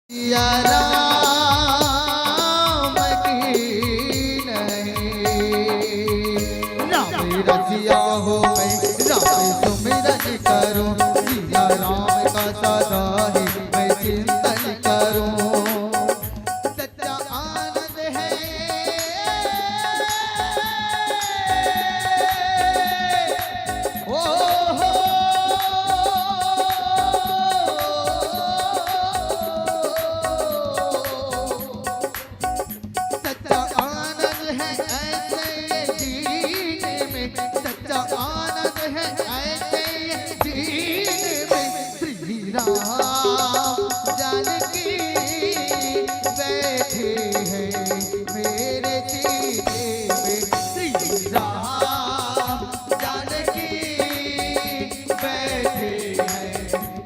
सिया राम की नहीं, राम रसिया हो मैं राम सुमिरन करूं, सिया राम का सदा ही मैं चिंतन करूं। सच्चा आनंद है ओ हो, सच्चा आनंद है ऐसे जीने में, सच्चा आनंद है ऐसे जीने में। श्री राम जानकी बैठे हैं मेरे सीने में, श्री राम जानकी बैठे हैं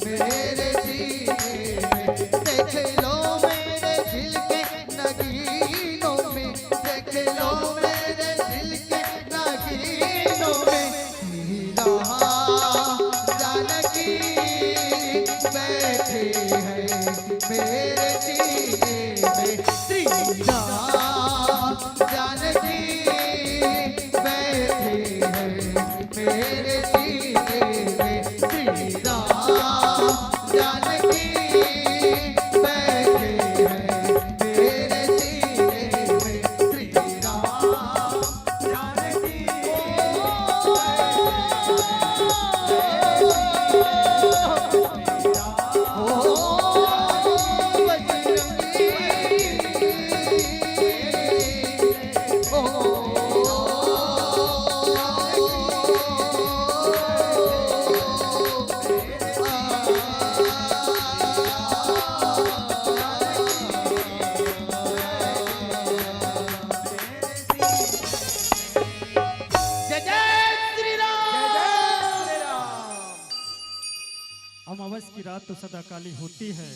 मेरे सीने में। देख लो मेरे दिल के नगीनों में, देख लो मेरे दिल के नगीनों में, श्री राम जानकी बैठे हैं मेरे सीने में, श्री राम जानकी बैठे हैं मेरे सीने में, श्री राम जानकी बैठे हैं मेरे सीने में, श्री राम जानकी जय जय श्री राम। अमावस की रात तो सदा काली होती है,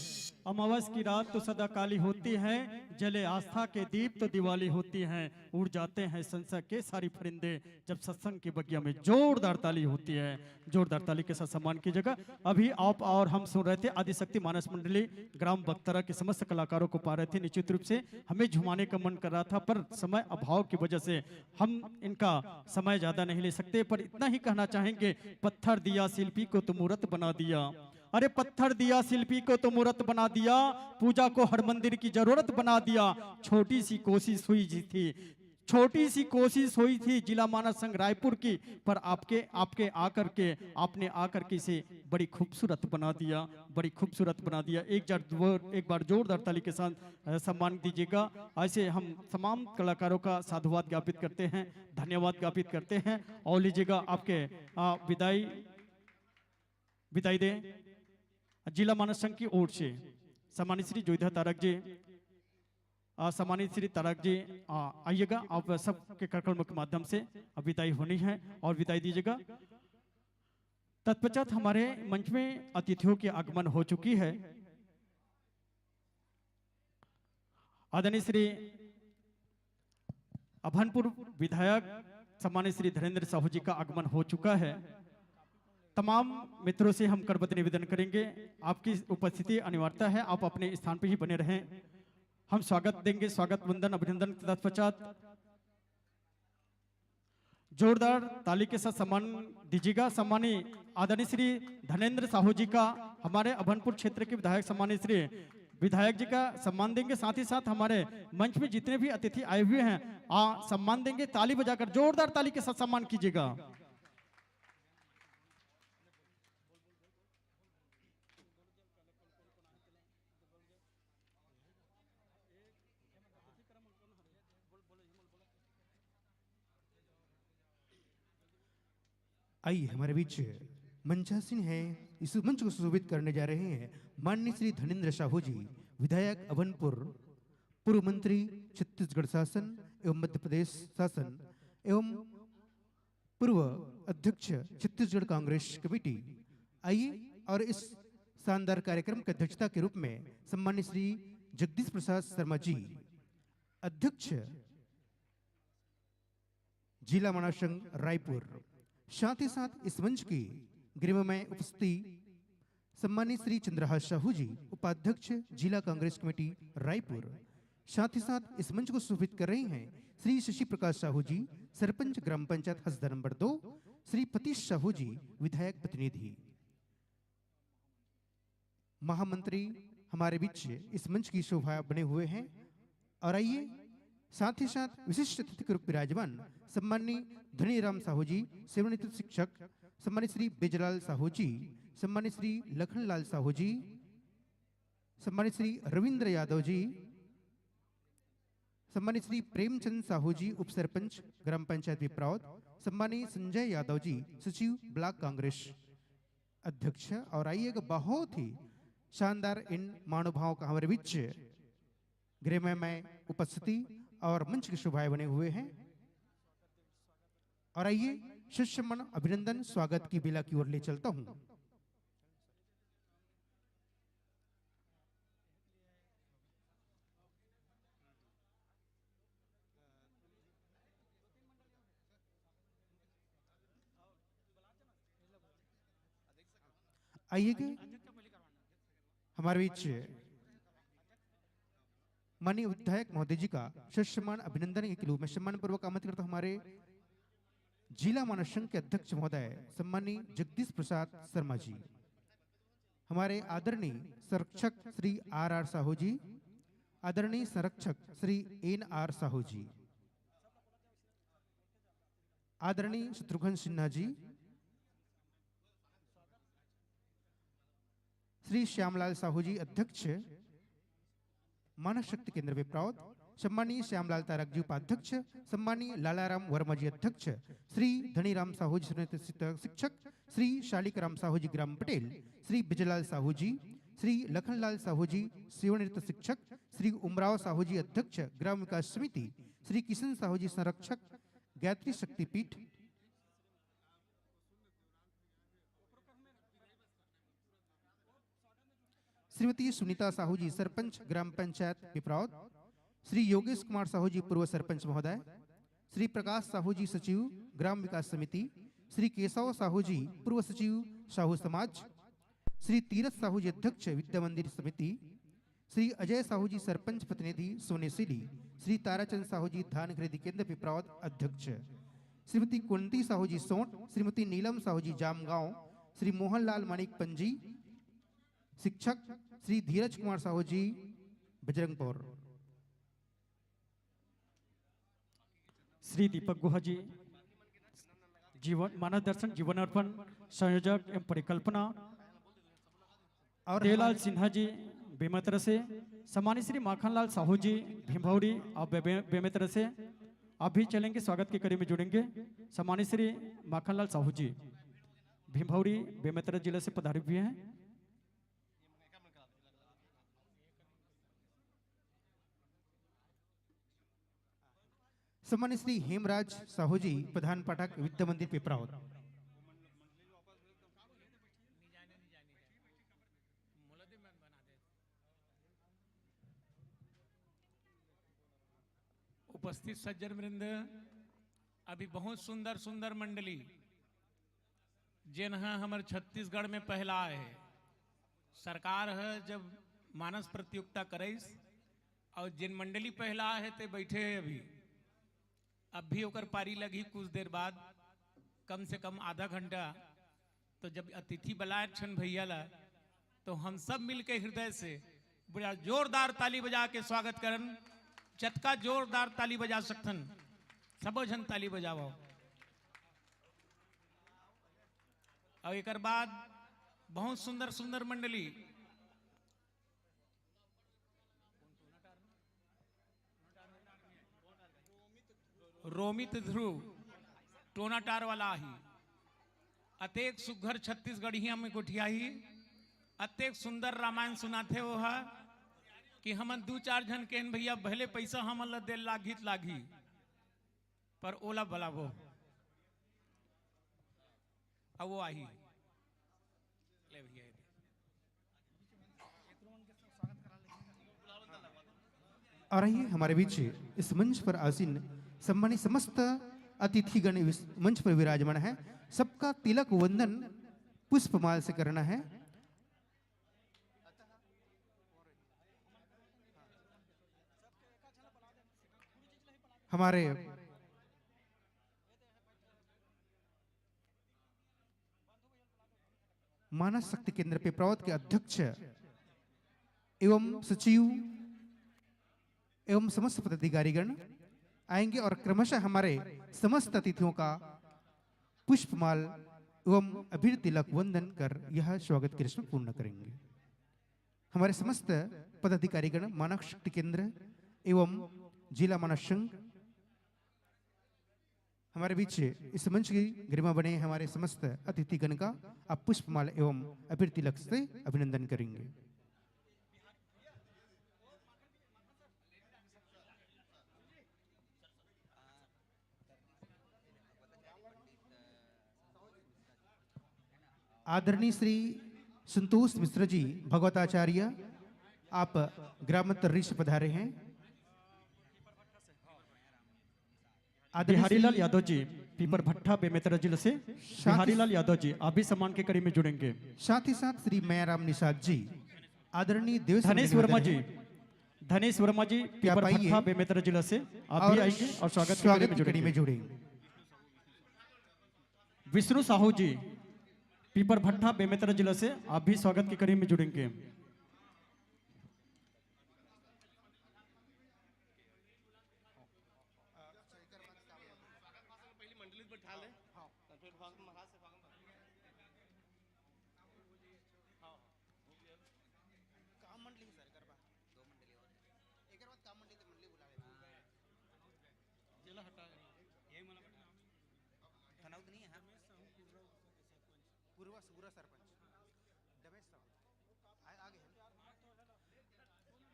अमावस की रात तो सदा काली होती है, जले आस्था के दीप तो दिवाली होती है। उड़ जाते हैं संशय के सारी परिंदे जब सत्संग की बगिया में जोरदार ताली होती है। जोरदार ताली के साथ सम्मान की जगह अभी आप और हम सुन रहे थे आदिशक्ति मानस मंडली ग्राम बख्तरा के समस्त कलाकारों को पा रहे थे। निश्चित रूप से हमें झुमाने का मन कर रहा था, पर समय अभाव की वजह से हम इनका समय ज्यादा नहीं ले सकते। पर इतना ही कहना चाहेंगे, पत्थर दिया शिल्पी को तो मूर्त बना दिया। अरे पत्थर दिया शिल्पी को तो मूर्त बना दिया, पूजा को हर मंदिर की जरूरत बना दिया। छोटी सी कोशिश हुई थी, छोटी सी कोशिश हुई थी जिला मानस संघ रायपुर की, पर आपके आकर के आपने आकर के इसे बड़ी खूबसूरत बना दिया, बड़ी खूबसूरत बना दिया। एक बार जोरदार ताली के साथ सम्मान दीजिएगा। ऐसे हम तमाम कलाकारों का साधुवाद ज्ञापित करते हैं, धन्यवाद ज्ञापित करते हैं। और लीजिएगा आपके विदाई दे जिला मानस संघ की ओर से सम्मानित श्री जोधा तारक जी, सम्मानित श्री तारक जी आइएगा। आप सबके करकर्म के माध्यम से विदाई होनी है और विदाई दीजिएगा। तत्पश्चात हमारे मंच में अतिथियों की आगमन हो चुकी है। आदरणीय श्री अभनपुर विधायक सम्मानित श्री धीरेन्द्र साहू जी का आगमन हो चुका है। तमाम मित्रों से हम करबद्ध निवेदन करेंगे, आपकी उपस्थिति अनिवार्यता है, आप अपने स्थान पर ही बने रहें। हम स्वागत देंगे, स्वागत वंदन अभिनंदन के तत्पश्चात जोरदार ताली के साथ सम्मान दीजिएगा। सम्मानीय आदरणीय श्री धनेन्द्र साहू जी का, हमारे अभनपुर क्षेत्र के विधायक सम्मानित श्री विधायक जी का सम्मान देंगे। साथ ही साथ हमारे मंच में जितने भी अतिथि आए हुए हैं सम्मान देंगे। ताली बजाकर जोरदार ताली के साथ सम्मान कीजिएगा। आइए हमारे बीच मंचासीन है, इस मंच को सुशोभित करने जा रहे हैं माननीय श्री धनेन्द्र साहू जी, विधायक अभनपुर, पूर्व मंत्री छत्तीसगढ़ शासन एवं मध्य प्रदेश शासन एवं पूर्व अध्यक्ष छत्तीसगढ़ कांग्रेस कमेटी। आइए और इस शानदार कार्यक्रम की अध्यक्षता के रूप में सम्मानित श्री जगदीश प्रसाद शर्मा जी, अध्यक्ष जिला मानस संघ रायपुर। साथ ही साथ इस मंच की गरिमामय उपस्थिति सम्मानित श्री चंद्रहास साहू जी, उपाध्यक्ष जिला कांग्रेस कमेटी रायपुर। साथ ही साथ इस मंच को सुशोभित कर रहे हैं श्री शशि प्रकाश साहू जी, सरपंच ग्राम पंचायत हसदा नंबर 2, श्री पतीश साहू जी, विधायक प्रतिनिधि। महामंत्री हमारे बीच इस मंच की शोभा बने हुए हैं। और आइए साथ ही साथ विशिष्ट अतिथि के रूप में विराजमान सम्माननीय धनीराम साहू जी, सेवानिवृत्त शिक्षक, सम्मानित श्री बेजलाल साहू जी, सम्मानित श्री लखनलाल साहू जी, सम्मानित श्री रविंद्र यादव जी, सम्मानित श्री प्रेमचंद साहू जी, उप सरपंच ग्राम पंचायत पिपरावत, सम्मानित संजय यादव जी, सचिव ब्लॉक कांग्रेस अध्यक्ष। और आइए बहुत ही शानदार इन महानुभावों का हमारे बीच गृह में उपस्थिति और मंच की शोभाएं बने हुए हैं। और आइए शिष्यमन अभिनंदन स्वागत की बेला की ओर ले चलता हूं। आइए कि हमारे बीच माननीय विधायक महोदय जी का सम्मान अभिनंदन के रूप में सम्मान पूर्वक आमंत्रित करता हूं हमारे जिला मानव संघ के अध्यक्ष महोदय सम्मानीय जगदीश प्रसाद शर्मा जी, हमारे आदरणीय संरक्षक श्री आर साहू जी, आदरणीय संरक्षक श्री NR साहू जी, आदरणीय शत्रुघ्न सिन्हा जी, श्री श्यामलाल साहू जी अध्यक्ष मानव शक्ति केंद्र विप्रावत, सम्मानीय श्यामलाल तारक जी उपाध्यक्ष, सम्मानीय लालाराम वर्मा जी अध्यक्ष, श्री धनीराम साहू जी शिक्षक, श्री शालिकराम साहू जी ग्राम पटेल, श्री बिजलाल साहू जी, श्री लखनलाल साहू जी सेवानिवृत्त शिक्षक, श्री उमराव साहू जी अध्यक्ष ग्राम विकास समिति, श्री किशन साहू जी संरक्षक गायत्री शक्तिपीठ, श्रीमती सुनीता साहू जी सरपंच ग्राम पंचायत पिपरावत, श्री योगेश कुमार साहू जी पूर्व सरपंच महोदय, श्री प्रकाश साहू जी सचिव ग्राम विकास समिति, श्री केशव साहू जी पूर्व सचिव साहू समाज, श्री तीरथ साहू जी अध्यक्ष विद्या मंदिर समिति, श्री अजय साहू जी सरपंच प्रतिनिधि सोनेसिली, श्री ताराचंद साहू जी धान खरीदी केंद्र पिपरावत अध्यक्ष, श्रीमती कुंती साहू जी सोंट, श्रीमती नीलम साहू जी जामगांव, श्री मोहनलाल मानिक पंजी शिक्षक, श्री धीरज कुमार साहू जी बजरंगपुर, श्री दीपक गुहा जी जीवन मानव दर्शन जीवन अर्पण संयोजक एवं परिकल्पना, और देवलाल सिन्हा जी बेमेतरा से, सम्मानित श्री माखनलाल साहू जी भीमभौरी और बेमेतरा से आप भी चलेंगे, स्वागत के कड़ी में जुड़ेंगे। सम्मानित श्री माखनलाल साहू जी भीमभौरी बेमेतरा जिले से पधारे हुए हैं। सम्मानित श्री हेमराज साहू जी प्रधान पाठक विद्या मंदिर पिपरावत, उपस्थित सज्जन वृंद, अभी बहुत सुंदर सुंदर मंडली जिन्हें हमारे छत्तीसगढ़ में पहला है सरकार है जब मानस प्रतियोगिता करेस और जिन मंडली पहला है ते बैठे अब भी ओकर पारी लगी कुछ देर बाद, कम से कम आधा घंटा। तो जब अतिथि बुलाए छन भैया ला तो हम सब मिलके हृदय से बड़ा जोरदार ताली बजा के स्वागत करन। जतका जोरदार ताली बजा सकथन सबो जन ताली बजाओ। और एक बाद बहुत सुंदर सुंदर मंडली रोमित ध्रुव टोनाटार वाला ही अतेक सुघर छत्तीसगढ़िया में गोठिया ही अतेक सुंदर रामायण सुनाते हो है कि हमन दो चार जन के भैया भले पैसा हमन ला दे लागी पर ओला भला वो अब वो आई ले भैया और आइए हमारे बीच इस मंच पर आसीन सम्मानित समस्त अतिथिगण इस मंच पर विराजमान है। सबका तिलक वंदन पुष्पमाल से करना है। हमारे मानस शक्ति केंद्र पिपरावत के अध्यक्ष एवं सचिव एवं समस्त पदाधिकारीगण आएंगे और क्रमशः हमारे समस्त अतिथियों का पुष्पमाल एवं अबीर तिलक वंदन कर यह स्वागत की रस्म पूर्ण करेंगे। हमारे समस्त पदाधिकारीगण मानव शक्ति केंद्र एवं जिला मानव संघ हमारे बीच इस मंच की गरिमा बने हमारे समस्त अतिथिगण का आप पुष्पमाल एवं अबीर तिलक से अभिनंदन करेंगे। आदरणीय श्री संतोष मिश्र जी भगवताचार्य, आप ग्राम तर्री से पधारे हैं। बिहारीलाल यादव जी पीपर भट्टा बेमेतरा जिले से, बिहारीलाल यादव जी आप भी सम्मान के कड़ी में जुड़ेंगे। साथ ही साथ श्री मैयाराम निषाद जी, आदरणीय देवेश धनेश वर्मा जी, धनेश वर्मा जी पीपर भट्टा बेमेतरा जिले से आप भी आएंगे और स्वागत की कड़ी में जुड़ेंगे। विष्णु साहू जी पीपर भट्टा बेमेतरा जिला से आप भी स्वागत की कड़ी में जुड़ेंगे।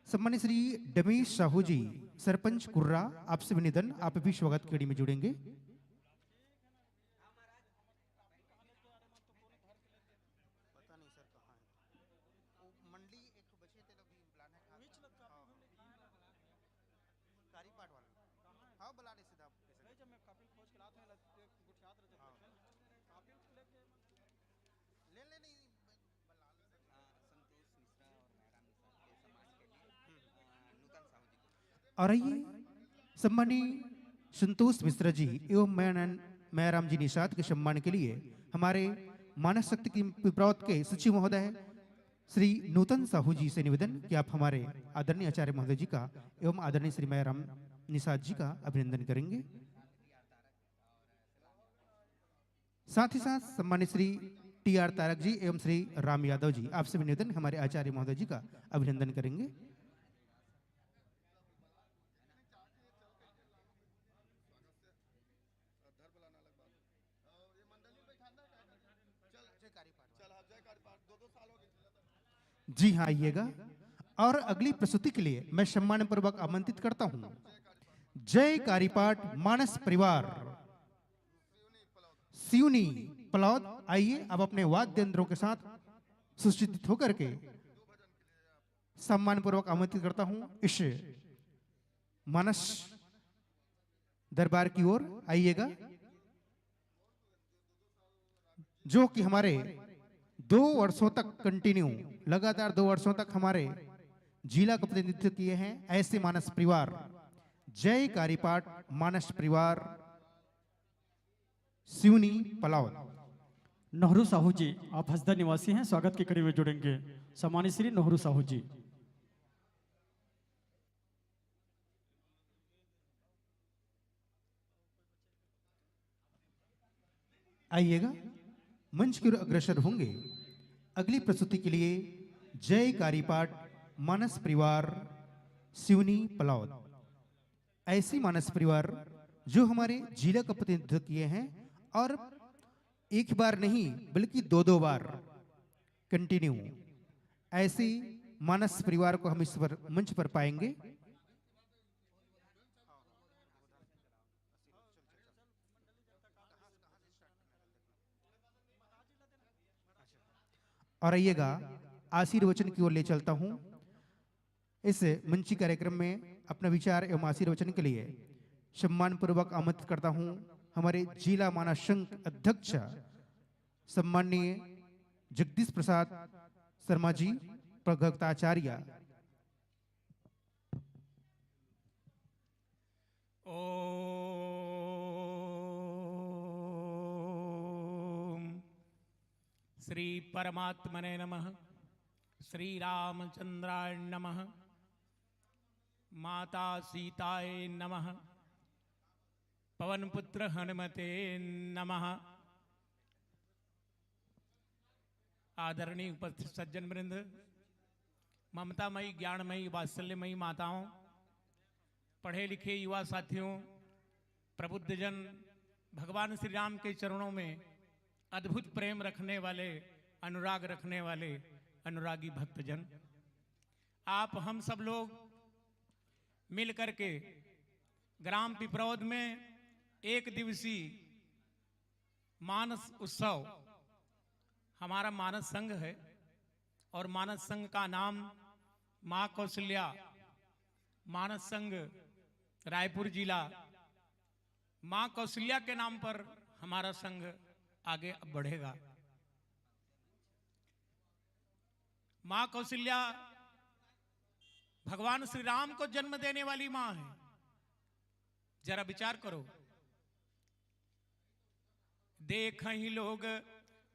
सम्मानित श्री डमेश साहू जी सरपंच कुर्रा, आपसे निवेदन आप भी स्वागत की कड़ी में जुड़ेंगे। और आइए सम्मानीय संतोष मिश्रा जी एवं मैयाराम जी निषाद के सम्मान के लिए हमारे मानव शक्ति की पिपरावत के सचिव महोदय श्री नूतन साहू जी से निवेदन कि आप हमारे आदरणीय आचार्य महोदय जी का एवं आदरणीय श्री मैयाराम निषाद जी का अभिनंदन करेंगे। साथ ही साथ सम्मानित श्री टी.आर. तारक जी एवं श्री राम यादव जी, आपसे निवेदन हमारे आचार्य महोदय जी का अभिनंदन करेंगे। जी हाँ, आइएगा। और अगली प्रस्तुति के लिए मैं सम्मान पूर्वक आमंत्रित करता हूं जय कारीपाट मानस परिवार सिवनी पलौद। आइए अब अपने वाद्य यंत्रों के साथ सुसज्जित होकर के सम्मान पूर्वक आमंत्रित करता हूं इस मानस दरबार की ओर। आइएगा, जो कि हमारे 2 वर्षों तक कंटिन्यू लगातार 2 वर्षों तक हमारे जिला का प्रतिनिधित्व किए हैं ऐसे मानस परिवार जय कारीपाट मानस परिवार सिवनी पलावल। नहरू साहू जी आप हसदा निवासी हैं, स्वागत की कड़ी में जुड़ेंगे। सम्मानित श्री नहरू साहू जी। आइएगा, मंच की ओर अग्रसर होंगे अगली प्रस्तुति के लिए जय कारीपाट मानस परिवार सिवनी पलावल। ऐसी मानस परिवार जो हमारे जिला का प्रतिनिधित्व किए हैं और एक बार नहीं बल्कि 2 बार कंटिन्यू ऐसे मानस परिवार को हम इस पर मंच पर पाएंगे। और आइएगा, आशीर्वचन की ओर ले चलता हूं। इस मंची कार्यक्रम में अपना विचार एवं आशीर्वचन के लिए सम्मान पूर्वक आमंत्रित करता हूं हमारे जिला मानव संघ अध्यक्ष सम्माननीय जगदीश प्रसाद शर्मा जी प्रगताचार्य। ओ श्री परमात्मने नमः। श्री रामचंद्राय नमः। माता सीताय नमः। पवनपुत्र हनुमते नमः। आदरणीय उपस्थित सज्जन वृंद, ममतामयी, ज्ञानमयी, वात्सल्यमयी माताओं, पढ़े लिखे युवा साथियों, प्रबुद्धजन, भगवान श्री राम के चरणों में अद्भुत प्रेम रखने वाले, अनुराग रखने वाले अनुरागी भक्तजन, आप हम सब लोग मिल करके ग्राम पिपरौद में एक दिवसीय मानस उत्सव, हमारा मानस संघ है और मानस संघ का नाम मां कौशल्या मानस संघ रायपुर जिला मां कौशल्या के नाम पर हमारा संघ आगे बढ़ेगा। मां कौशल्या भगवान श्री राम को जन्म देने वाली मां है। जरा विचार करो, देख ही लोग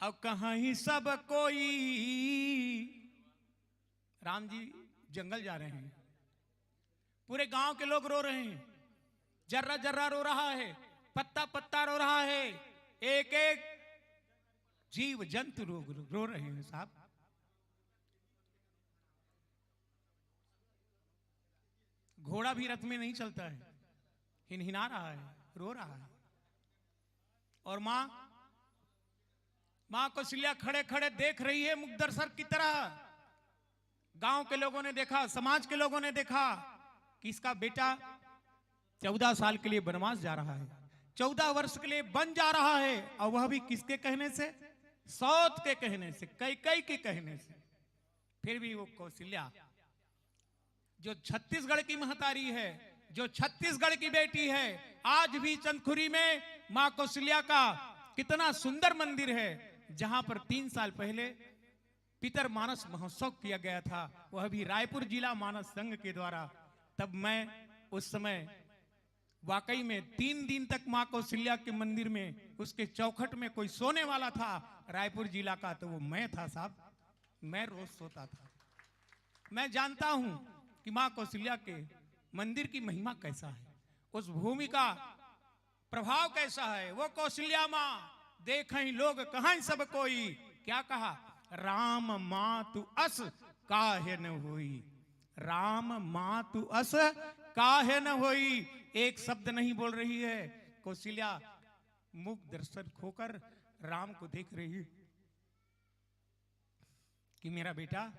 अब कहाँ ही सब कोई। राम जी जंगल जा रहे हैं, पूरे गांव के लोग रो रहे हैं, जर्रा जर्रा रो रहा है, पत्ता पत्ता रो रहा है, एक एक जीव जंतु रो रहे हैं साहब। घोड़ा भी रथ में नहीं चलता है, हिनहिना रहा है, रो रहा है। और मां कौशल्या खड़े खड़े देख रही है मुग्धरसर की तरह। गांव के लोगों ने देखा, समाज के लोगों ने देखा कि इसका बेटा 14 साल के लिए वनवास जा रहा है, 14 वर्ष के लिए वन जा रहा है, और वह भी किसके कहने से? सौत के कहने से, कैकई के कहने से। फिर भी वो कौशल्या जो छत्तीसगढ़ की महतारी है, जो छत्तीसगढ़ की बेटी है, आज भी चंदखुरी में मां कौशल्या का कितना सुंदर मंदिर है, जहां पर 3 साल पहले पितर मानस महोत्सव किया गया था, वह भी रायपुर जिला मानस संघ के द्वारा। तब मैं उस समय वाकई में 3 दिन तक मां कौशल्या के मंदिर में, उसके चौखट में कोई सोने वाला था रायपुर जिला का, तो वो मैं था साहब। मैं रोज सोता था। मैं जानता हूं कि मां कौशल्या के मंदिर की महिमा कैसा है, उस भूमि का प्रभाव कैसा है। वो कौशल्या मां देखें लोग कहां सब कोई, क्या कहा? राम मां तू अस काहे न होई, राम मां तू अस काहे न होई। एक शब्द नहीं बोल रही है कौशल्या, मुख दर्शन खोकर राम को देख रही है कि मेरा बेटा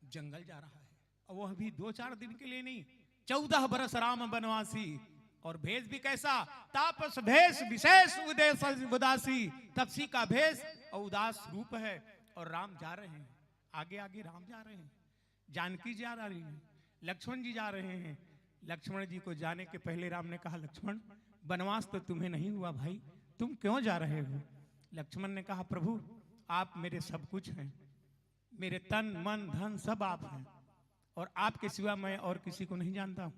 जंगल जा रहा है, और वह भी 2-4 दिन के लिए नहीं, 14 बरस राम बनवासी। और भेष भी कैसा? तापस भेष विशेष उदेश उदासी, तपसी का भेष और उदास रूप है। और राम जा रहे हैं, आगे आगे राम जा रहे हैं, जानकी जा रही है, लक्ष्मण जी जा रहे हैं। लक्ष्मण जी को जाने के पहले राम ने कहा, लक्ष्मण वनवास तो तुम्हें नहीं हुआ भाई, तुम क्यों जा रहे हो? लक्ष्मण ने कहा, प्रभु आप मेरे सब कुछ हैं, मेरे तन मन धन सब आप हैं, और आपके सिवा मैं और किसी को नहीं जानता हूं।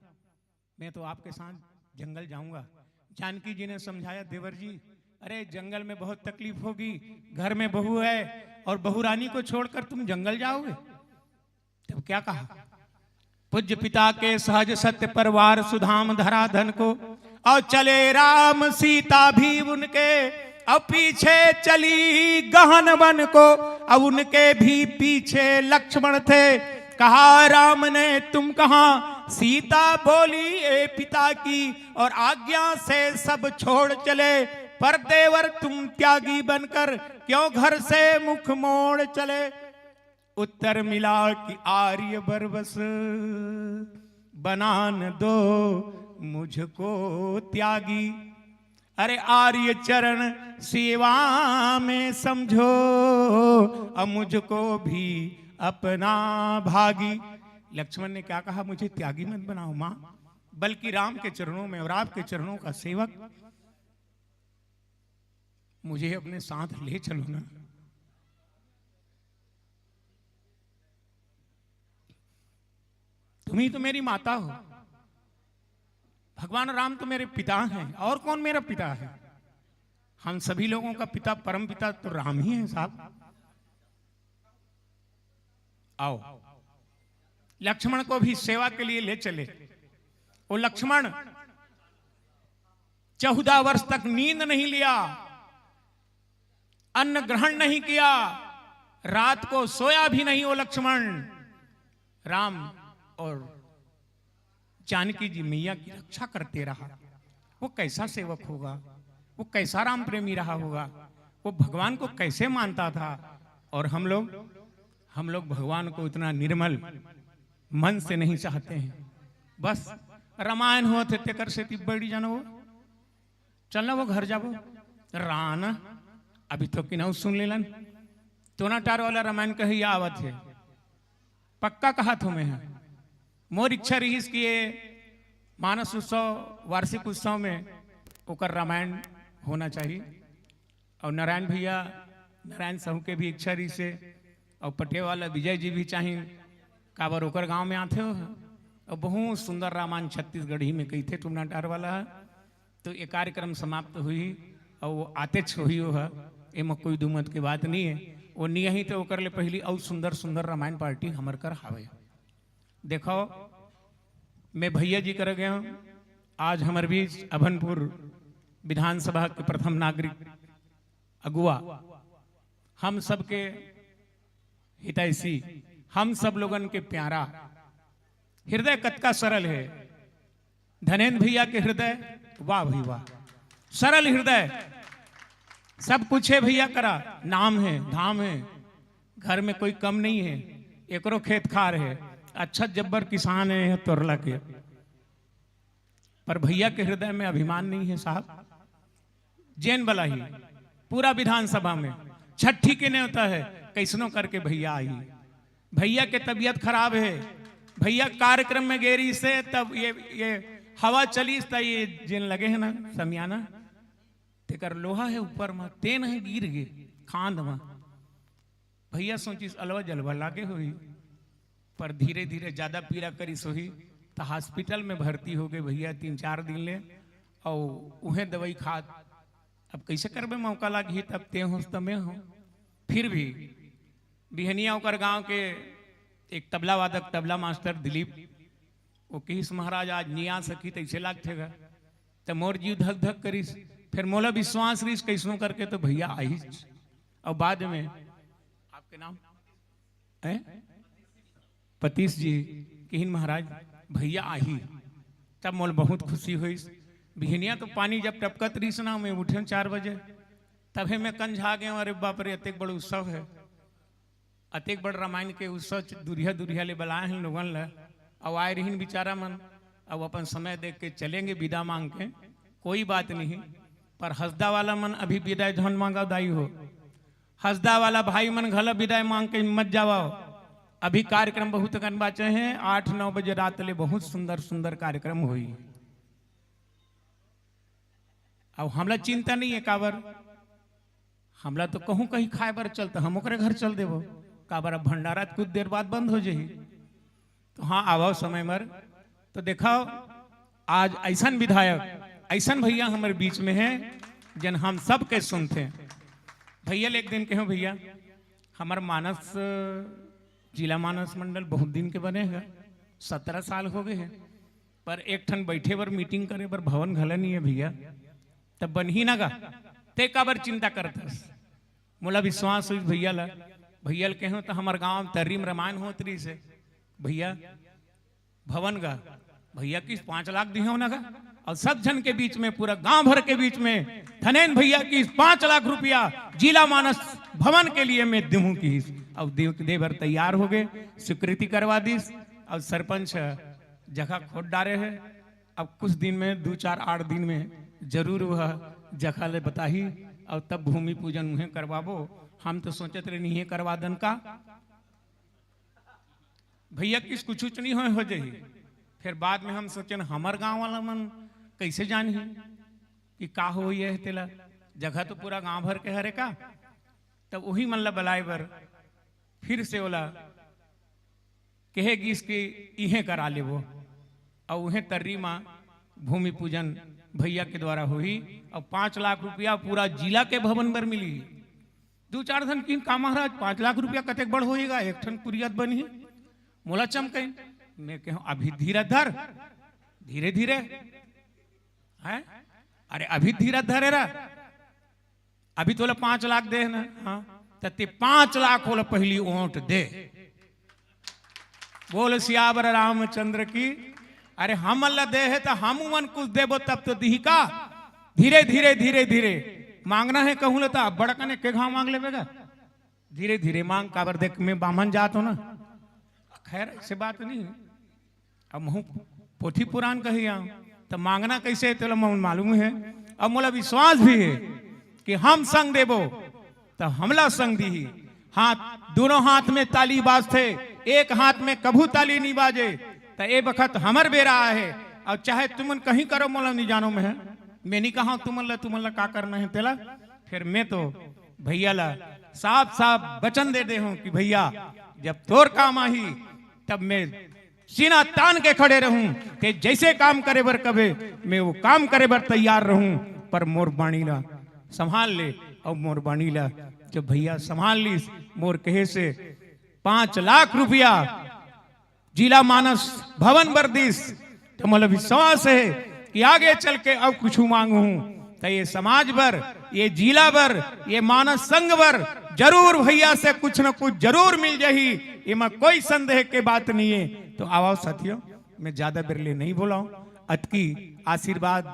मैं तो आपके साथ जंगल जाऊंगा। जानकी जी ने समझाया, देवर जी अरे जंगल में बहुत तकलीफ होगी, घर में बहू है, और बहू रानी को छोड़कर तुम जंगल जाओगे? तब क्या कहा? पूज्य पिता के सहज सत्य परिवार सुधाम धरा धन को, और चले राम सीता भी उनके, और पीछे चली गहन वन को, और उनके भी पीछे लक्ष्मण थे। कहा राम ने तुम कहां? सीता बोली ए पिता की, और आज्ञा से सब छोड़ चले। पर देवर तुम त्यागी बनकर क्यों घर से मुख मोड़ चले? उत्तर मिला कि आर्य बरबस बनान दो मुझको त्यागी। अरे आर्य चरण सेवा में समझो, अब मुझको भी अपना भागी। लक्ष्मण ने क्या कहा? मुझे त्यागी मत बनाओ मां, बल्कि राम के चरणों में और आपके चरणों का सेवक मुझे अपने साथ ले चलो ना। तुम ही तो मेरी माता हो, भगवान राम तो मेरे पिता हैं, और कौन मेरा पिता है? हम सभी लोगों का पिता परम पिता तो राम ही है साहब। आओ। लक्ष्मण को भी सेवा के लिए ले चले। वो लक्ष्मण 14 वर्ष तक नींद नहीं लिया, अन्न ग्रहण नहीं किया, रात को सोया भी नहीं। वो लक्ष्मण राम और जानकी जी मैया की रक्षा करते रहा। वो कैसा सेवक होगा, वो कैसा राम प्रेमी रहा होगा, वो भगवान को कैसे मानता था। और हम लोग भगवान को इतना निर्मल मन से नहीं चाहते हैं। बस रामायण होते तेकर से बड़ी जानो चलना वो घर जाबो राना अभी तो किनाऊ सुन लेलन तोनाटार वाला रामायण कही आवत है पक्का कहा तुम्हें है। मोर इच्छा रही कि ये मानस उत्सव वार्षिक उत्सव में ओकर रामायण होना चाहिए। और नारायण भैया नारायण साहू के भी इच्छा रही से और पटे वाला विजय जी भी चाहिए काबर ओकर गांव में आते हो और बहुत सुंदर रामायण छत्तीसगढ़ी में कही थे टुमनाटार वाला है। तो ये कार्यक्रम समाप्त हुई और वो आते हुई हो है एम कोई दुमत की बात नहीं है। वो नहीं ही तो ओकर ले पहली और सुंदर सुंदर रामायण पार्टी हमर कर हावे। देखो मैं भैया जी कर गया हूँ आज हमारे बीच अभनपुर विधानसभा के प्रथम नागरिक अगुआ हम सबके हितैषी हम सब लोगन के प्यारा हृदय कतका सरल है। धनेन्द्र भैया के हृदय वाह भाई वाह सरल हृदय सब कुछ है भैया करा नाम है धाम है घर में कोई कम नहीं है एकरो खेत खार है अच्छा जब्बर किसान है तोरला के। पर भैया के हृदय में अभिमान नहीं है साहब। जैन बला ही पूरा विधानसभा में छठी के ने होता है कैसनो करके भैया आई। भैया के तबीयत खराब है भैया कार्यक्रम में गेरी से तब ये हवा चली तब ये जिन लगे है ना समियाना तेकर लोहा है ऊपर में तेन है गिर गे खांद में भैया सोचिस अलवा जलवा लागे हुई पर धीरे धीरे ज्यादा पीड़ा करी सोही तो हॉस्पिटल में भर्ती हो गए भैया 3-4 दिन ले और उन्हें दवाई खाद अब कैसे करबे मौका लागी तब ते हो तमें हो। फिर भी बिहनिया ओकर गांव के एक तबला वादक तबला मास्टर दिलीप वो कहिस महाराज आज निया सकी तैसे लागतेगा तो मोर जीव धक धक करीस फिर मोला विश्वास रहीस कैसनो करके तो भैया आई। और बाद में आपके नाम है पतीश जी कहिन महाराज भैया आई तब मोल बहुत खुशी हुई। बिहनिया तो पानी जब टपकत रही ना मैं उठे 4 बजे तब मैं कंझा गए अरे बाप रे अतेक बड़ उत्सव है अतेक बड़ रामायण के उत्सव दुरिया दुरिया ले बुलाए हैं लोगन ला अब आए रही बेचारा मन अब अपन समय देख के चलेंगे विदा मांग के कोई बात नहीं। पर हसदा वाला मन अभी विदाई धन मांगा दाई हो हसदा वाला भाई मन घला विदाई मांग के मत जावाओ। अभी कार्यक्रम बहुत कन बाचे हैं 8-9 बजे रात ले बहुत सुंदर सुंदर कार्यक्रम हुई। अब हमला चिंता नहीं है काबर हमला तो कहूं कहीं खाए बर चलता हम ओकरे घर चल देवो काबर अब भंडारा कुछ देर बाद बंद हो जाही तो हाँ आवो समय मर। तो देखाओ आज ऐसा विधायक ऐसा भैया हमारे बीच में है जन हम सब के सुनते हैं। भैया एक दिन कहो भैया हमार मानस जिला मानस मंडल बहुत दिन के बने हैं 17 साल हो गए हैं पर एक ठन बैठे बर मीटिंग करे बर भवन घला नहीं है भैया तब बन ही ना गा ते काबर चिंता करतस मोला विश्वास हुई भैया ला भैया कहो तो हमार गांव तर्रीम रामायण होत रही से भैया भवन गा भैया की 5 लाख दिए ना गा और सब जन के बीच में पूरा गांव भर के बीच में धनेन्द्र भैया की 5 लाख रुपया जिला मानस भवन के लिए मैं दूं की अब देवर तैयार हो गए स्वीकृति करवा दी और सरपंच जगह खोद डारे है। अब कुछ दिन में 2-4-8 दिन में जरूर वह जगह ले बताही और तब भूमि पूजन उन्हें करवाबो। हम तो सोचते रहे नहीं करवा दन का भैया किस कुछ नहीं हो जाही। फिर बाद में हम सोचे हमार गांव वाला मन कैसे जानी कि का हो ये तेला जगह तो पूरा गांव भर के हरे का तब वही मन ला बलाए बर फिर से बोला कहेगी इसकी इहे करा ले वो और उन्हें तर्री माँ भूमि पूजन भैया के द्वारा हुई और 5 लाख रुपया पूरा जिला के भवन पर मिली। दो चार धन किन का महाराज 5 लाख रुपया कतेक बड़ होएगा, एक ठन कुरियत बनी मोला चमके। मैं कहूँ अभी धीरे धर, धीरे धीरे है, अरे अभी धीरे धरे रहा, अभी तोला 5 लाख दे ना, हाँ ते 5 लाख होला पहली ओंट दे। बोल सियावर रामचंद्र की। अरे हम अल्लाह दे है तो हम मन कुछ देबो तब तो दी का, धीरे धीरे धीरे धीरे मांगना है कहूँ लेता अब बड़ा कने के घाव मांग लेगा, धीरे धीरे मांग। काबर देख मैं बामन जात हो ना, खैर ऐसे बात नहीं है। अब महू पोथी पुराण कही तो मांगना कैसे तो मालूम है। अब मोला विश्वास भी है कि हम संग देबो तो हमला संग दी। हाथ दोनों हाथ में ताली बाजते, एक हाथ में कभू ताली नहीं बाजे तो ए बखत हमर बेरा है। और चाहे तुमन कहीं करो मोला नहीं जानो में है, मैं नहीं कहा तुमन का करना है तेला। फिर मैं तो भैया ला साफ साफ वचन दे हूं कि भैया जब तोर काम आही तब मैं सीना तान के खड़े रहूं कि जैसे काम करे बर कबे मैं वो काम करे बर तैयार रहूं। पर मोर बाणी ला संभाल ले। और मोर बाणी ला जब भैया संभाल ली, मोर कहे से 5 लाख रुपया जिला मानस भवन बर्दिश, तो मतलब विश्वास है कि आगे चल के अब कुछ मांगू तो ये समाज बर, ये जिला बर, ये मानस संघ बर जरूर भैया से कुछ न कुछ जरूर मिल जाही, इमा कोई संदेह के बात नहीं है। तो आओ साथियों, मैं ज्यादा बिरले नहीं बोला हूं। अतकी आशीर्वाद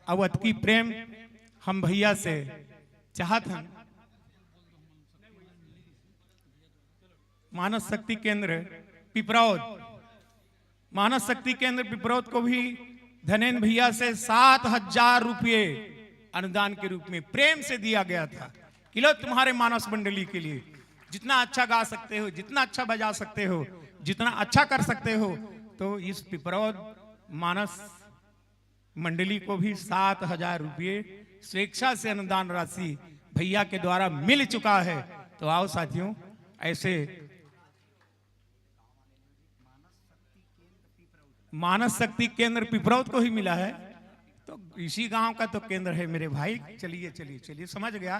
और अतकी प्रेम हम भैया से चाहत हैं। मानस शक्ति केंद्र पिपरौद, मानस शक्ति केंद्र पिपरौद को भी धनेन भैया से 7,000 रुपये अनुदान के रूप में प्रेम से दिया गया था कि लो तुम्हारे मानस मंडली के लिए जितना अच्छा गा सकते हो, जितना अच्छा बजा सकते हो, जितना अच्छा कर सकते हो। तो इस पिपरौद मानस मंडली को भी 7,000 रुपये स्वेच्छा से अनुदान राशि भैया के द्वारा मिल चुका है। तो आओ साथियों, ऐसे मानस शक्ति केंद्र पिपरौद को ही मिला है, तो इसी गांव का तो केंद्र है मेरे भाई। चलिए चलिए चलिए, समझ गया,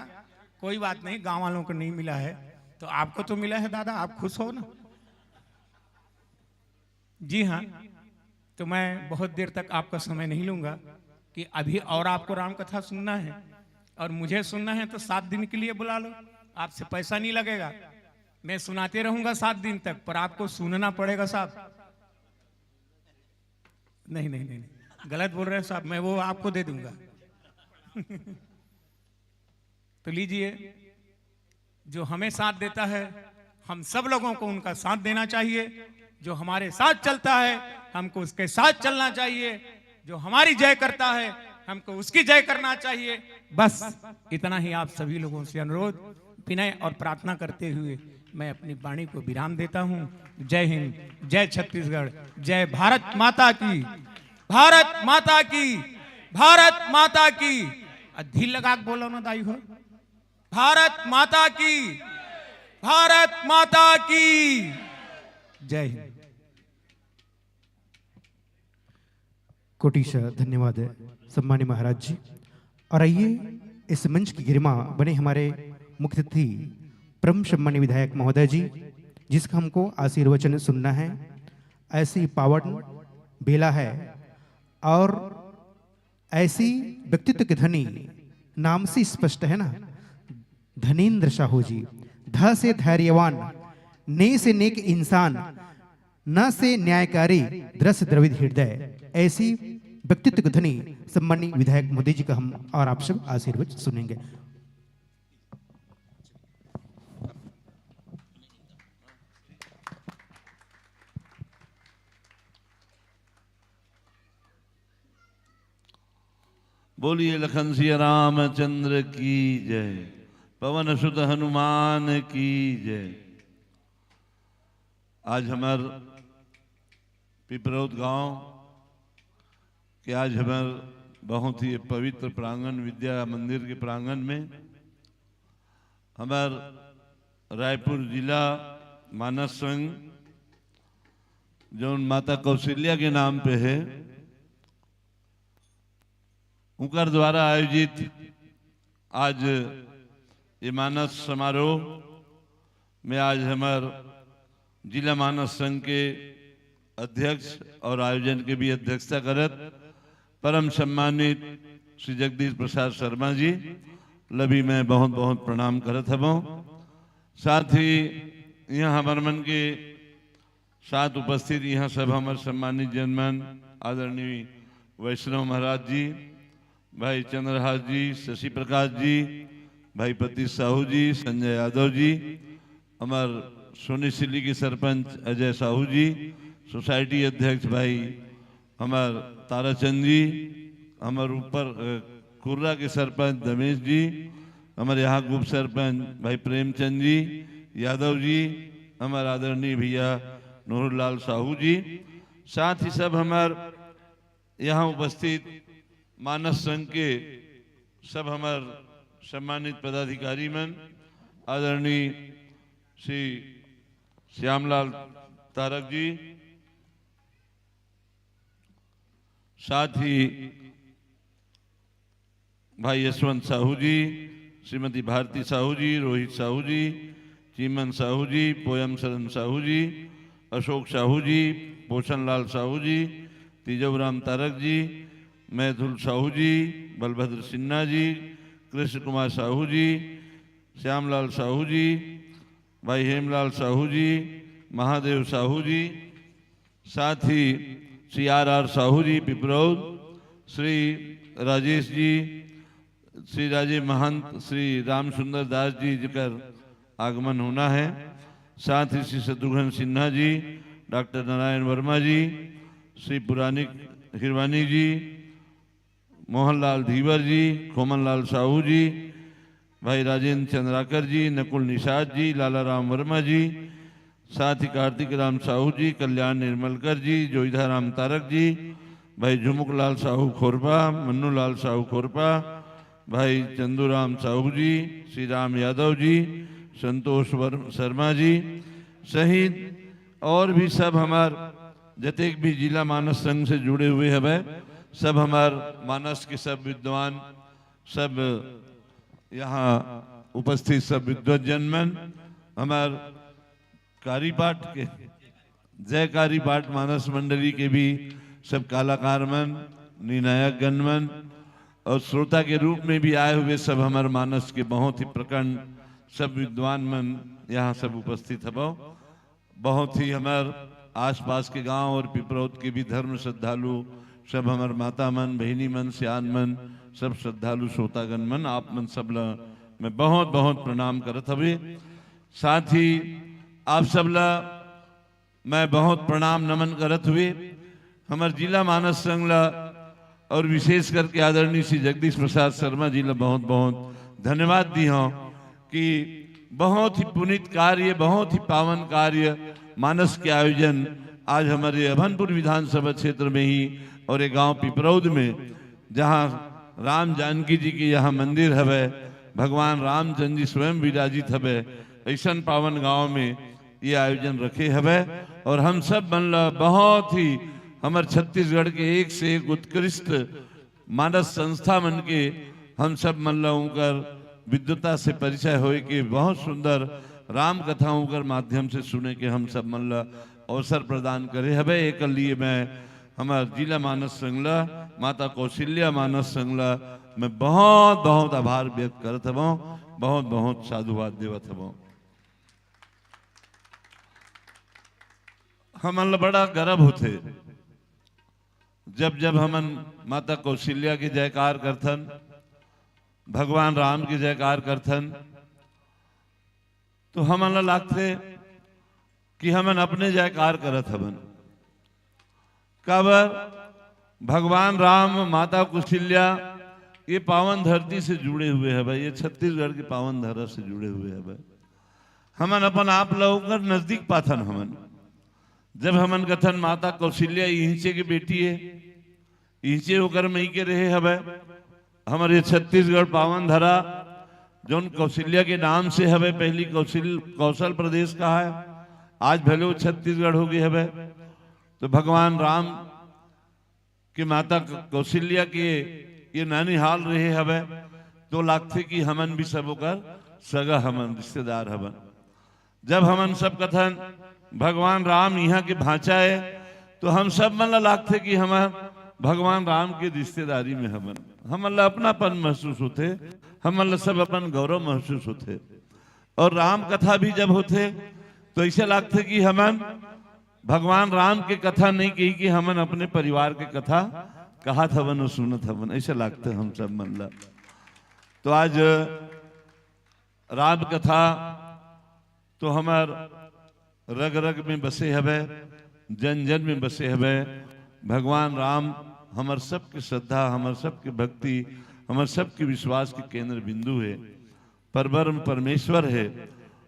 कोई बात नहीं, गांव वालों को नहीं मिला है तो आपको तो मिला है दादा, आप खुश हो ना। जी हाँ, तो मैं बहुत देर तक आपका समय नहीं लूंगा कि अभी और आपको राम कथा सुनना है और मुझे सुनना है तो 7 दिन के लिए बुला लो, आपसे पैसा नहीं लगेगा, मैं सुनाते रहूंगा 7 दिन तक, पर आपको सुनना पड़ेगा साहब। नहीं नहीं नहीं, नहीं गलत बोल रहे हैं साहब, मैं वो आपको दे दूंगा। तो लीजिए, जो हमें साथ देता है हम सब लोगों को उनका साथ देना चाहिए, जो हमारे साथ चलता है हमको उसके साथ चलना चाहिए, जो हमारी जय करता है हमको उसकी जय करना चाहिए। बस इतना ही आप सभी लोगों से अनुरोध, विनय और प्रार्थना करते हुए मैं अपनी वाणी को विराम देता हूं। जय हिंद, जय छत्तीसगढ़, जय भारत माता की, भारत माता की, भारत माता की। धील लगा के बोलो ना दाई हो, भारत माता की, भारत माता की जय हिंद। कोटिशा धन्यवाद है सम्मान्य महाराज जी। और आइए इस मंच की गरिमा बने हमारे मुख्य अतिथि परम सम्मान्य विधायक महोदय जी, जिसका हमको आशीर्वचन सुनना है। ऐसी पावन बेला है और ऐसी व्यक्तित्व के धनी, नाम से स्पष्ट है ना, धनेंद्र साहू जी। ध से धैर्यवान, ने से नेक इंसान, न से न्यायकारी, द्रस द्रविद हृदय। ऐसी व्यक्तित्व के धनी सम्मानित विधायक मोदी जी का हम और आप सब आशीर्वाद सुनेंगे। बोलिए लखन सिया रामचंद्र की जय, पवन सुत हनुमान की जय। आज हमार पिपरौद गांव के आज हमार बहुत ही पवित्र प्रांगण, विद्या मंदिर के प्रांगण में हमार रायपुर जिला मानस संघ जो माता कौशल्या के नाम पे है, उनकर द्वारा आयोजित आज ये मानस समारोह में आज हमार जिला मानस संघ के अध्यक्ष और आयोजन के भी अध्यक्षता करत परम सम्मानित श्री जगदीश प्रसाद शर्मा जी लभी मैं बहुत बहुत प्रणाम करत हूँ। साथ ही यहाँ हमारे मन के साथ उपस्थित यहाँ सब हमारे सम्मानित जनमन आदरणीय वैष्णव महाराज जी, भाई चंद्रहास जी, शशि प्रकाश जी, भाई पति साहू जी, संजय यादव जी, हमार सोनी सिल्ली के सरपंच अजय साहू जी, सोसाइटी अध्यक्ष भाई हमार ताराचंद जी, हमारे ऊपर कुर्रा के सरपंच दमेश जी, हमारे यहाँ उप सरपंच भाई प्रेमचंद जी यादव जी, हमारे आदरणीय भैया नूरुलाल साहू जी, साथ ही सब हमार यहाँ उपस्थित मानस संघ के सब हमार सम्मानित पदाधिकारी मन, आदरणीय श्री श्यामलाल तारक जी, साथ ही भाई यशवंत साहू जी, श्रीमती भारती साहू जी, रोहित साहू जी, चीमन साहू जी, पोयम शरण साहू जी, अशोक साहू जी, पोषण लाल साहू जी, तिजोराम तारक जी, मैथुल साहू जी, बलभद्र सिन्हा जी, कृष्ण कुमार साहू जी, श्यामलाल साहू जी, भाई हेमलाल साहू जी, महादेव साहू जी, साथ ही श्री आर साहू जी पिपरौद, श्री राजेश जी, श्री राजीव महंत, श्री राम सुंदर दास जी जिकर आगमन होना है, साथ ही श्री शत्रुघ्न सिन्हा जी, डॉक्टर नारायण वर्मा जी, श्री पुरानिक हिरवानी जी, मोहनलाल धीवर जी, कोमनलाल साहू जी, भाई राजेंद्र चंद्राकर जी, नकुल निषाद जी, लाला राम वर्मा जी, साथ ही कार्तिक राम साहू जी, कल्याण निर्मलकर जी, जोईधा राम तारक जी, भाई झुमुक लाल साहू खोरपा, मन्नू लाल साहू खोरपा, भाई चंदूराम साहू जी, श्री राम यादव जी, संतोष शर्मा जी सहित और भी सब हमार जतेक भी जिला मानस संघ से जुड़े हुए हैं सब हमार मानस के सब विद्वान, सब यहाँ उपस्थित सब विद्वजन मन, हमार कारी पाठ के जयकारी पाठ मानस मंडली के भी सब कलाकार मन, निर्णायक गण मन और श्रोता के रूप में भी आए हुए सब हमारे मानस के बहुत ही प्रखंड सब विद्वान मन यहाँ सब उपस्थित है। बहुत ही हमारे आसपास के गांव और पिपरौद के भी धर्म श्रद्धालु सब हमारे माता मन, बहिनी मन, सियान मन, सब श्रद्धालु श्रोतागण मन, आप मन सब ला मैं बहुत बहुत प्रणाम करत हवे। साथ ही आप सब ला मैं बहुत प्रणाम नमन करत हुए हमारे जिला मानस संघ ला और विशेष करके आदरणीय श्री जगदीश प्रसाद शर्मा जी ला बहुत बहुत धन्यवाद दी हूँ कि बहुत ही पुनीत कार्य, बहुत ही पावन कार्य मानस के आयोजन आज हमारे अभनपुर विधानसभा क्षेत्र में ही और एक गांव पिपरौद में जहां राम जानकी जी की यहाँ मंदिर हवे, भगवान रामचंद्र जी स्वयं विराजित हवे, ऐसा पावन गांव में ये आयोजन रखे हवे और हम सब मन ला बहुत ही हमारे छत्तीसगढ़ के एक से एक उत्कृष्ट मानस संस्था मन के हम सब मन ला उनकर विद्वता से परिचय होए के बहुत सुंदर राम कथाओं कर माध्यम से सुने के हम सब मन ला अवसर प्रदान करे हवे। एक लिए मैं हमारे जिला मानस संघला, माता कौशल्या मानस संघला मैं बहुत बहुत आभार व्यक्त करत हूँ, बहुत बहुत साधुवाद देवत हूँ। हमन ला बड़ा गर्व होते जब जब हमन माता कौशल्या की जयकार करथन, भगवान राम की जयकार करथन, तो हमन ला लागते कि हमन अपने जयकार करत हवन। काबर भगवान राम, माता कौशल्या ये पावन धरती से जुड़े हुए हैं भाई, ये छत्तीसगढ़ की पावन धरा से जुड़े हुए हैं भाई। हमन अपन आप लोग नजदीक पाथन हमन जब हमन कथन माता कौशल्या इंचे की बेटी है, इंचे होकर मई के रहे हवे हमारे छत्तीसगढ़ पावन धरा जोन कौशल्या के नाम से हवे, पहली कौशल प्रदेश का है, आज भले वो छत्तीसगढ़ हो गए हवे। तो भगवान राम के माता कौशल्या के ये नानी हाल रहे हवे, तो लागते कि हमन भी सब होकर सगा हमन रिश्तेदार हवन। जब हमन सब कथन भगवान राम यहाँ के भांचा है तो हम सब मन ला लागते कि हम भगवान राम के रिश्तेदारी में हमन, हमन ला अपनापन महसूस होते, हमन ला सब अपन गौरव महसूस होते। और राम कथा भी जब होते तो ऐसे लागते कि हमन भगवान राम के कथा नहीं कही कि हमन अपने परिवार के कथा कहा हवन और सुनत हवन, ऐसे लागते हम सब मन ला। तो आज राम कथा तो हमार रग रग में बसे हवे, जन जन में बसे हवे। भगवान राम हमार सबके श्रद्धा, हमार सबके भक्ति, हमार सबके विश्वास के केंद्र बिंदु है, परब्रह्म परमेश्वर है।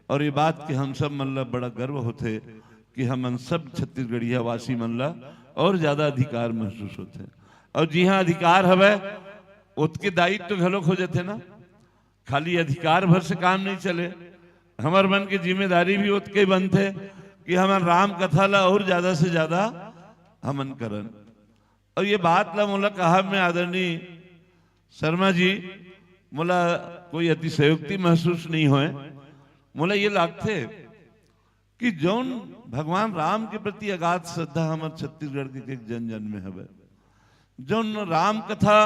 और ये बात के हम सब मन ला बड़ा गर्व होते कि हम सब छत्तीसगढ़िया वासी मन ला और ज्यादा अधिकार महसूस होते। और जी हाँ अधिकार हवे उसके दायित्व तो घलोक हो जाते ना, खाली अधिकार भर से काम नहीं चले। हमार मन की जिम्मेदारी भी उतके बनते कि हमार राम कथा ला और ज्यादा से ज्यादा हमन करन। और ये बात ला मोला कहा मैं आदरणीय शर्मा जी, मोला कोई अतिशयोक्ति महसूस नहीं होए। मोला ये लागते कि जौन भगवान राम के प्रति अगाध श्रद्धा हमार छत्तीसगढ़ के जन जन में हवे, जौन राम कथा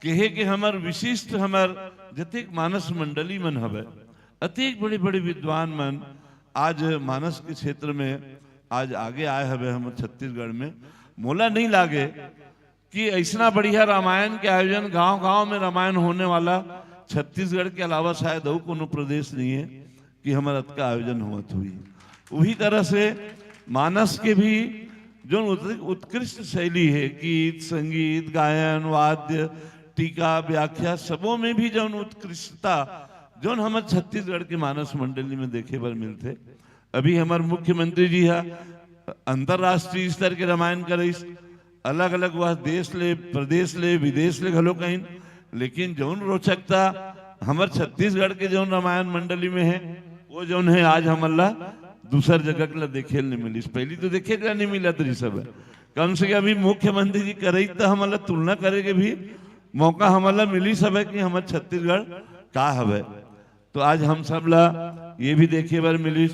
कहे के हमार विशिष्ट हमार जतिक मानस मंडली मन हवे, अतिक बड़े बड़े विद्वान मन आज मानस के क्षेत्र में आज आगे आए हवे हमारे छत्तीसगढ़ में। मोला नहीं लागे कि ऐसा बढ़िया रामायण के आयोजन गांव गांव में रामायण होने वाला छत्तीसगढ़ के अलावा शायद और कोनो प्रदेश नहीं है कि हमारा का आयोजन होत हुई। वही तरह से मानस के भी जो उत्कृष्ट शैली है, गीत संगीत गायन वाद्य टीका व्याख्या सबों में भी जो उत्कृष्टता जो हमारे छत्तीसगढ़ के मानस मंडली में देखे पर मिलते। अभी हमारे मुख्यमंत्री जी है अंतरराष्ट्रीय स्तर के रामायण करे, अलग अलग वह देश ले प्रदेश ले विदेश ले घलो कहीं, लेकिन जौन रोचकता हमारे छत्तीसगढ़ के जौन रामायण मंडली में है वो जौन है आज हमला दूसर जगह के देखे नहीं मिली। पहली तो देखे नहीं मिला तरी सब है, कम से कम अभी मुख्यमंत्री जी करे तो हमला तुलना करे के भी मौका हमला मिली सब है कि हमारे छत्तीसगढ़ का हवे। तो आज हम सब ला ये भी देखे बार मिली।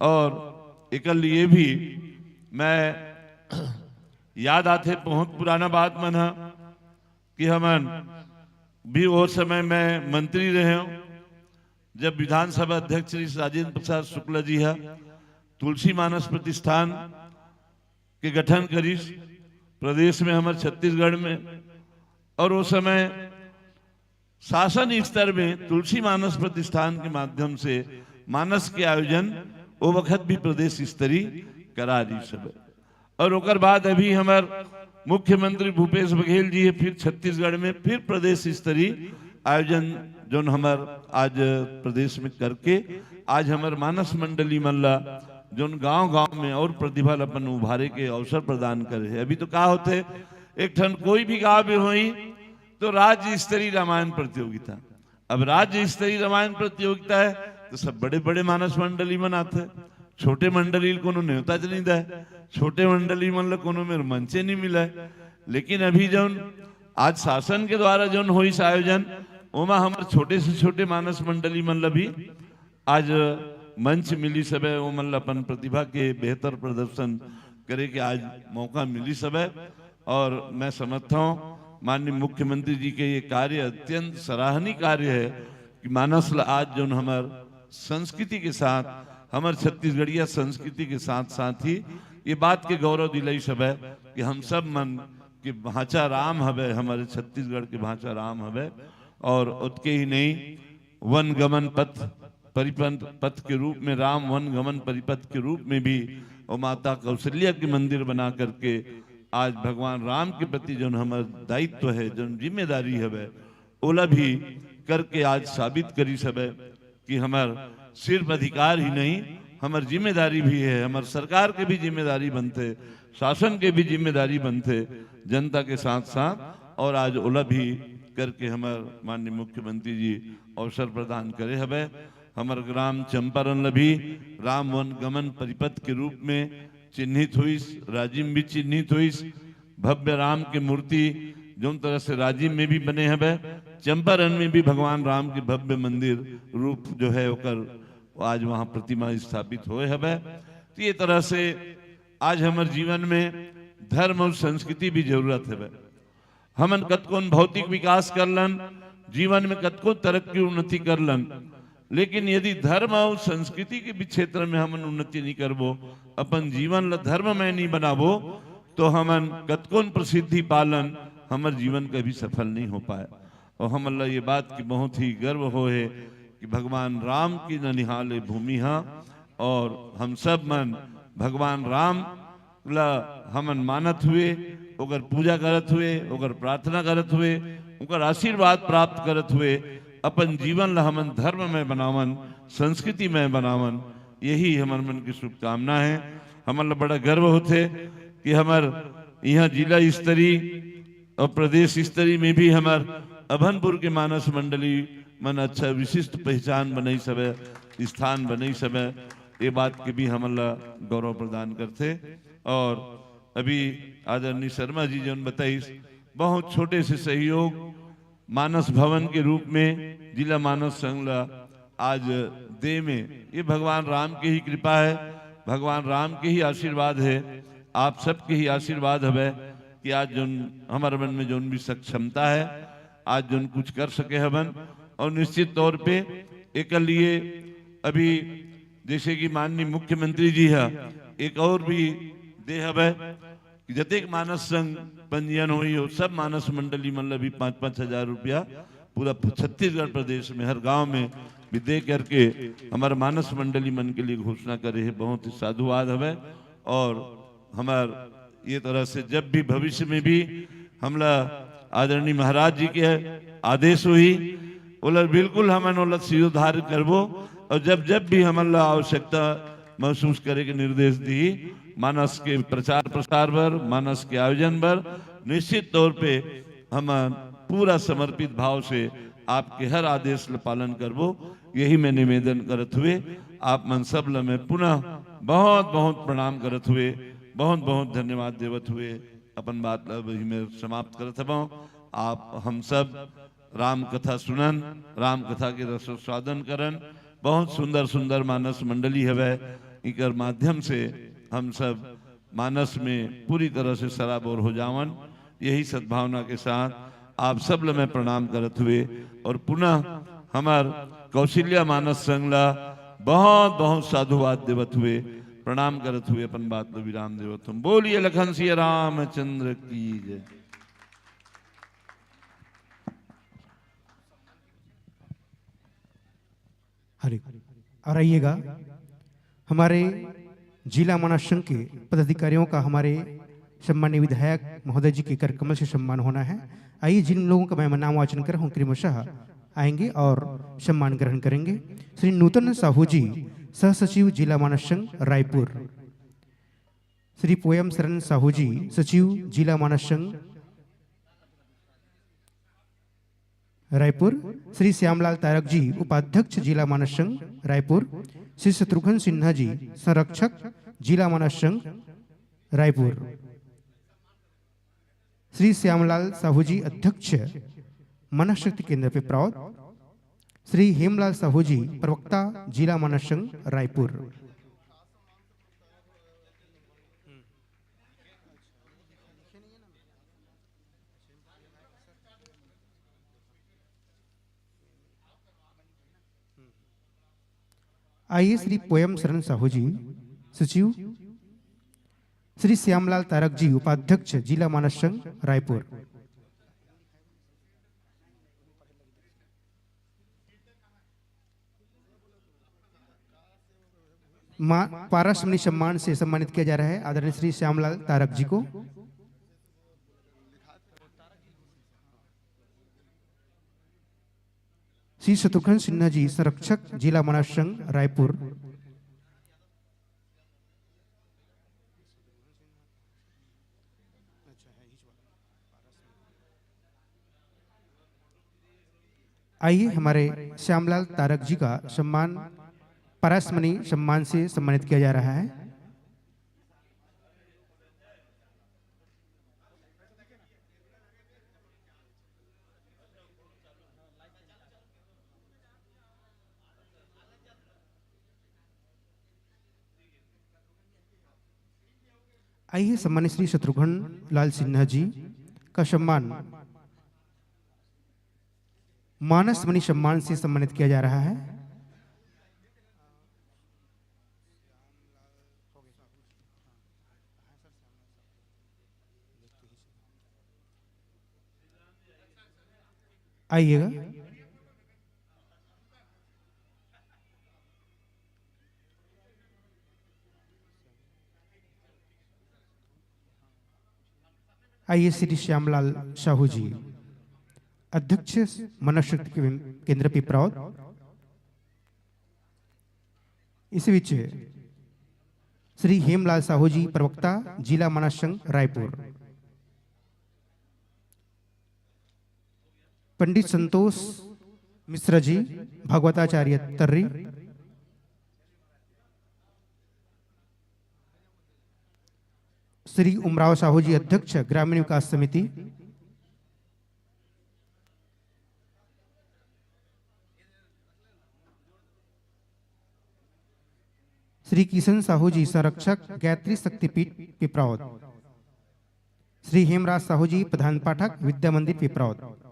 और एक लिए भी मैं याद आते बहुत पुराना बात मन है कि हमन भी वो समय में मंत्री रहे हो जब विधानसभा अध्यक्ष श्री राजेंद्र प्रसाद शुक्ला जी है तुलसी मानस प्रतिष्ठान के गठन करी प्रदेश में हमारे छत्तीसगढ़ में। और वो समय शासन स्तर में तुलसी मानस प्रतिष्ठान के माध्यम से मानस के आयोजन वो वक्त भी प्रदेश स्तरीय करा दी सब। और ओकर बाद अभी हमार मुख्यमंत्री भूपेश बघेल जी है फिर छत्तीसगढ़ में फिर प्रदेश स्तरीय आयोजन जो हमार आज प्रदेश में करके आज हमार मानस मंडली मल्ला जो गांव गांव में और प्रतिभा अपन उभारे के अवसर प्रदान करे है। अभी तो क्या होते एक ठन कोई भी गांव में हुई तो राज्य स्तरीय रामायण प्रतियोगिता, अब राज्य स्तरीय रामायण प्रतियोगिता है तो सब बड़े बड़े मानस मंडली मनाते, छोटे मंडली को न्योता नहीं दे, छोटे मंडली मन को मंचे नहीं मिला है। लेकिन अभी जो आज शासन के द्वारा जो हो इस आयोजन ओमा हमारे छोटे से छोटे मानस मंडली मन भी आज मंच मिली सब है, वो मन अपन प्रतिभा के बेहतर प्रदर्शन करे के आज मौका मिली सब है। और मैं समझता हूँ माननीय मुख्यमंत्री जी के ये कार्य अत्यंत सराहनीय कार्य है कि मानस आज जो हमार संस्कृति के साथ हमारे छत्तीसगढ़िया संस्कृति के साथ साथ ही ये बात के गौरव दिलाई सब है कि हम सब मन के भाषा राम हवे, हमारे छत्तीसगढ़ के भाषा राम हवे। और उसके ही नहीं वन गमन पथ परिपथ पथ के रूप में राम वन गमन परिपथ के रूप में भी और माता कौशल्या के मंदिर बना करके आज भगवान राम के प्रति जो हमारा दायित्व है जो जिम्मेदारी है ओला भी करके आज साबित करी सब है कि हमार सिर्फ अधिकार ही नहीं हमारी जिम्मेदारी भी है, हमारे सरकार के भी जिम्मेदारी बनते, शासन के भी जिम्मेदारी बनते जनता के साथ साथ। और आज ओला भी करके हमारे माननीय मुख्यमंत्री जी अवसर प्रदान करे हवे। हमारे ग्राम चंपारण भी राम वन गमन परिपथ के रूप में चिन्हित हुई, राजिम भी चिन्हित हुई, भव्य राम की मूर्ति जो तरह से राजिम में भी बने हवे चंपारण में भी भगवान राम के भव्य मंदिर रूप जो है ओकर आज वहां प्रतिमा स्थापित होए हवे। तो ये तरह से आज हमारे जीवन में धर्म और संस्कृति भी जरूरत है। हमन कतकोन भौतिक विकास करलन, जीवन में कतको तरक्की उन्नति करलन, लेकिन यदि धर्म और संस्कृति के भी क्षेत्र में हमन उन्नति नहीं करबो, अपन जीवन ला धर्म में नहीं बनाबो, तो हमन कतकोन प्रसिद्धि पालन हमार जीवन कभी सफल नहीं हो पाए। और हमन ला ये बात की बहुत ही गर्व हो है कि भगवान राम की ननिहाल भूमि हा, और हम सब मन भगवान राम ला हमन मानत हुए, ओकर पूजा करत हुए, ओकर प्रार्थना करत हुए, ओकर आशीर्वाद प्राप्त करत हुए अपन जीवन ला हमन धर्म में बनावन, संस्कृति में बनावन। यही हमार मन की शुभकामना है। हमन ला बड़ा गर्व होते कि हमार यहाँ जिला स्तरीय और प्रदेश स्तरीय में भी हमार अभनपुर के मानस मंडली मन अच्छा विशिष्ट पहचान बनाई सबे, स्थान बनाई सबे। ये बात के भी हमन ला गौरव प्रदान करते। और अभी आदरणीय शर्मा जी जो बताइस, बहुत छोटे से सहयोग मानस भवन के रूप में जिला मानस संघ ला आज दे में, ये भगवान राम की ही कृपा है, भगवान राम के ही आशीर्वाद है, आप सबके ही आशीर्वाद है कि आज जो हमारे मन में जो भी सक्षमता है, आज जो कुछ कर सके हवन। और निश्चित तौर पे एक लिए अभी जैसे कि माननीय मुख्यमंत्री जी है, एक और भी दे हवे कि जतेक मानस संघ पंजीयन हुई हो, सब मानस मंडली मतलब भी 5-5 हजार रुपया पूरा छत्तीसगढ़ प्रदेश में हर गांव में भी दे करके हमारे मानस मंडली मन के लिए घोषणा करे है। बहुत ही साधुवाद हवे। और हमार ये तरह से जब भी भविष्य में भी हमला आदरणीय महाराज जी के आदेश हुई, बोला बिल्कुल हमन ओला सिरोधार्य करबो। और जब जब भी हमला आवश्यकता महसूस करे के निर्देश दी, मानस के प्रचार प्रसार पर, मानस के आयोजन पर निश्चित तौर पे हम पूरा समर्पित भाव से आपके हर आदेश ला पालन करबो। यही मैं निवेदन करत हुए आप मन सब ला मैं पुनः बहुत बहुत प्रणाम करत हुए, बहुत बहुत धन्यवाद देवत हुए अपन बात ला वही में समाप्त करत हूँ। आप हम सब राम कथा सुनन, राम कथा के रसोस्वादन करन। बहुत सुंदर सुंदर मानस मंडली है, इकर माध्यम से हम सब मानस में पूरी तरह से सराबोर हो जावन। यही सद्भावना के साथ आप सब ला मैं प्रणाम करत हुए और पुनः हमार कौशल्या मानस संघ ला बहुत बहुत साधुवाद देवत हुए, प्रणाम करत हुए अपन बात ला विराम देवत हूँ। बोलिए लखन सिया रामचंद्र की जय। हरे और आइएगा हमारे जिला मानस संघ के पदाधिकारियों का हमारे सम्मानीय विधायक महोदय जी के करकमल से सम्मान होना है। आइए जिन लोगों का मैं नाम वाचन कर रहा हूँ क्रमशः आएंगे और सम्मान ग्रहण करेंगे। श्री नूतन साहू जी, सह सचिव जिला मानस संघ रायपुर। श्री पोयम शरण साहू जी, सचिव जिला मानस संघ रायपुर। श्री श्यामलाल तारक जी, उपाध्यक्ष जिला मानस संघ रायपुर। श्री शत्रुघ्न सिन्हा जी, संरक्षक जिला मानस संघ रायपुर। श्री श्यामलाल साहू जी, अध्यक्ष मानस शक्ति केंद्र पे प्राउद। श्री हेमलाल साहू जी, प्रवक्ता जिला मानस संघ रायपुर। आइए श्री पोयम शरण साहू जी, सचिव। श्री श्यामलाल तारक जी, उपाध्यक्ष जिला मानस संघ रायपुर। पारसमणि सम्मान से सम्मानित किया जा रहा है आदरणीय श्री श्यामलाल तारक जी को। श्री शत्रुघ्न सिन्हा जी, संरक्षक जिला मानस संघ रायपुर। आइए हमारे श्यामलाल तारक जी का सम्मान पारसमणि सम्मान से सम्मानित किया जा रहा है। आइए सम्मानित श्री शत्रुघ्न लाल सिन्हा जी का सम्मान मानस मणि सम्मान से सम्मानित किया जा रहा है। आइएगा। आइए श्री श्यामलाल साहू जी, अध्यक्ष मनशक्ति केंद्र पिपराउद। इस बीच श्री हेमलाल साहू जी, प्रवक्ता जिला मानस संघ रायपुर। पंडित संतोष मिश्रा जी, भागवताचार्य तर्री। श्री उमराव साहू जी, अध्यक्ष ग्रामीण विकास समिति। श्री किशन साहू जी, संरक्षक गायत्री शक्तिपीठ पिपराउद। श्री हेमराज साहू जी, प्रधान पाठक विद्या मंदिर पिपराउद।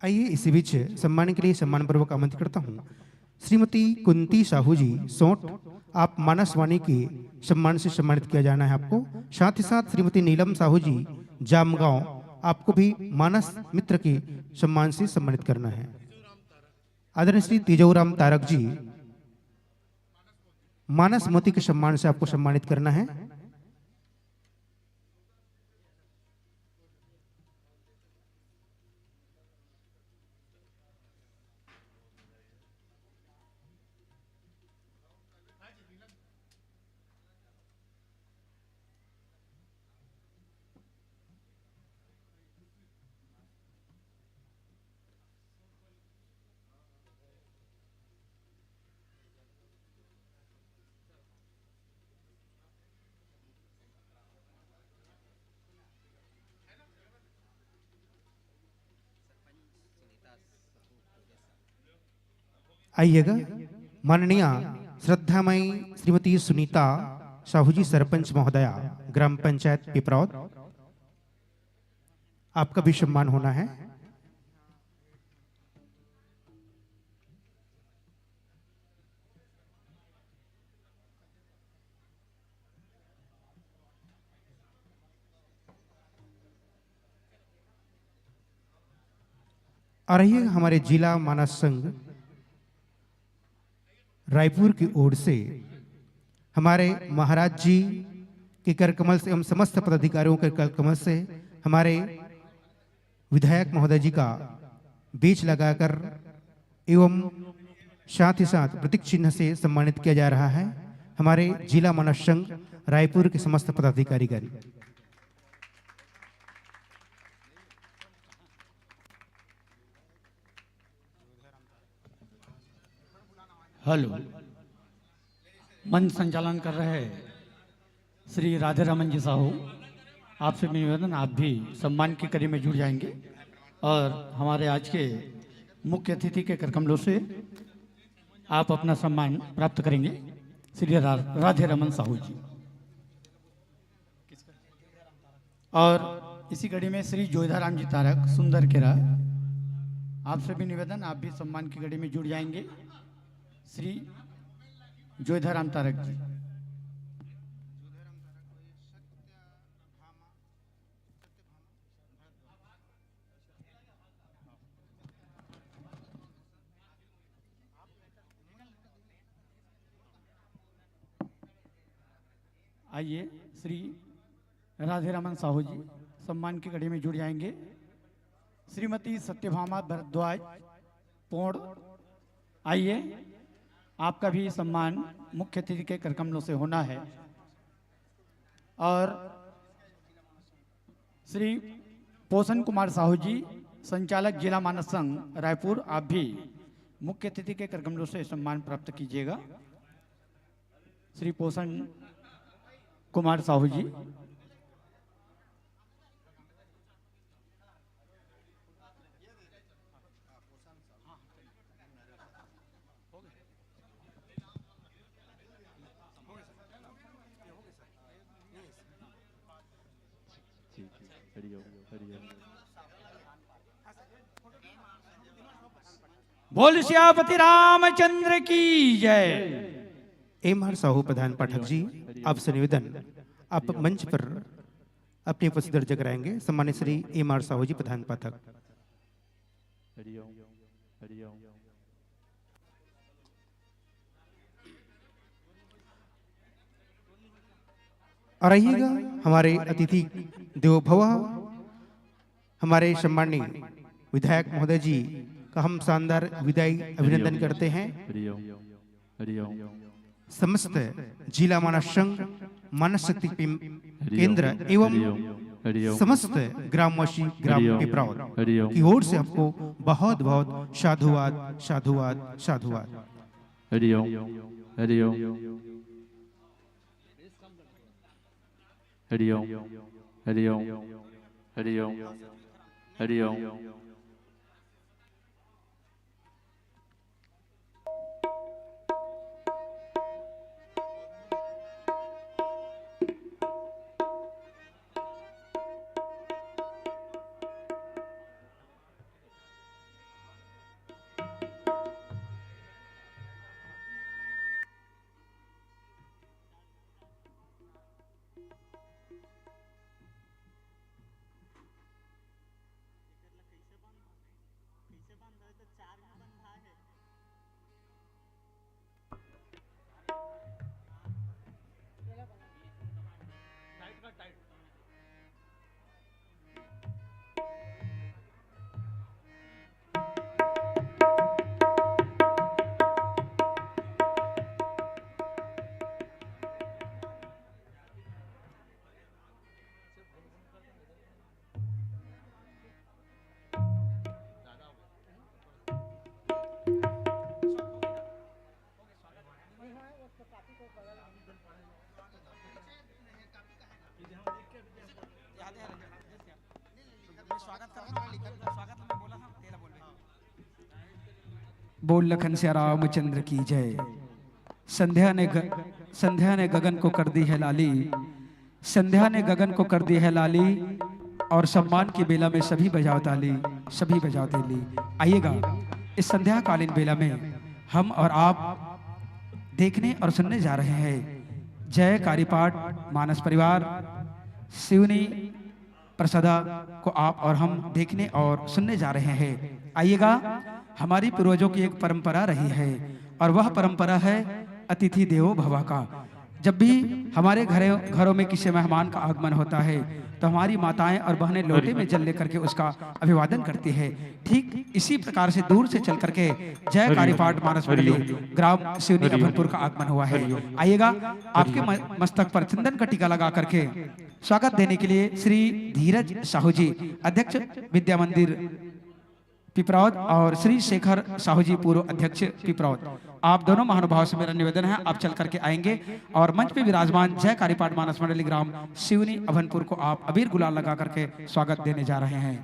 आइए इसी बीच सम्मान के लिए सम्मान पूर्वक आमंत्रित करता हूं श्रीमती कुंती साहू जी, सोंठ। आप मानसवाणी के सम्मान से सम्मानित किया जाना है आपको। साथ ही साथ श्रीमती नीलम साहू जी, जामगांव, आपको भी मानस मित्र के सम्मान से सम्मानित करना है। आदरणीय श्री तेजोराम तारक जी, मानस मोती के सम्मान से आपको सम्मानित करना है। आइएगा। माननीय श्रद्धामयी श्रीमती सुनीता साहू जी, सरपंच महोदया, ग्राम पंचायत पिपराउद, आपका भी सम्मान होना है। और आइए हमारे जिला मानस संघ रायपुर की ओर से हमारे महाराज जी के करकमल से एवं समस्त पदाधिकारियों के करकमल से हमारे विधायक महोदय जी का बीच लगाकर एवं साथ ही साथ प्रतीक चिन्ह से सम्मानित किया जा रहा है हमारे जिला मानस संघ रायपुर के समस्त पदाधिकारी। हेलो, मंच संचालन कर रहे श्री राधे रमन जी साहू, आपसे निवेदन, आप भी सम्मान की कड़ी में जुड़ जाएंगे और हमारे आज के मुख्य अतिथि के करकमलों से आप अपना सम्मान प्राप्त करेंगे। श्री राधे रमन साहू जी। और इसी कड़ी में श्री जोधाराम जी तारक, सुंदर केरा, आपसे भी निवेदन, आप भी सम्मान की कड़ी में जुड़ जाएंगे। श्री जोधाराम तारक जी। आइए श्री राधे रमन साहू जी सम्मान की कड़ी में जुड़ जाएंगे। श्रीमती सत्यभामा भरद्वाज पौड़, आइए आपका भी सम्मान मुख्य अतिथि के करकमलों से होना है। और श्री पोषण कुमार साहू जी संचालक जिला मानस संघ रायपुर, आप भी मुख्य अतिथि के करकमलों से सम्मान प्राप्त कीजिएगा। श्री पोषण कुमार साहू जी। बोल सियापति रामचंद्र की जय। एम आर साहू प्रधान पाठक जी, आपसे निवेदन, आप मंच पर अपनी उपस्थिति दर्ज कराएंगे। सम्मानित श्री एम आर साहू जी प्रधान पाठक। और आइएगा हमारे अतिथि देवो भव, हमारे सम्मानीय विधायक महोदय जी का हम शानदार विदाई अभिनंदन करते हैं। समस्त जिला मानस संघ, मानस शक्ति केंद्र एवं समस्त ग्रामवासी ग्राम पिपराव की ओर से आपको बहुत बहुत साधुवाद साधुवाद साधुवाद। हरिओम हरिओम हरिओम हरिओम हरिओम हरिओम। बोल लखन से रामचंद्र की जय। संध्या ने गगन को कर दी है लाली, संध्या ने गगन को कर दी है लाली, और सम्मान की बेला में सभी बजाओ ताली, सभी बजाओ ताली। आइएगा इस संध्या कालीन बेला में हम और आप देखने और सुनने जा रहे हैं जय कारीपाठ मानस परिवार शिवनी प्रसादा को आप और हम देखने और सुनने जा रहे हैं। आइएगा, हमारी पूर्वजों की एक परंपरा रही है और वह परंपरा है अतिथि देवो भव का। जब भी हमारे घरों में किसी मेहमान का आगमन होता है तो हमारी माताएं और बहनें लोटे में जल लेकर के उसका अभिवादन करती है। ठीक इसी प्रकार से दूर से चल करके जय कारीपाठ मानस मंडली ग्राम शिवनी अभनपुर का आगमन हुआ है। आइएगा, आपके मस्तक पर चंदन का टीका लगा करके स्वागत देने के लिए श्री धीरज साहू जी अध्यक्ष विद्या मंदिर पिपरावत और श्री शेखर साहू जी पूर्व अध्यक्ष पिपरावत, आप दोनों महानुभाव से मेरा निवेदन है आप चल करके आएंगे और मंच पे विराजमान जय कारीपाठ मानस मंडली ग्राम शिवनी अभनपुर को आप अबीर गुलाल लगा करके स्वागत देने जा रहे हैं।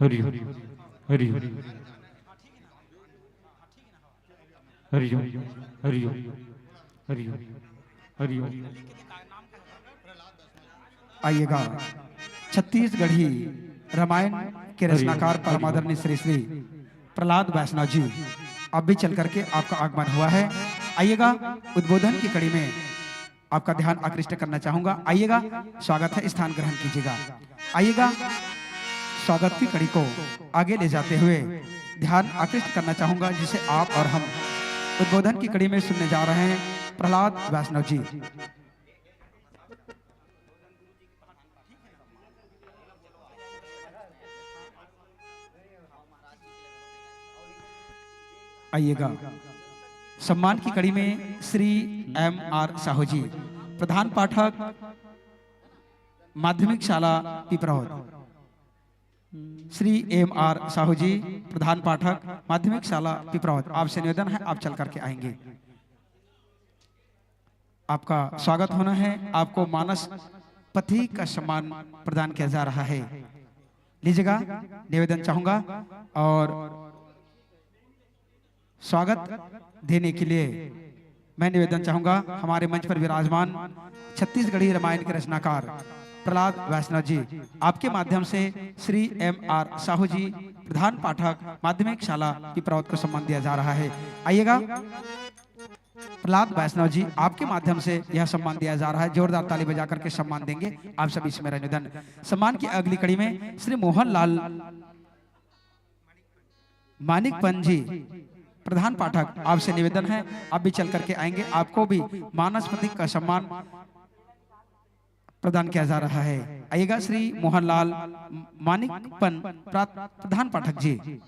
हरि हरि हरि हरि हरि हरि हरि हरि हरि। आइएगा, छत्तीसगढ़ी रामायण के रचनाकार परमादरणीय श्री श्री प्रहलाद वैष्णव जी अब भी चल करके आपका आगमन हुआ है। आइएगा, उद्बोधन की कड़ी में आपका ध्यान आकृष्ट करना चाहूंगा। आइएगा, स्वागत है, स्थान ग्रहण कीजिएगा। आइएगा, स्वागत की कड़ी को आगे ले जाते हुए ध्यान आकृष्ट करना चाहूंगा, जिसे आप और हम उद्बोधन की कड़ी में सुनने जा रहे हैं। प्रहलाद वैष्णव जी। आइएगा। सम्मान की कड़ी में श्री M.R. साहू जी, प्रधान पाठक माध्यमिक शाला पिपरौद। श्री M.R. साहू जी, प्रधान पाठक माध्यमिक शाला पिपरौद, आपसे निवेदन है आप चल करके आएंगे। आपका स्वागत होना है। आपको मानस पथी का सम्मान प्रदान किया जा रहा है। लीजिएगा, निवेदन चाहूंगा और स्वागत देने के लिए मैं निवेदन चाहूंगा हमारे मंच पर विराजमान छत्तीसगढ़ी रामायण के रचनाकार प्रहलाद वैष्णव जी, आपके माध्यम से श्री M.R. साहू जी, प्रधान पाठक माध्यमिक शाला पिपरौद को सम्मान दिया जा रहा है। आइएगा, प्रहलाद वैष्णव जी, आपके माध्यम से यह सम्मान दिया जा रहा है। जोरदार ताली बजा करके सम्मान देंगे आप सभी से मेरा निवेदन। सम्मान की अगली कड़ी में श्री मोहन लाल मानिकपन जी, प्रधान पाठक, आपसे निवेदन है आप भी चल करके आएंगे। आपको भी मानस प्रतीक का सम्मान प्रदान किया जा रहा है। आइएगा, श्री मोहनलाल मानिकपन प्रधान पाठक जी।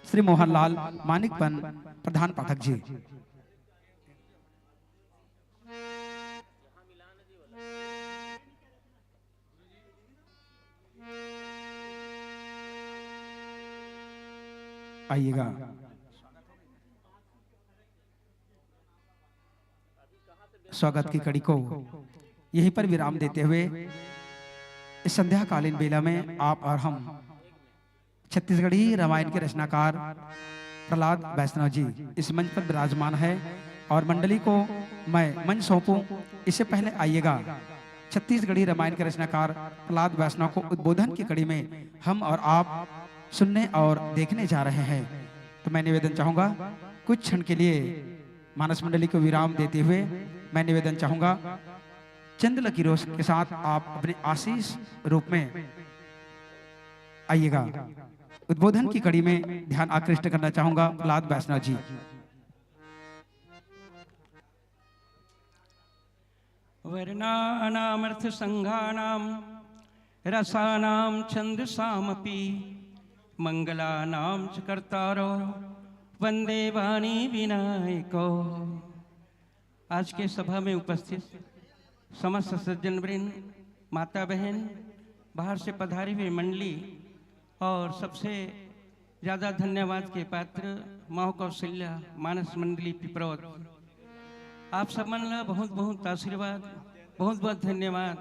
श्री मोहनलाल मानिकपन प्रधान पाठक जी। आइएगा, स्वागत की कड़ी को यहीं पर विराम देते हुए इस संध्याकालीन बेला में आप और हम छत्तीसगढ़ी रामायण के रचनाकार प्रहलाद वैष्णव जी इस मंच पर विराजमान है और मंडली को मैं मंच सौंपूं। इससे पहले आइएगा, छत्तीसगढ़ी रामायण के रचनाकार प्रहलाद वैष्णव को उद्बोधन की कड़ी में हम और आप सुनने और देखने जा रहे हैं। तो मैं निवेदन चाहूंगा कुछ क्षण के लिए मानस मंडली को विराम देते हुए मैं निवेदन चाहूंगा चंद्र की रोशनी के साथ आप अपने आशीष रूप में आइएगा। उद्बोधन की कड़ी में ध्यान आकृष्ट करना चाहूंगा प्रहलाद वैष्णव जी। वर्णानामर्थ संघानां रसानां छंदसामपि मंगलानां च कर्तारो वंदे वाणी विनायको। आज के सभा में उपस्थित समस्त सज्जन वृंद, माता बहन, बाहर से पधारी हुई मंडली और सबसे ज़्यादा धन्यवाद के पात्र माँ कौशल्या मानस मंडली पिपरौद, आप सब मन ला बहुत बहुत आशीर्वाद, बहुत बहुत धन्यवाद।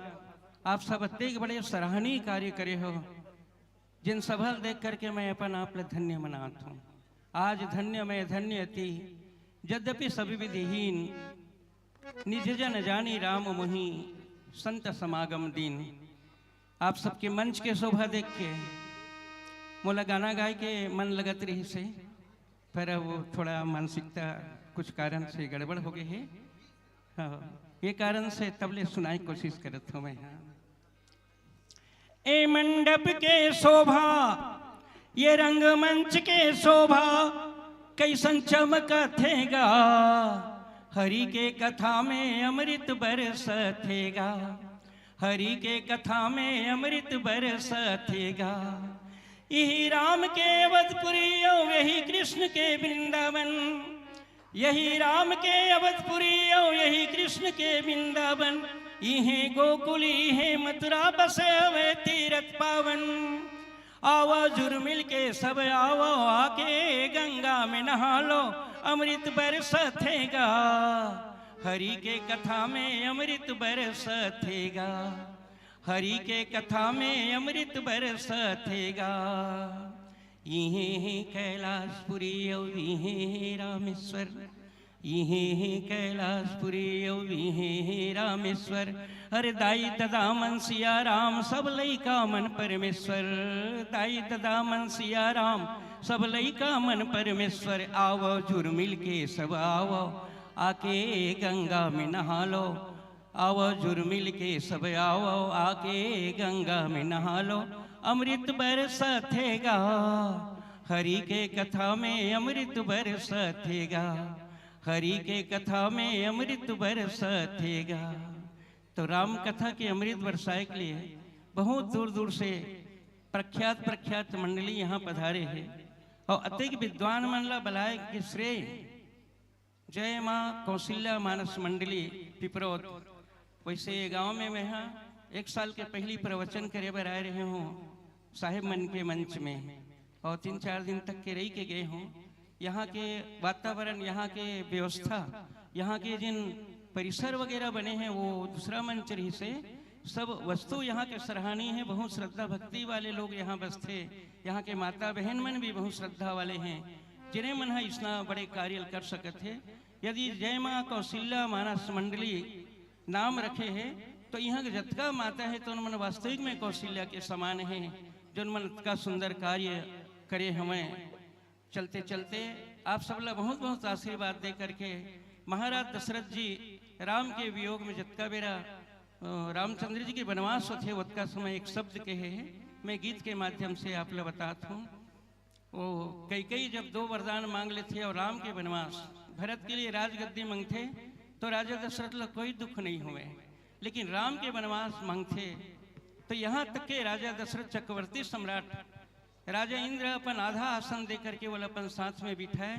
आप सब अत्यंत बड़े सराहनीय कार्य करे हो, जिन सभा देख करके मैं अपन आप धन्य मनाता हूँ। आज धन्य मैं धन्य अति, यद्यपि सभी विधिहीन, निज जन जानी राम मोहि संत समागम दीन। आप सबके मंच के शोभा देख के मोला गाना गाय के मन लगत रही से, पर वो थोड़ा मानसिकता कुछ कारण से गड़बड़ हो गए है। हाँ, ये कारण से तबले सुनाई कोशिश करत हूँ मैं। हाँ, ए मंडप के शोभा, ये रंगमंच के शोभा, कैसन चमकथेगा, हरि के कथा में अमृत बरसथेगा, हरि के कथा में अमृत बरसथेगा। यही राम के अवधपुरी और यही कृष्ण के वृंदावन, यही राम के अवधपुरी और यही कृष्ण के वृंदावन, इहे गोकुल इहे मथुरा बसे हुए तीरथ पावन। आओ जुर्मिल के सब आओ, आके गंगा में नहा लो, अमृत बरसथेगा, हरि के कथा में अमृत बरसथेगा, हरि के कथा में अमृत बरसथेगा। इहे कैलाशपुरी और इहे रामेश्वर, इहे कैलाशपुरी और इहे रामेश्वर। हरे दाई तदा मन सिया राम, सब लइका मन परमेश्वर, दाई तदा मन सिया राम, सब लइका मन परमेश्वर। आवो जुर्मिल के सब आवो, आके गंगा में नहा लो, आओ जुर्मिल के सब आओ आके गंगा में नहा लो, अमृत बरसथेगा, हरि के कथा में अमृत बरसथेगा, हरि के कथा में अमृत बरसथेगा। तो राम कथा के अमृत बरसाए के लिए बहुत दूर दूर से प्रख्यात मंडली यहाँ पधारे हैं और अतिक विद्वान मंडला बलाय के श्रेय जय माँ कौशल्या मानस मंडली पिपरोद। वैसे गांव में मैं यहाँ 1 साल के पहली प्रवचन करे बर आए रहे हूँ साहेब मन के मंच में, और 3-4 दिन तक के रही के गए हूँ। यहाँ के वातावरण, यहाँ के व्यवस्था, यहाँ के जिन परिसर वगैरह बने हैं वो दूसरा मंच रही से सब वस्तु यहाँ के सराहनीय है। बहुत श्रद्धा भक्ति वाले लोग यहाँ बसते, यहाँ के माता बहन मन भी बहुत श्रद्धा वाले हैं, जिन्हें मन है इतना बड़े कार्य कर सकते हैं। यदि जय माँ कौशल्या मानस मंडली नाम रखे है तो यहाँ के जतका माता है तो उन वास्तविक में कौशल्या के समान है, जो मन का सुंदर कार्य करे। हमें चलते चलते आप सब ला बहुत बहुत आशीर्वाद दे करके महाराज दशरथ जी राम के वियोग में जतका बेरा रामचंद्र जी के वनवास होते उतका समय एक शब्द कहे हैं, मैं गीत के माध्यम से आप लोग बताता हूँ। वो कई जब 2 वरदान मांग लेते और राम के वनवास, भरत के लिए राजगद्दी मांगते तो राजा दशरथ ला कोई दुख नहीं हुए, लेकिन राम के वनवास मांगते तो यहाँ तक के राजा दशरथ चक्रवर्ती सम्राट राजा इंद्र अपन आधा आसन दे करके वो अपन साथ में बिठाए।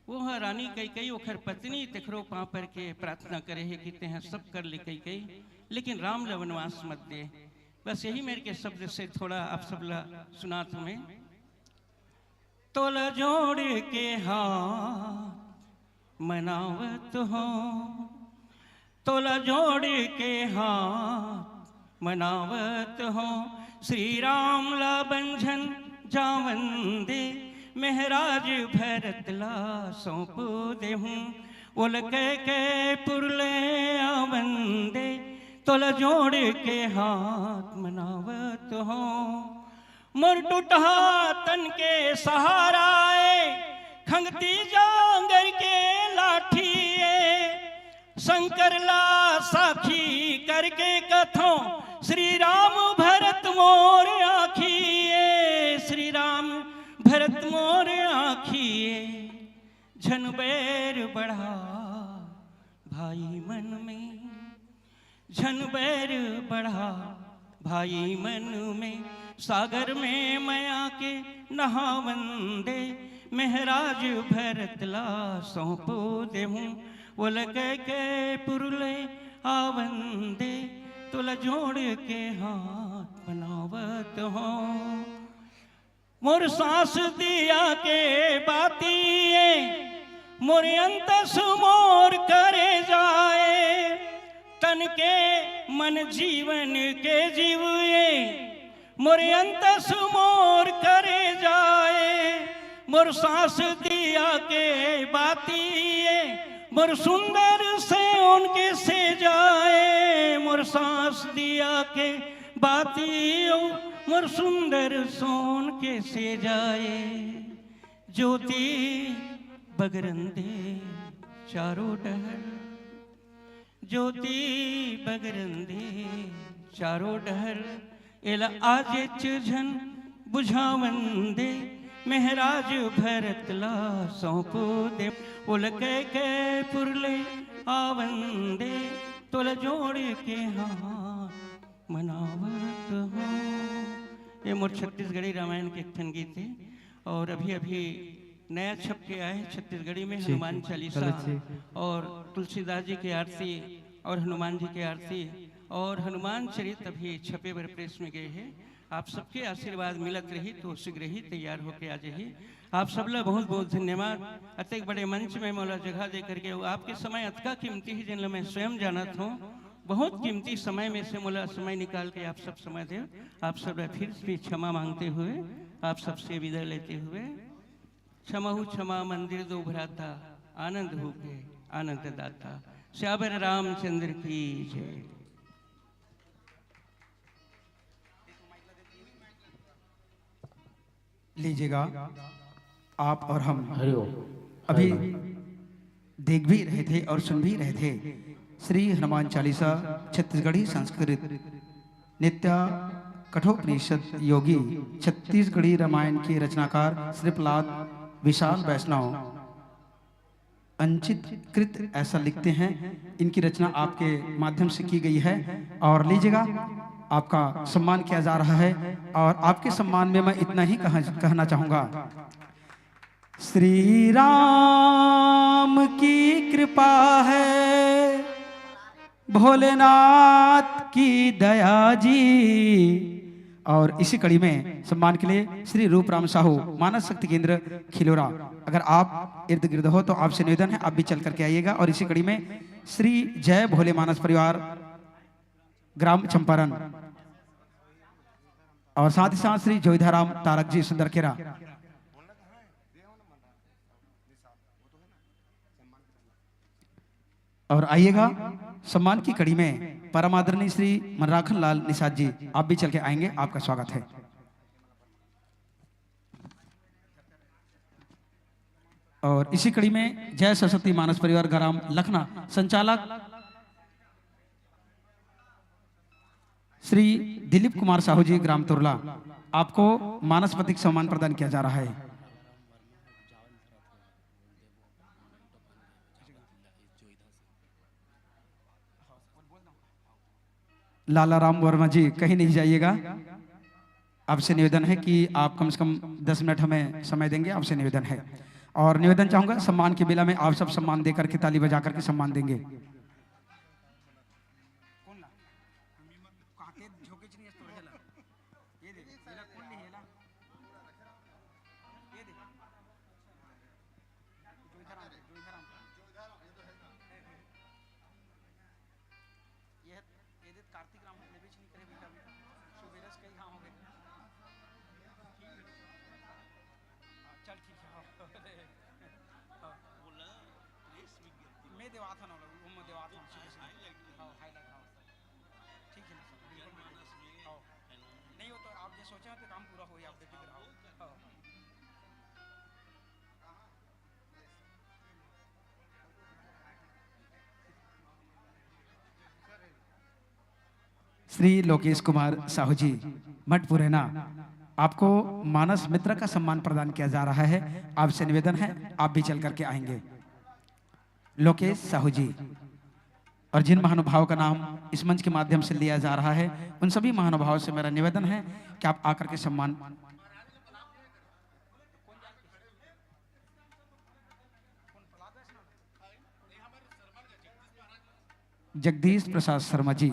वो रानी कई ओखर पत्नी तखरो पाँ पर के प्रार्थना करे है कि ते सब कर ले कई, लेकिन राम ला वनवास मत दे। बस यही मेरे के शब्द से थोड़ा आप सब ला सुना तुम्हें। तोला जोड़ के हाथ मनावत हो, तोला जोड़ के हाथ मनावत हो, श्री राम ला बंझन जावन दे, महराज भरत ला सौंप दे हूँ, बोल के पुरले आवंदे, तोला जोड़ के हाथ मनावत हो। मोर टूटहा तन के सहाराए, खंगती जांगर के लाठिए, शंकर ला साखी करके कथों, श्री राम भरत मोर आखिए, श्री राम भरत मोर आखिए। झन बैर बढ़ा भाई मन में, झन बैर बढ़ा भाई मन में, सागर में मैं आके नहावन दे, महराज भरत ला सौंप दे हूँ, वो लगे के पुरले आवन दे, तोला जोड़ के हाथ बनावत हो। मोर सांस दिया के बातिए, मोर अंतस मोर करे जाए, तन के मन जीवन के जीवे, मोर अंतस मोर करे जाए। मोर सांस दिया के बातिए, मोर सुंदर से उनके से जाए, मोर सांस दिया के बातियों, मोर सुंदर सोन के से जाए। ज्योति बगरंदे चारों डहर, ज्योति बगरंदे चारों डहर, एला आजे झन बुझावन दे, महराज भरत ला सौंप दे, उल के पुरले आवन दे, तोला जोड़ के हाथ मनावत हो। ये मोर छत्तीसगढ़ी रामायण के एक गीत है, और अभी नया छप के आए छत्तीसगढ़ी में हनुमान चालीसा और तुलसीदास जी की आरती और हनुमान जी की आरती और हनुमान चरित अभी छपे बर प्रेस में गए हैं। आप सबके आशीर्वाद मिलत रही तो शीघ्र ही तैयार होके आ जाइए। आप सब ला बहुत बहुत धन्यवाद। अत्यंत बड़े मंच में मोला जगह दे करके, आपके समय अतका कीमती है जिन मैं स्वयं जानत हूँ, बहुत कीमती समय में से मोला समय निकाल के आप सब समय दे। आप सब फिर भी क्षमा मांगते हुए आप सबसे विदाई लेते हुए, क्षमा मंदिर दो भ्राता, आनंद हो के आनंद दाता, श्यावर रामचंद्र की जय। लीजिएगा आप और हम अभी देख भी रहे थे और सुन भी रहे थे श्री हनुमान चालीसा छत्तीसगढ़ी संस्कृत नित्या कठोपनिषद योगी छत्तीसगढ़ी रामायण के रचनाकार श्री प्रहलाद विशाल वैष्णव अंचित कृत ऐसा लिखते हैं। इनकी रचना आपके माध्यम से की गई है और लीजिएगा, आपका सम्मान किया जा रहा है। और आपके सम्मान में मैं इतना ही कहना चाहूंगा, श्री राम की कृपा है, भोलेनाथ की दया जी। और इसी कड़ी में सम्मान के लिए श्री रूपराम साहू मानस शक्ति केंद्र खिलोरा, अगर आप इर्द गिर्द हो तो आपसे निवेदन है आप भी चल करके आइएगा। और इसी कड़ी में श्री जय भोले मानस परिवार ग्राम चंपारण और साथ ही साथ श्री जोधाराम तारक जी सुंदरखेरा। और आइएगा, सम्मान की कड़ी में परम आदरणीय श्री मनराखन लाल निषाद जी आप भी चल के आएंगे, आपका स्वागत है। और इसी कड़ी में जय सरस्वती मानस परिवार ग्राम लखना संचालक श्री दिलीप कुमार साहू जी ग्राम तुरला, आपको मानस प्रतीक सम्मान प्रदान किया जा रहा है। लाला राम वर्मा जी कहीं नहीं जाइएगा, आपसे निवेदन है कि आप कम से कम 10 मिनट हमें समय देंगे, आपसे निवेदन है। और निवेदन चाहूंगा सम्मान की बेला में आप सब सम्मान देकर के ताली बजा करके सम्मान देंगे। श्री लोकेश कुमार साहू जी मठ पुरैना, आपको मानस मित्र का सम्मान प्रदान किया जा रहा है। आपसे निवेदन है आप भी चल करके आएंगे। लोकेश साहू जी, और जिन महानुभावों का नाम इस मंच के माध्यम से लिया जा रहा है उन सभी महानुभावों से मेरा निवेदन है कि आप आकर के सम्मान। जगदीश प्रसाद शर्मा जी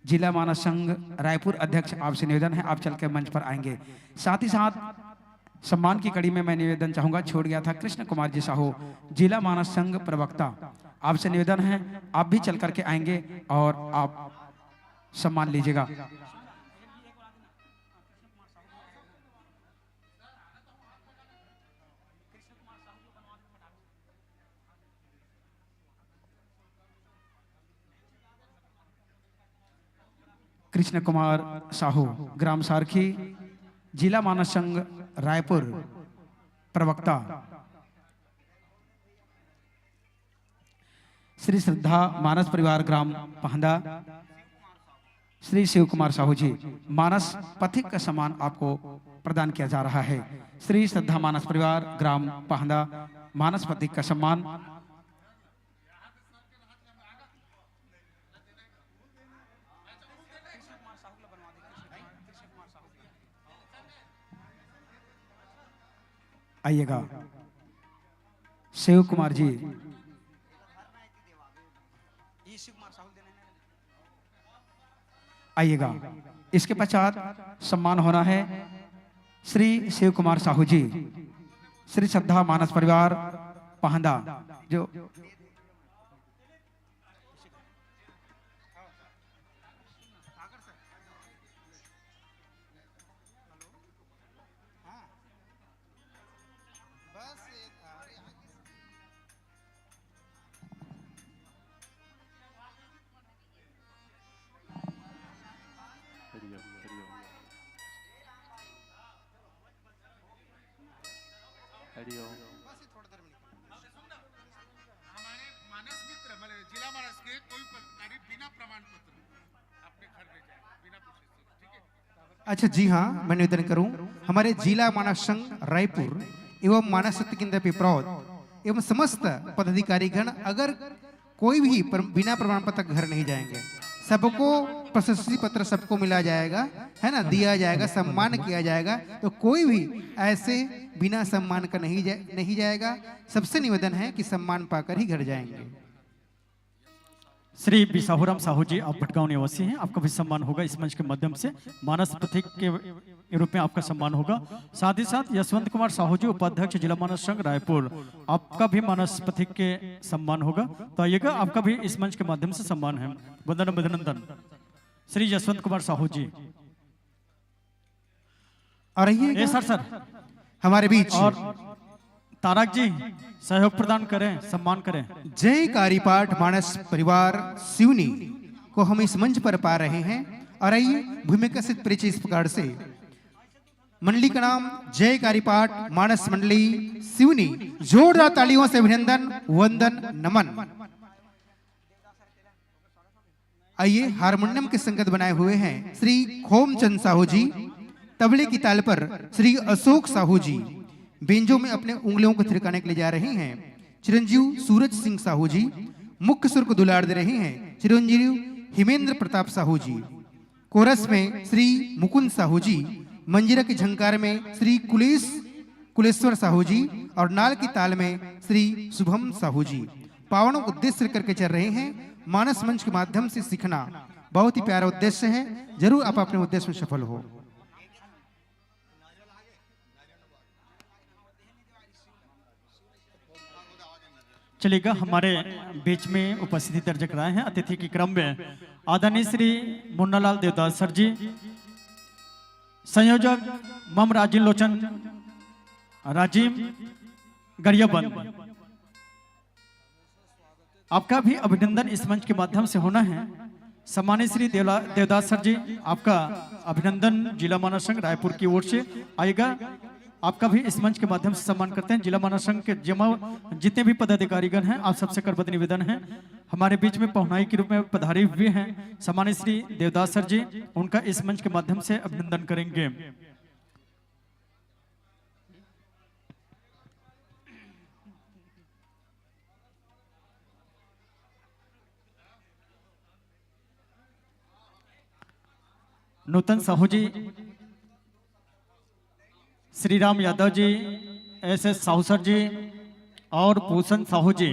जिला मानस संघ रायपुर अध्यक्ष, आपसे निवेदन है आप चल के मंच पर आएंगे। साथ ही साथ सम्मान की कड़ी में मैं निवेदन चाहूंगा, छोड़ गया था कृष्ण कुमार जी साहू जिला मानस संघ प्रवक्ता, आपसे निवेदन है आप भी चल करके आएंगे और आप सम्मान लीजिएगा। कृष्ण कुमार साहू ग्राम सारखी जिला मानस संघ रायपुर प्रवक्ता, श्री श्रद्धा मानस परिवार ग्राम पहंदा श्री शिव कुमार साहू जी मानस पथिक का सम्मान आपको प्रदान किया जा रहा है। श्री श्रद्धा मानस परिवार ग्राम पहंदा मानस पथिक का सम्मान। आइएगा शिव कुमार जी, आइएगा। इसके पश्चात सम्मान होना है श्री शिव कुमार साहू जी श्री श्रद्धा मानस परिवार पहंदा, जो मानस मित्र मतलब जिला मानस के कोई पदाधिकारी बिना प्रमाण पत्र अपने घर ले जाए बिना पूछे से, ठीक है। अच्छा जी हाँ, मैं निवेदन करूं हमारे जिला मानस संघ रायपुर एवं मानस सत्य केंद्र पिपरौद एवं समस्त पदाधिकारीगण अगर कोई भी बिना प्रमाण पत्र घर नहीं जाएंगे, सबको प्रशस्ति पत्र सबको मिला जाएगा, है ना, दिया जाएगा, सम्मान किया जाएगा। तो कोई भी ऐसे बिना सम्मान का नहीं जाएगा। सबसे निवेदन है कि सम्मान पाकर ही घर जाएंगे। श्री बिसाहुराम साहू जी, आप भटगांव निवासी हैं, आपका भी सम्मान होगा इस मंच के माध्यम से, मानस प्रतीक के रूप में आपका सम्मान होगा। साथ ही साथ यशवंत कुमार साहू जी, उपाध्यक्ष जिला मानस संघ रायपुर, आपका भी मानस प्रतीक के सम्मान होगा। तो आइएगा, आपका भी इस मंच के माध्यम से सम्मान है। वंदन अभिनंदन श्री यशवंत कुमार साहू जी। और ये सर हमारे बीच और तारक जी सहयोग प्रदान करें, सम्मान करें। जय कारीपाठ मानस परिवार सिवनी को हम इस मंच पर पा रहे हैं। और आइए भूमिका से परिचय इस प्रकार से, मंडली का नाम जय कारीपाठ मानस मंडली सिवनी, जोरदार तालियों से अभिनंदन, वंदन, नमन। आइए हारमोनियम के संगत बनाए हुए हैं श्री खोमचंद साहू जी, तबले की ताल पर श्री अशोक साहू जी, बेंजो में अपने उंगलियों को थिरकाने के लिए जा रहे हैं चिरंजीव सूरज सिंह साहू जी, मुख्य सुर को दुलार दे रहे हैं चिरंजीव हिमेंद्र प्रताप साहू जी, कोरस में श्री मुकुंद साहू जी, मंजीरा की झंकार में श्री कुलेश्वर साहू जी और नाल की ताल में श्री शुभम साहू जी। पावनों उद्देश्य करके चल रहे हैं। मानस मंच के माध्यम से सीखना बहुत ही प्यारा उद्देश्य है। जरूर आप अपने उद्देश्य में सफल हो। चलिएगा, हमारे बीच में उपस्थिति दर्ज कराए हैं अतिथि के क्रम में आदरणीय श्री मुन्नालाल देवदास सर जी, संयोजक मम राजीव लोचन राजीव गरियाबंद, आपका भी अभिनंदन इस मंच के माध्यम से होना है। सम्मानित श्री देवदास सर जी, आपका अभिनंदन जिला मानस संघ रायपुर की ओर से आएगा। आपका भी इस मंच के माध्यम से सम्मान करते हैं। जिला मानस संघ के जितने भी पदाधिकारीगण हैं, आप सबसे करबद्ध निवेदन है, हमारे बीच में पहुनाई के रूप में पधारे हुए हैं सम्मानित श्री देवदास सर जी, उनका इस मंच के माध्यम से अभिनंदन करेंगे। नूतन साहू जी, श्री राम यादव जी, एस साहू सर जी और पूषण साहू जी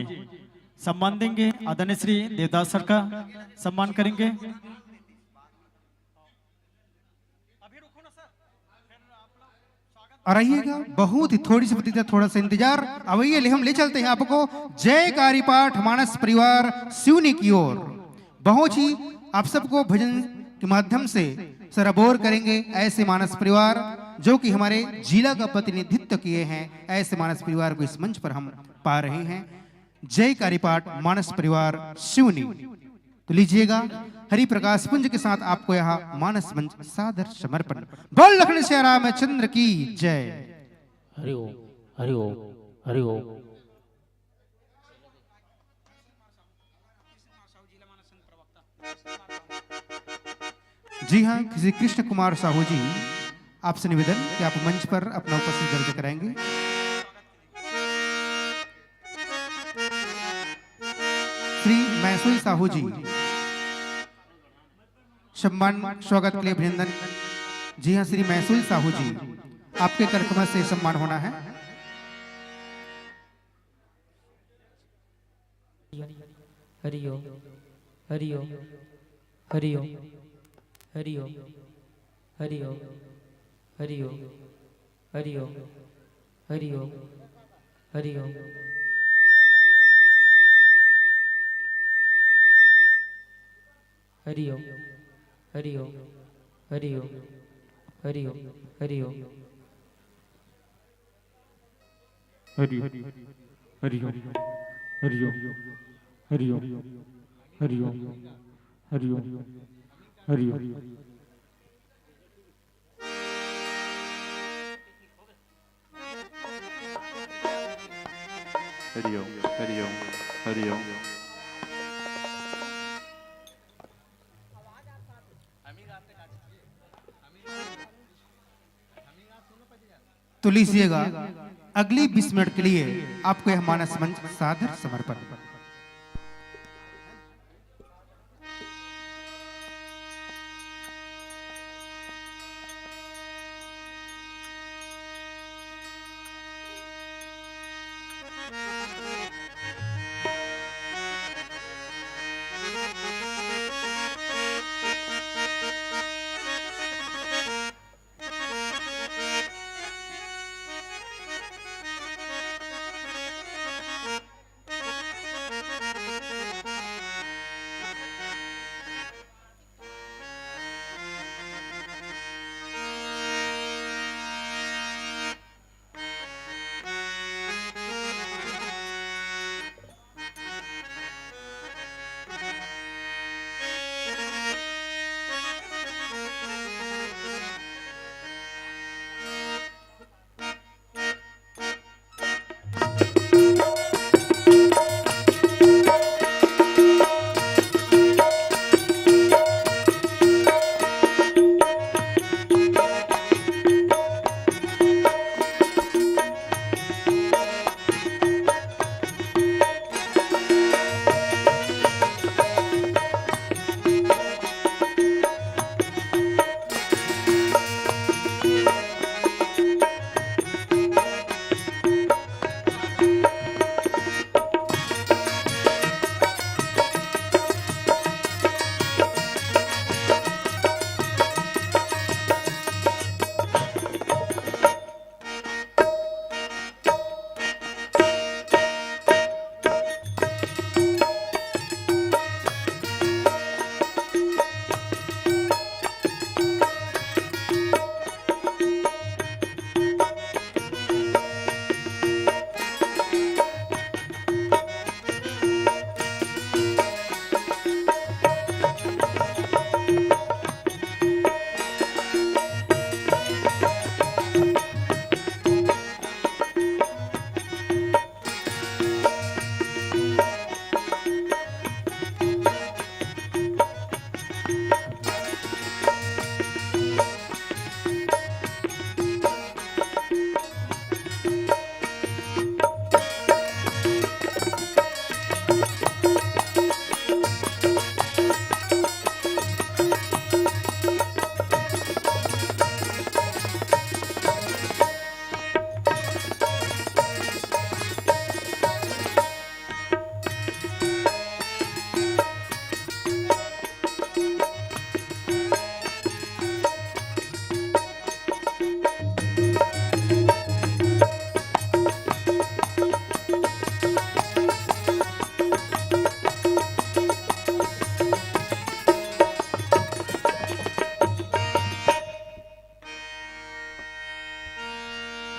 सम्मान देंगे। आदरणीय श्री देवदास सर का सम्मान करेंगे। और आइएगा, बहुत ही थोड़ी सी प्रतिक्रिया, थोड़ा सा इंतजार। अब ये हम ले चलते हैं आपको जय कारीपाठ मानस परिवार सिवनी की ओर। बहुत ही आप सबको भजन के माध्यम से सराबोर करेंगे ऐसे मानस परिवार जो कि हमारे जिला का प्रतिनिधित्व किए हैं। ऐसे मानस परिवार को इस मंच पर हम पा रहे हैं। जय कारीपाठ मानस परिवार सिवनी। तो लीजिएगा, हरि प्रकाश पुंज के साथ आपको यहाँ मानस मंच सादर समर्पण। बोल लखन श्री रामचंद्र की जय। हरि ओम, हरि ओम, हरि ओम। जी हाँ, श्री कृष्ण कुमार साहू जी, आपसे निवेदन कि आप मंच पर अपना उपस्थिति दर्ज कराएंगे। श्री मैसूरी साहू जी, सम्मान स्वागत के लिए अभिनंदन। जी हाँ, श्री मैसूरी साहू जी, आपके कार्यक्रम से सम्मान होना है। हरि ओम, हरि ओम, हरि ओम, हरि ओम, हरि ओम, हरि ओम, हरि ओम, हरि ओम, हरि ओम। हरि ओम, हरि ओम, हरि ओम, हरि ओम, हरि ओम। हरि ओम, हरि ओम, हरि ओम, हरि ओम, हरि ओम, हरि ओम, हरि ओम। हरिओम हरिओम हरिओम। तो लीजिएगा अगली 20 मिनट के लिए आपको यह मानस मंच सादर समर्पण।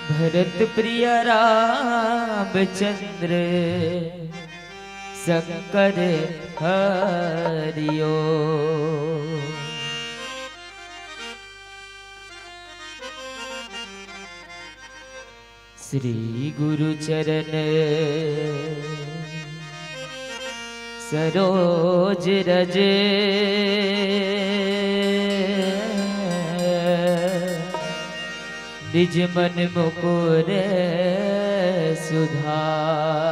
भरत प्रिय रामचंद्र शंकर हरिओ। श्री गुरु चरण सरोज रज निज मन मुकुर सुधार।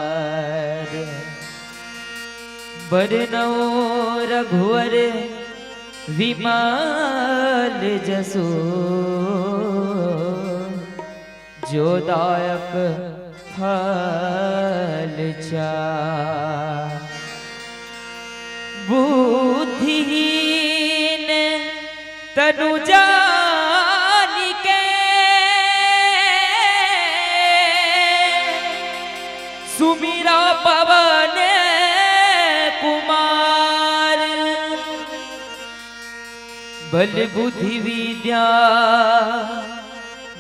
बरनौ रघुवर विमल जसु जो दायक फल चार। बुद्धिहीन तनु जानिके सुमिरा पवन कुमार। बल बुद्धि विद्या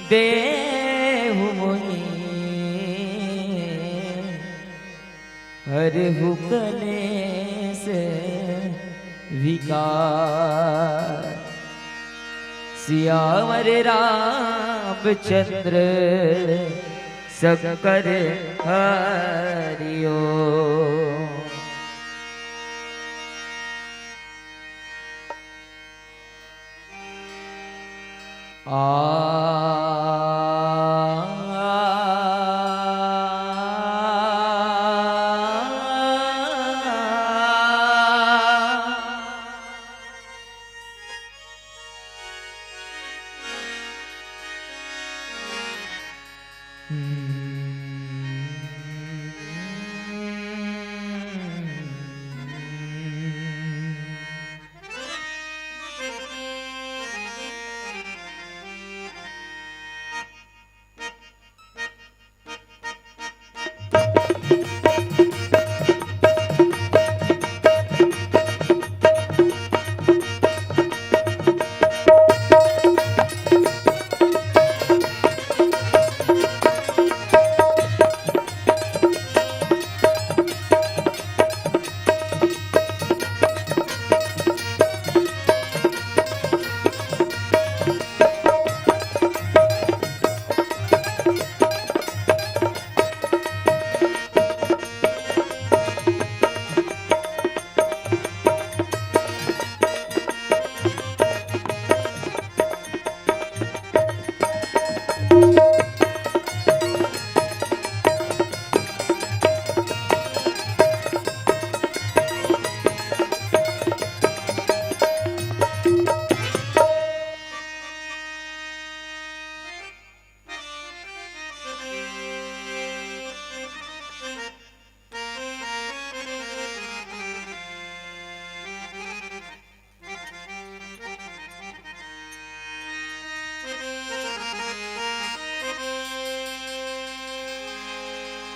देहु मोहि हरहु कलेश विकार। सियावर रामचंद्र शंकर हरि ओम।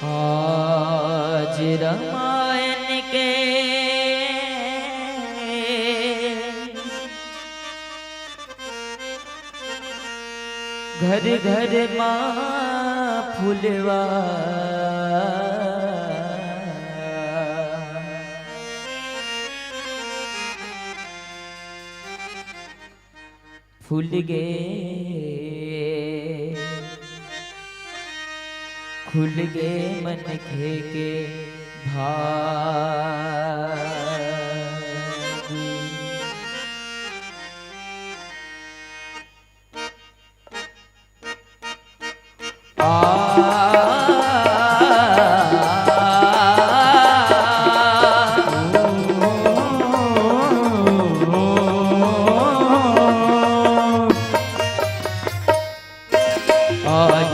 आज रामायण के घर घर माँ फुलवा फूल गे खुल गे मन के भाग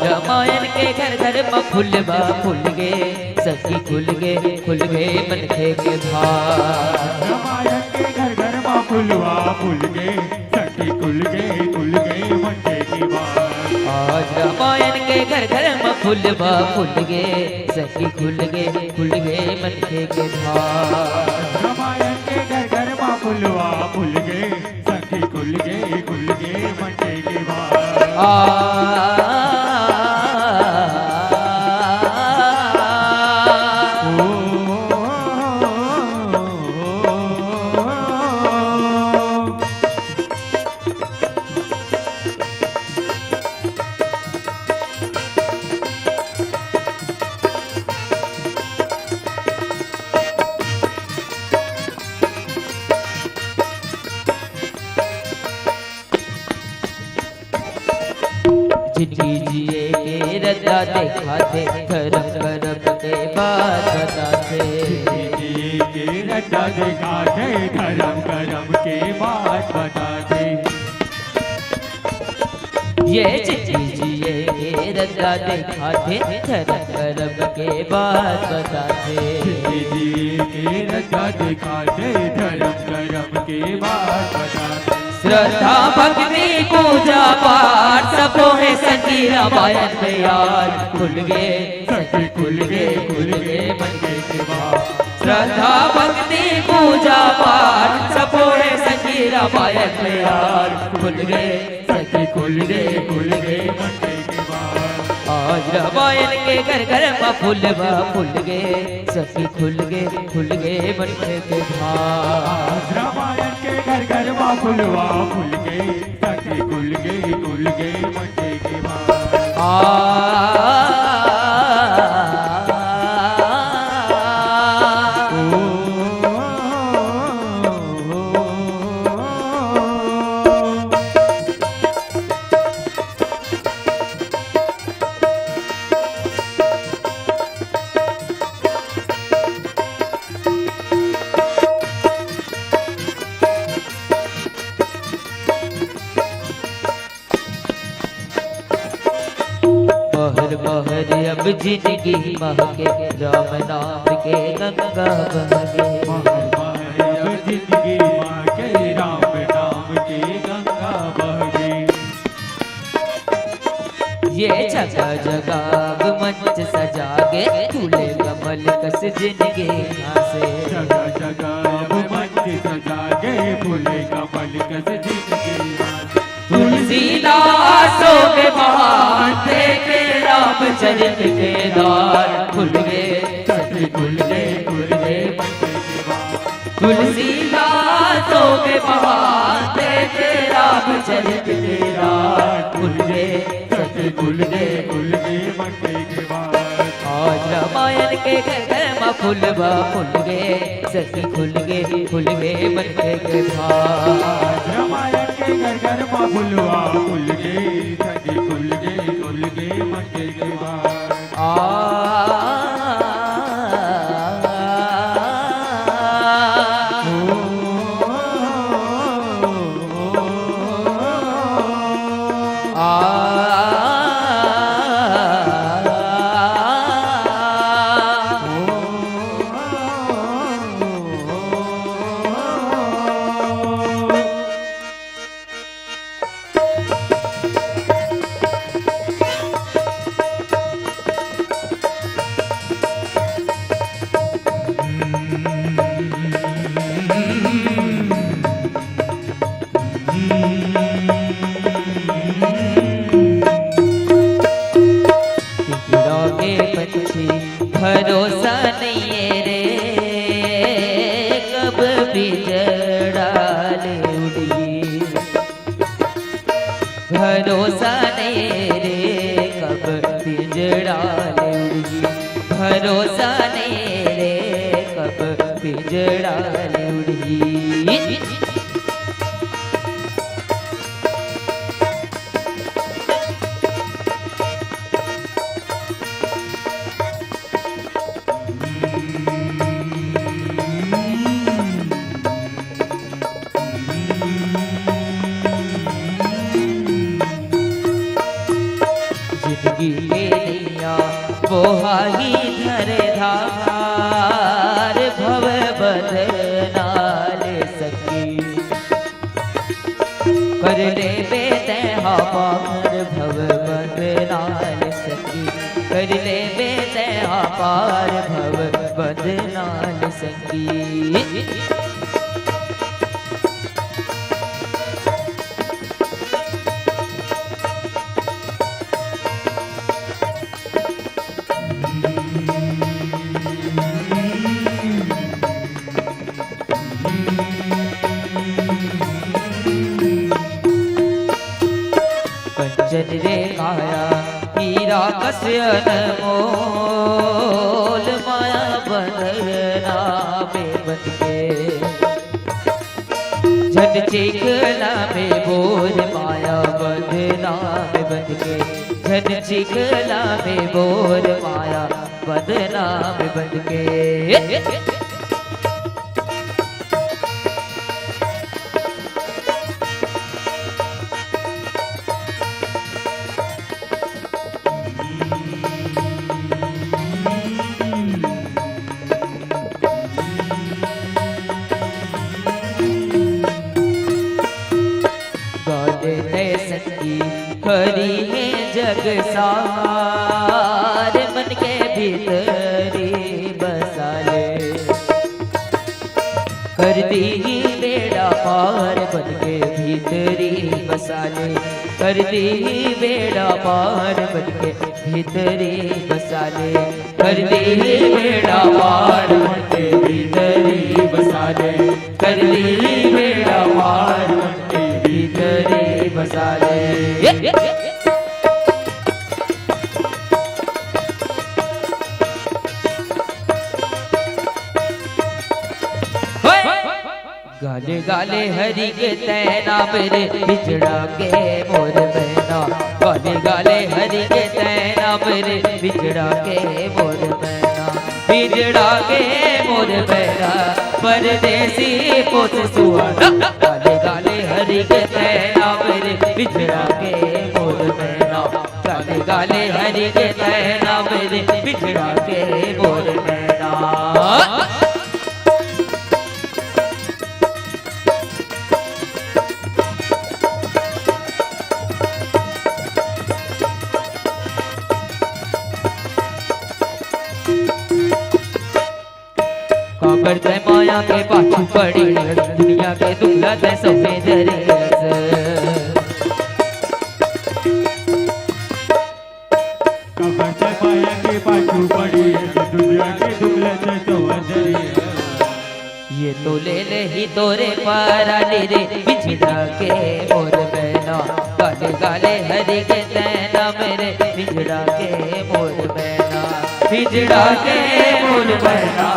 रामायण के घर घर में फुलवा फूल गे सखी खुल गे मन के भाग। रामायण के घर घर में फुलवा फूल गे सखी खुल गे मन के भाग। आज रामायण के घर घर में फुलवा फूल गे सखी खुल गे मन के भाग। रामायण के घर घर में फुलवा फूल गे सखी खुल गे मन के भाग। जिंदगी जिए के रद्दा देखा थे धर्म करम के बात बताते। जिए के रद्दा देखा थे धर्म करम के बात बताते। ये जिंदगी जिए के रद्दा देखा थे धर्म करम के बात बताते। जिए के रद्दा देखा थे धर्म करम के बात बताते। श्रद्धा भक्ति पूजा पाठ सब है सखी रामायण में यार खुल गे सखी खुल गे मन के भाग। श्रद्धा भक्ति पूजा पाठ सब है सखी रामायण में यार खुल गे सखी खुल गे मन के भाग। आज रामायण के घर घर में फुलवा फूल गे सखी खुल गे मन के भाग। रामायण के घर घर में फुलवा फूल गे सखी खुल गे मन के भाग। बहर बहर अब जिंदगी महके राम नाम के गंगा बहके अब जिंदगी महके राम नाम के गंगा बहके ये जगह जगह मंच सजागे फूले कमल कस जिंदगी से जगह जगह मंच सजागे फूले कमल कस जिंदगी तुलसीदासों के महान देखे रामचरित के द्वार खुल गए सखी खुल गए तुलसीदासों के महान देखे रामचरित के द्वार खुल गए सखी खुल गए मंडे के बाद आज रामायण के घर में फुलवा फुल गए सखी खुल गए मंडे के बाद रामायण के घर घर में फुलवा फुल गए सखी खुल गए मंडे के बाद भरोसा नहीं है रे कब बिजड़ा ले उड़ी भरोसा नहीं रे कब बिजड़ा ले उड़ी भरोसा नहीं रे कब बिजड़ा ले उड़ी बोहाही धर धार भव बदनाल सखी कर ले बेते पार भव बदनाल सखी कर ले बेते पार भव बदनाल सखी कंचन रे काया हीरा कस्यन मोल माया बंधना बेबत के झट चिखला में बोल माया बंधना बेबत के झट चिखला में बोल माया बंधना बेबत के हरि है जग सार मन के भीतरी बसाले कर दी बेड़ा पार मन के भीतरी बसाले कर दी बेड़ा पार मन के भीतरी बसाले कर दी बेड़ा पार मन के भीतरी बसाले कर दी बेड़ा पार मन के भीतरी बसाले गाले गाले हरि के तैना मेरे बिछड़ा के मोर बहना गाले गाले हरि के तैना मेरे बिछड़ा के मोर बहना बिछड़ा के मोर बहना परदेसी पोस सुहाना गाले गाले हरि के तैना मेरे बिछड़ा के मोर बहना गाले गाले गाले हरि के नैना मेरे बिछड़ा के मोर मैना। काबर ते माया के पाछू पड़ी दुनिया के दुखला ते सफेद रेस। काबर ते माया के पाछू पड़ी दुनिया के दुखला ते सफेद रेस। ये तो ले ही तोरे पारानी रे बिछड़ा के मोर मैना। गाले गाले हरि के नैना मेरे बिछड़ा के मोर मैना। बिछड़ा के मोर मैना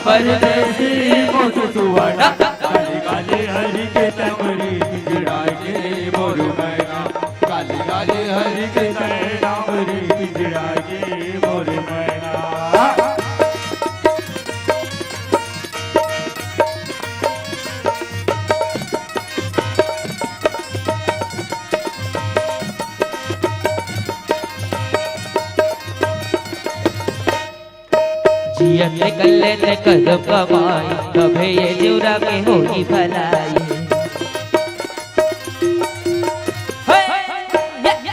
परदेसी मोर सुवना। गाले गाले हरि के तमरी बिछड़ा के मोर मैना। गाले गाले हरि के नैना मेरे बिछड़ा के मोर मैना। जियत कल्ले ते कदम कमाई कभे ये जुरा के होई भलाई।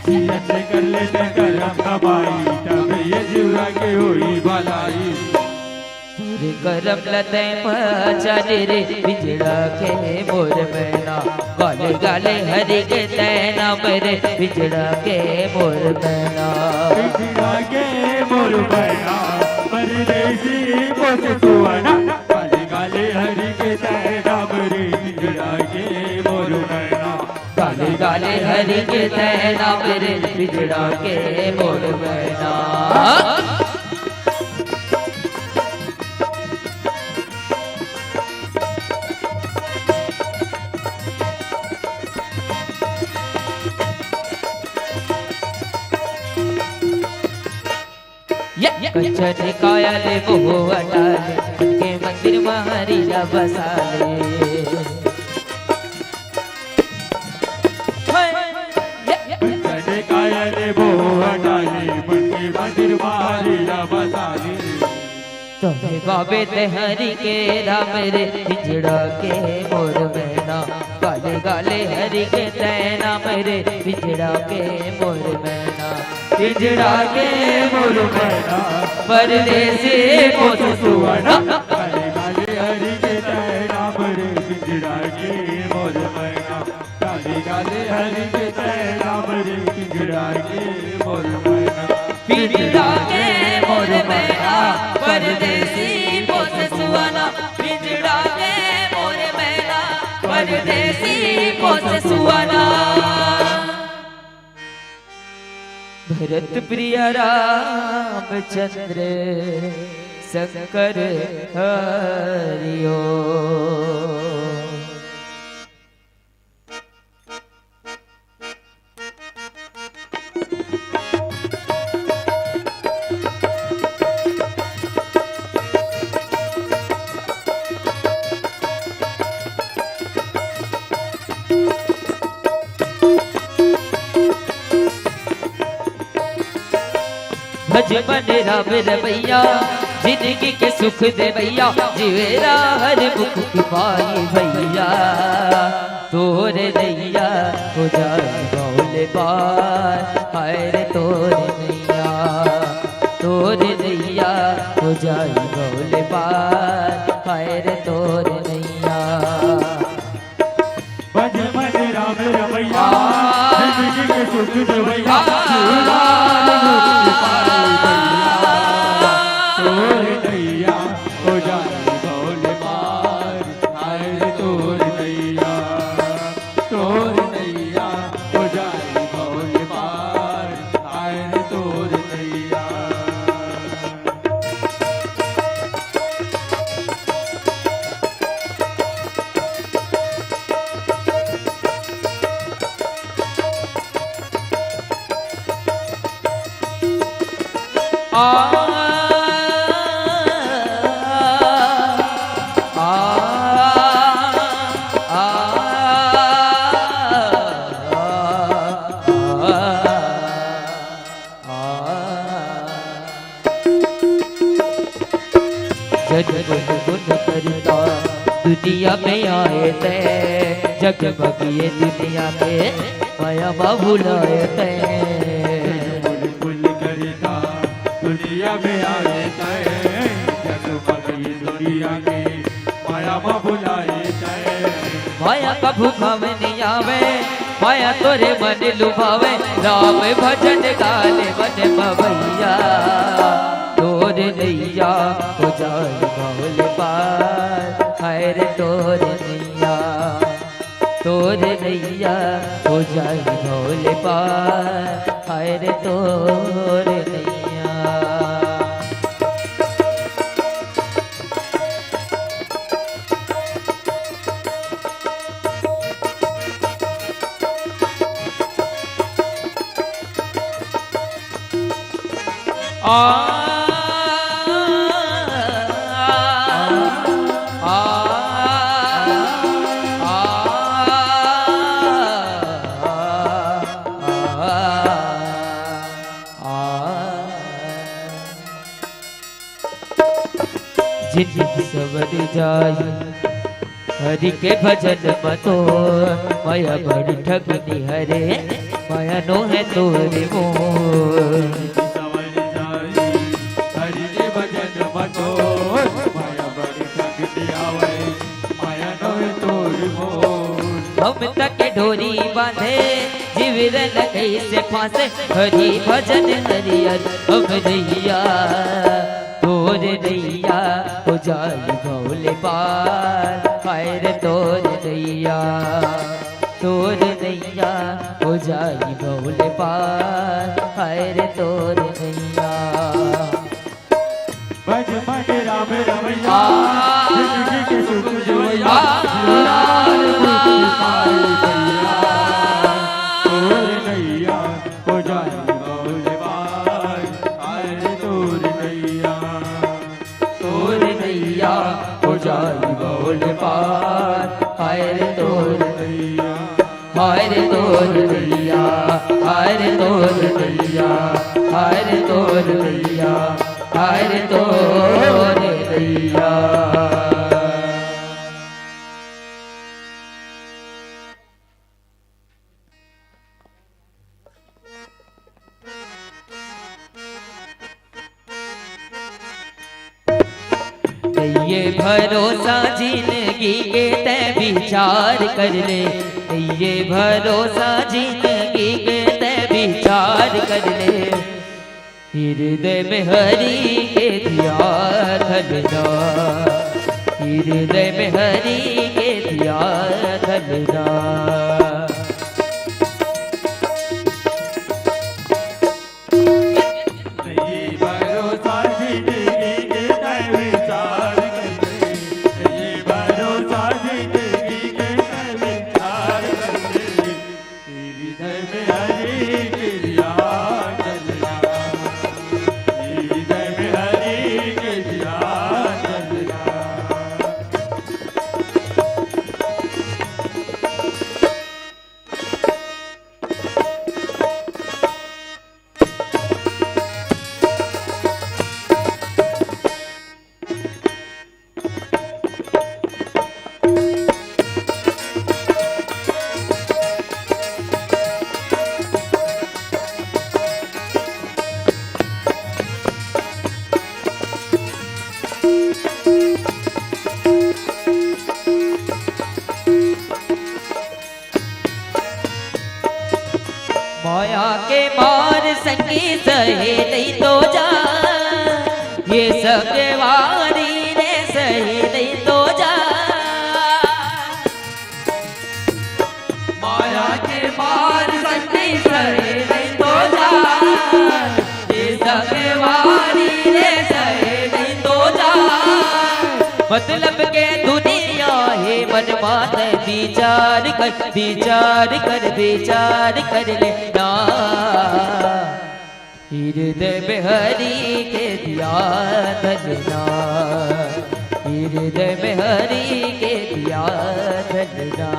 जियत कल्ले ते कदम कमाई तब ये जुरा के होई भलाई। पूरे करम लते पहचाने रे बिछड़ा के मोर मैना। गाले गाले हरि के नैना मेरे बिछड़ा के मोर मैना। बिछड़ा के मोर मैना परदेसी मोर सुवना। गाले गाले हरि के नैना मेरे बिछड़ा के मोर मैना। गाले गाले हरि के नैना मेरे बिछड़ा के मोर मैना। कंचन कायल मोह अटाले उनके मंदिर महारीजा बसाले। कंचन कायल मोह अटाले उनके मंदिर महारीजा बसाले। तुम्हें बाबे ते हरि के राम रे बिछड़ा के मोर मैना। गाले गाले हरि के नैना मेरे बिछड़ा के मोर मैना। बिछड़ा के मोर मैना परदेसी मोर सुवना। गाले गाले हरि के नैना मेरे बिछड़ा के मोर मैना। गाले गाले हरि के नैना मेरे बिछड़ा के मोर मैना। बिछड़ा के मोर मैना परदेसी मोर सुवना। बिछड़ा के मोर मैना परदेसी मोर सुवना। भरत प्रिय रामचंद्र शंकर हरिओ। भज मन राम रमैया जिंदगी के सुख दे भैया। जीवेरा हर मुख की पाई भैया। तोरे नैया हो जाए बौले पार हाय रे तोरे नैया। तोरे नैया हो जाए बौले पार हाय रे तोरे नैया। भज मन राम रमैया जिंदगी के सुख दे भैया। तोरे नैया हो जाए बौले पार हाय रे तोरे नैया। तोरे नैया हो जाए बौले पार हाय रे तोरे नैया। भजन गुन गुन करता दुनिया में आए थे जगमग ये दुनिया में माया मा भुलाए थे गुन करता दुनिया में आए थे जगमग ये दुनिया के माया मा भुलाए थे माया का भूखा में नहीं आवे माया तोरे मन लुभावे राम भजन गाले मन भैया तोरे नैया हो जाए भोले पार हाय रे तोरे नैया हो जाए भोले पार हाय रे तोरे नैया जिन सवर जाई हरि के भजन मतो माया बड़ी ठगनी हरे माया नो है तोरे मोर हरि के भजन मतो माया बड़ी ठगनी आवे माया नो है तोरे मोर हम तक डोरी बांधे जीवर लगे से फांसे हरि भजन हरियर हम नैया तोरे नैया हो जाए भोले पार हाय रे तोरे नैया हो जाए भोले पार हाय रे तोरे नैया भज भज राम रमैया जिंदगी के सुख जोया तोरे नैया हो जाए भोले पार हाय रे तोरे नैया हो जाए भोले पार हाय रे तोरे नैया हाय रे तोरे नैया हाय रे तोरे नैया हाय रे तोरे नैया हाय रे तोरे नैया ये भरोसा जिंदगी के ते विचार कर ले ये भरोसा जिंदगी के ते विचार कर ले हृदय में हरि के ध्यान धरना हृदय में हरि के ध्यान धरना माया के मार संगी सहे नहीं तो जा ये सब वारी ने सहे नहीं तो जा माया के मार संगी सहे नहीं तो जा ये सब वारी ने सहे नहीं तो जा मतलब के दुनिया है मन बात विचार कर लेना हृदय में हरि के ध्यान धरना हृदय में हरि के ध्यान धरना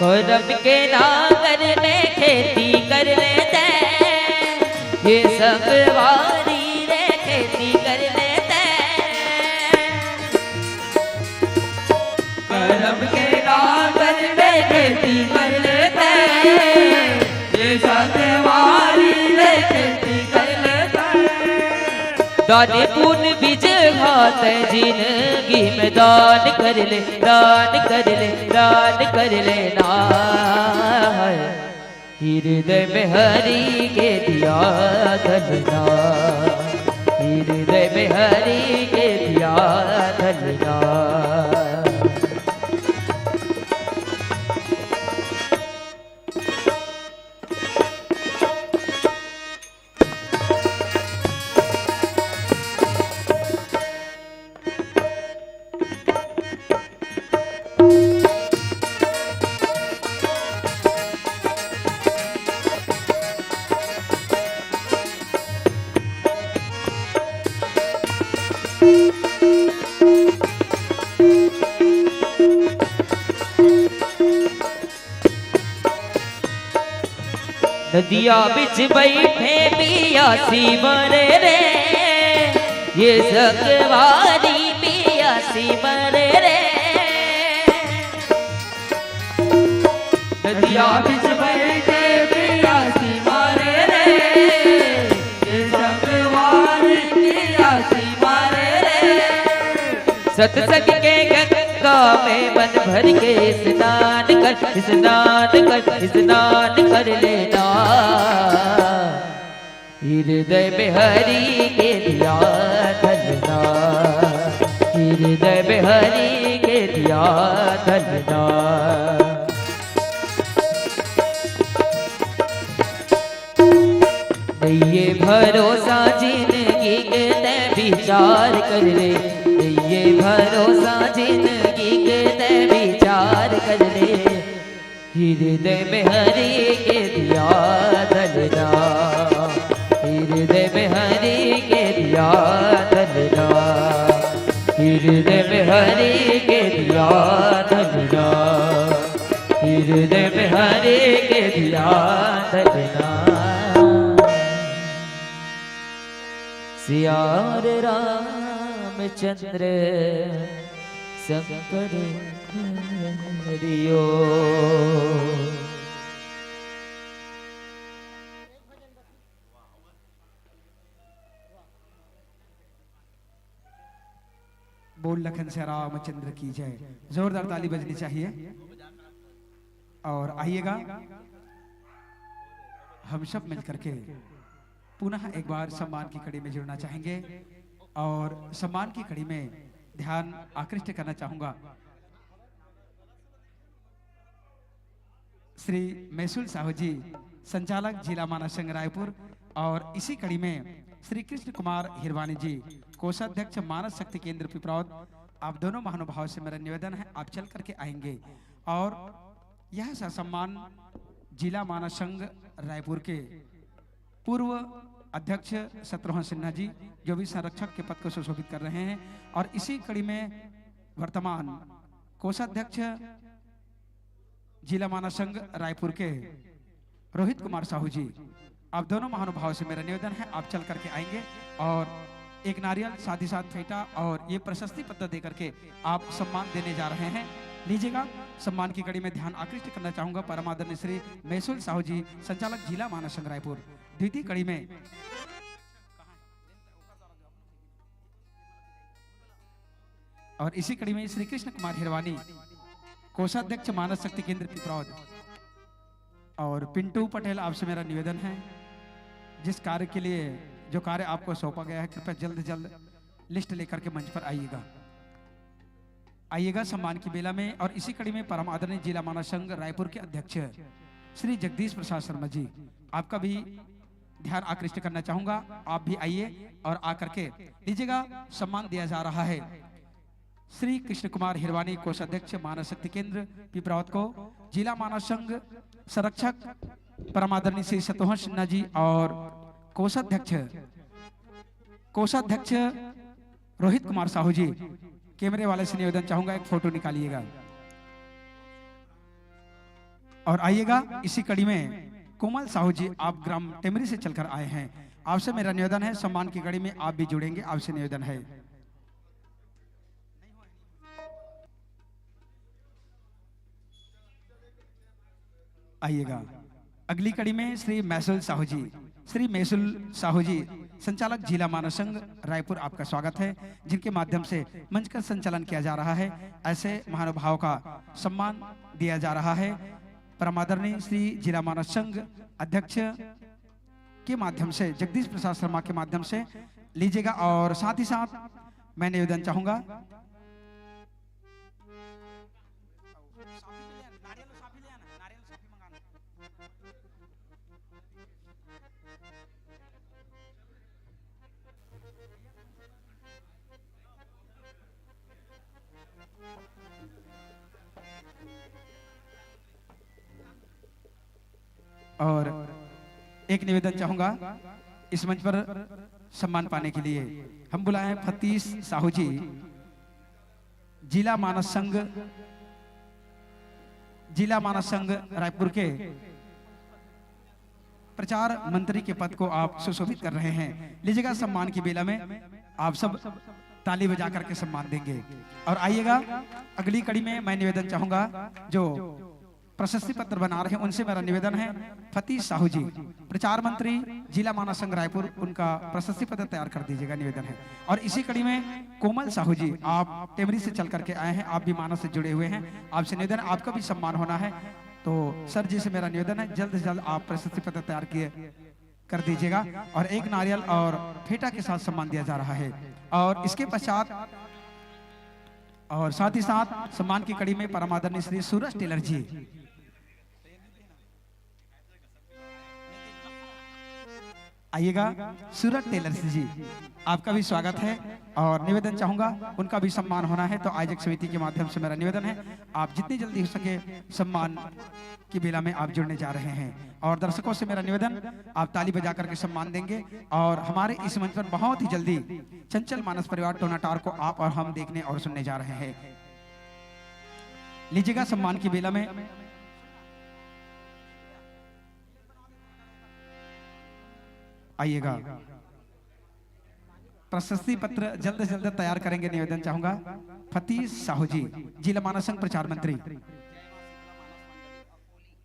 करम के नागर में खेती कर लेते, ये संगवारी रे खेती कर लेते। करम के नागर में खेती कर लेते, ये संगवारी रे खेती कर लेते। दाने पुन बीज घात जिंदगी में दान कर ले, दान कर ले, दान कर लेना। हृदय में हरि के दिया धलना, हृदय में हरि के दिया धलना। नदिया बिच बैठे पियासी मरे रे, ये संगवारी पियासी मरे रे। नदिया बिच बैठे पियासी मरे रे, ये संगवारी पियासी मरे रे। सत्संग के गंगा में मन भर के स्नान कर, स्नान कर, स्नान कर लेना। हृदय में हरि के दिया धलना, हृदय में हरि के दिया धलना। ये भरोसा जिंदगी के ते विचार कर ले, ये भरोसा जिंदगी के ते विचार कर ले। हृदय में हरि के दिया धलना, हृदय में हरि के दिया धलना, हृदय में हरि के दिया धलना, हृदय में हरि के दिया धलना। सियार रामचंद्र शंकर हरियो। बोल लखन से रामचंद्र की जय। जोरदार ताली बजनी चाहिए। और आइएगा हम सब मिलकर के पुनः एक बार सम्मान की कड़ी में जुड़ना चाहेंगे और सम्मान की कड़ी में ध्यान आकृष्ट करना चाहूंगा श्री मैसूल साहू जी, संचालक जिला मानव संघ रायपुर, और इसी कड़ी में श्री कृष्ण कुमार हिरवानी जी, कोषाध्यक्ष मानस शक्ति केंद्र पिपरौद। आप दोनों महानुभाव से मेरा निवेदन है आप चल करके आएंगे और यह सम्मान जिला मानव संघ रायपुर के पूर्व अध्यक्ष शत्रुघ्न सिन्हा जी, जो भी संरक्षक के पद को सुशोभित कर रहे हैं, और इसी कड़ी में वर्तमान कोषाध्यक्ष जिला मानव संघ रायपुर के रोहित कुमार साहू जी। आप दोनों महानुभाव से मेरा निवेदन है आप चल करके आएंगे और एक नारियल साथ ही साथ फेंटा और ये प्रशस्ति पत्र देकर के आप सम्मान देने जा रहे हैं। लीजिएगा। सम्मान की कड़ी में ध्यान आकृष्ट करना चाहूंगा परम आदरणीय श्री मैसूल साहू जी, संचालक जिला मानव संघ रायपुर। द्वितीय कड़ी में और इसी कड़ी में श्री कृष्ण कुमार हिरवानी, कोषाध्यक्ष मानव शक्ति केंद्र पिपरौद, और पिंटू पटेल। आपसे मेरा निवेदन है जिस कार्य के लिए जो कार्य आपको सौंपा गया है कृपया जल्द से जल्द लिस्ट लेकर के मंच पर आइएगा सम्मान की बेला में। और इसी कड़ी में परम आदरणीय जिला मानव संघ रायपुर के अध्यक्ष श्री जगदीश प्रसाद शर्मा जी, आपका भी ध्यान आकृष्ट करना चाहूंगा। आप भी आइए और आकर के लीजिएगा। सम्मान दिया जा रहा है श्री कृष्ण कुमार हिरवानी, कोषाध्यक्ष मानव शक्ति केंद्र पिपरौद को, जिला मानव संघ संरक्षक परम आदरणीय श्री शत्रुघ्न सिन्हा जी, और कोषाध्यक्ष रोहित कुमार साहू जी। कैमरे वाले से निवेदन चाहूंगा एक फोटो निकालिएगा। और आइएगा इसी कड़ी में कोमल साहू जी, आप ग्राम टेमरी से चलकर आए हैं। आपसे मेरा निवेदन है, सम्मान की कड़ी में आप भी जुड़ेंगे, आपसे निवेदन है। आइएगा अगली कड़ी में श्री मैसुल साहू जी। श्री मैसुल साहू जी संचालक जिला मानव संघ रायपुर, आपका स्वागत है, जिनके माध्यम से मंच का संचालन किया जा रहा है। ऐसे महानुभाव का सम्मान दिया जा रहा है। परमादरणीय श्री जिला मानव संघ अध्यक्ष के माध्यम से, जगदीश प्रसाद शर्मा के माध्यम से लीजिएगा। और साथ ही साथ मैं निवेदन चाहूंगा और एक निवेदन चाहूंगा इस मंच पर सम्मान पाने के लिए हम बुलाए हैं फतीश साहू जी, जिला मानव संघ रायपुर के प्रचार मंत्री के पद को आप सुशोभित कर रहे हैं। लीजिएगा, सम्मान की बेला में आप सब ताली बजा करके सम्मान देंगे। और आइएगा अगली कड़ी में मैं निवेदन चाहूंगा जो प्रशस्ति पत्र बना रहे हैं उनसे मेरा निवेदन है, फतीश साहू जी प्रचार मंत्री जिला मानव संघ रायपुर, उनका प्रशस्ति पत्र तैयार कर दीजिएगा, निवेदन है। और इसी कड़ी में कोमल साहू जी, आप टेमरी से चल करके आए हैं, आप भी मानव से जुड़े हुए हैं, आपसे निवेदन, आपका भी सम्मान होना है। तो सर जी से मेरा निवेदन है, जल्द से जल्द आप प्रशस्ति पत्र तैयार कर दीजिएगा। और एक नारियल और फेटा के साथ सम्मान दिया जा रहा है। और इसके पश्चात और साथ ही साथ सम्मान की कड़ी में परमादरणीय श्री सूरज टेलर जी, आइएगा। सूरज टेलर जी, आपका भी स्वागत है और निवेदन चाहूंगा उनका भी सम्मान होना है। तो आयोजक समिति के माध्यम से मेरा निवेदन है, आप जितनी जल्दी हो सके सम्मान की बेला में आप जुड़ने जा रहे हैं। और दर्शकों से मेरा निवेदन, आप ताली बजा करके सम्मान देंगे। और हमारे इस मंच पर बहुत ही जल्दी चंचल मानस परिवार टोनाटार को आप और हम देखने और सुनने जा रहे हैं। लीजिएगा, सम्मान की बेला में आइएगा। प्रशस्ति पत्र जल्द से जल्द तैयार करेंगे, निवेदन चाहूंगा फतीश साहू जी, जिला मानव संघ प्रचार मंत्री।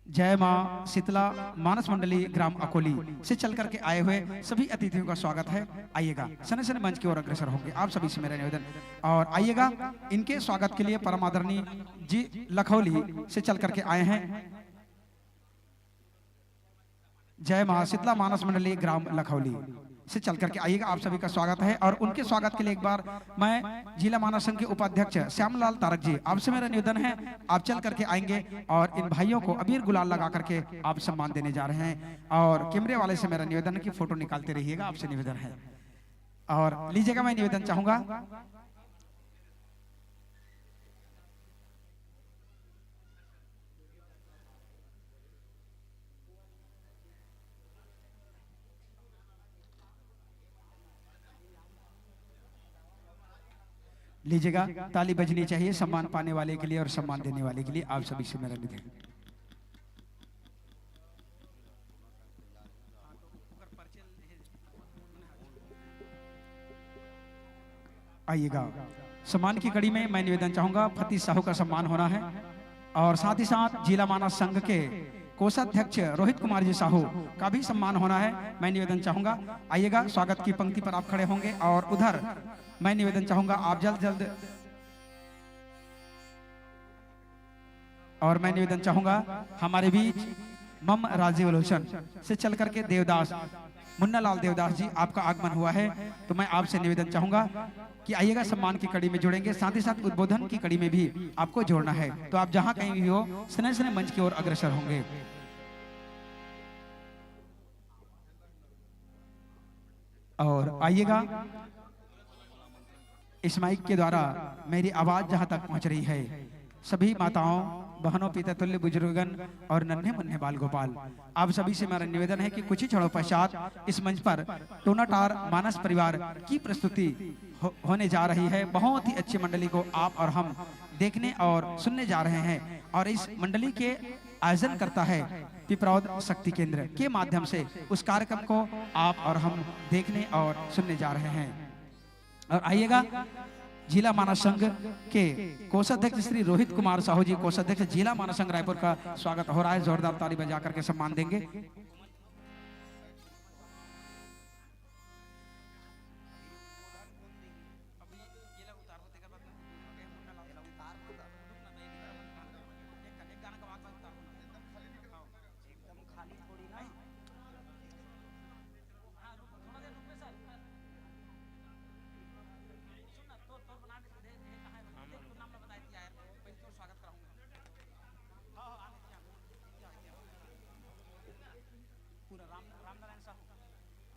जय मां शीतला मानस मंडली ग्राम अकोली से चल करके आए हुए सभी अतिथियों का स्वागत है। आइएगा, सने सने मंच की ओर अग्रसर होंगे, आप सभी से मेरा निवेदन। और आइएगा, इनके स्वागत के लिए परमादरणीय जी लखौली से चल करके आए हैं। जय मां शीतला मानस मंडली ग्राम लखौली से चल करके आइएगा, आप सभी का स्वागत है। और उनके स्वागत के लिए एक बार मैं जिला मानव संघ के उपाध्यक्ष श्यामलाल तारक जी, आपसे मेरा निवेदन है, आप चल करके आएंगे और इन भाइयों को अबीर गुलाल लगा करके आप सम्मान देने जा रहे हैं। और कैमरे वाले से मेरा निवेदन है कि फोटो निकालते रहिएगा, आपसे निवेदन है। और लीजिएगा, मैं निवेदन चाहूंगा लीजिएगा, ताली बजनी चाहिए सम्मान पाने वाले के लिए और सम्मान देने वाले के लिए, आप सभी से मेरा निवेदन। आइएगा, सम्मान की कड़ी में मैं निवेदन चाहूंगा फतीश साहू का सम्मान होना है। और साथ ही साथ जिला मानव संघ के कोषाध्यक्ष रोहित कुमार जी साहू का भी सम्मान होना है, मैं निवेदन चाहूंगा। आइएगा, स्वागत की पंक्ति पर आप खड़े होंगे। और उधर मैं निवेदन चाहूंगा आप जल्द और मैं निवेदन चाहूंगा हमारे बीच मम राजीव लोचन से चल करके देवदास मुन्ना लाल देवदास जी, आपका आगमन हुआ है। तो मैं आपसे निवेदन चाहूंगा कि आइएगा, सम्मान की कड़ी में जुड़ेंगे, साथ ही साथ उद्बोधन की कड़ी में भी आपको जोड़ना है। तो आप जहां कहीं भी हो, स्नेह स्नेह मंच की ओर अग्रसर होंगे। और आइएगा, इस माइक के द्वारा मेरी आवाज जहां तक पहुंच रही है, सभी माताओं बहनों पिता तुल्य बुजुर्गन और नन्हे मुन्ने बाल गोपाल, आप सभी से मेरा निवेदन है कि कुछ ही क्षणों पश्चात इस मंच पर टोनाटार मानस परिवार की प्रस्तुति होने जा रही है। बहुत ही अच्छी मंडली को आप और हम देखने और सुनने जा रहे हैं। और इस मंडली के आयोजन करता है पिपरौद शक्ति केंद्र के माध्यम से, उस कार्यक्रम को आप और हम देखने और सुनने जा रहे हैं। और आइएगा, जिला मानव संघ के कोषाध्यक्ष श्री रोहित कुमार साहू जी, कोषाध्यक्ष जिला मानव संघ रायपुर का स्वागत हो रहा है। जोरदार ताली बजा करके सम्मान देंगे।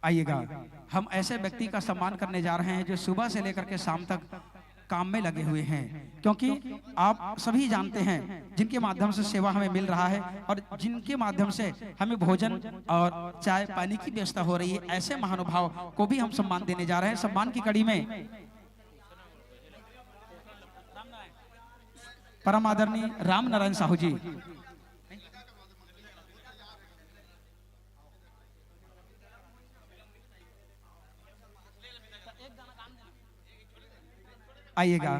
आइएगा, हम ऐसे व्यक्ति का सम्मान करने जा रहे हैं जो सुबह से लेकर के शाम तक काम में लगे हुए हैं, क्योंकि आप सभी जानते हैं जिनके माध्यम से सेवा हमें मिल रहा है और जिनके माध्यम से हमें भोजन और चाय पानी की व्यवस्था हो रही है, ऐसे महानुभाव को भी हम सम्मान देने जा रहे हैं। सम्मान की कड़ी में परम आदरणीय राम नारायण साहू जी, आइएगा।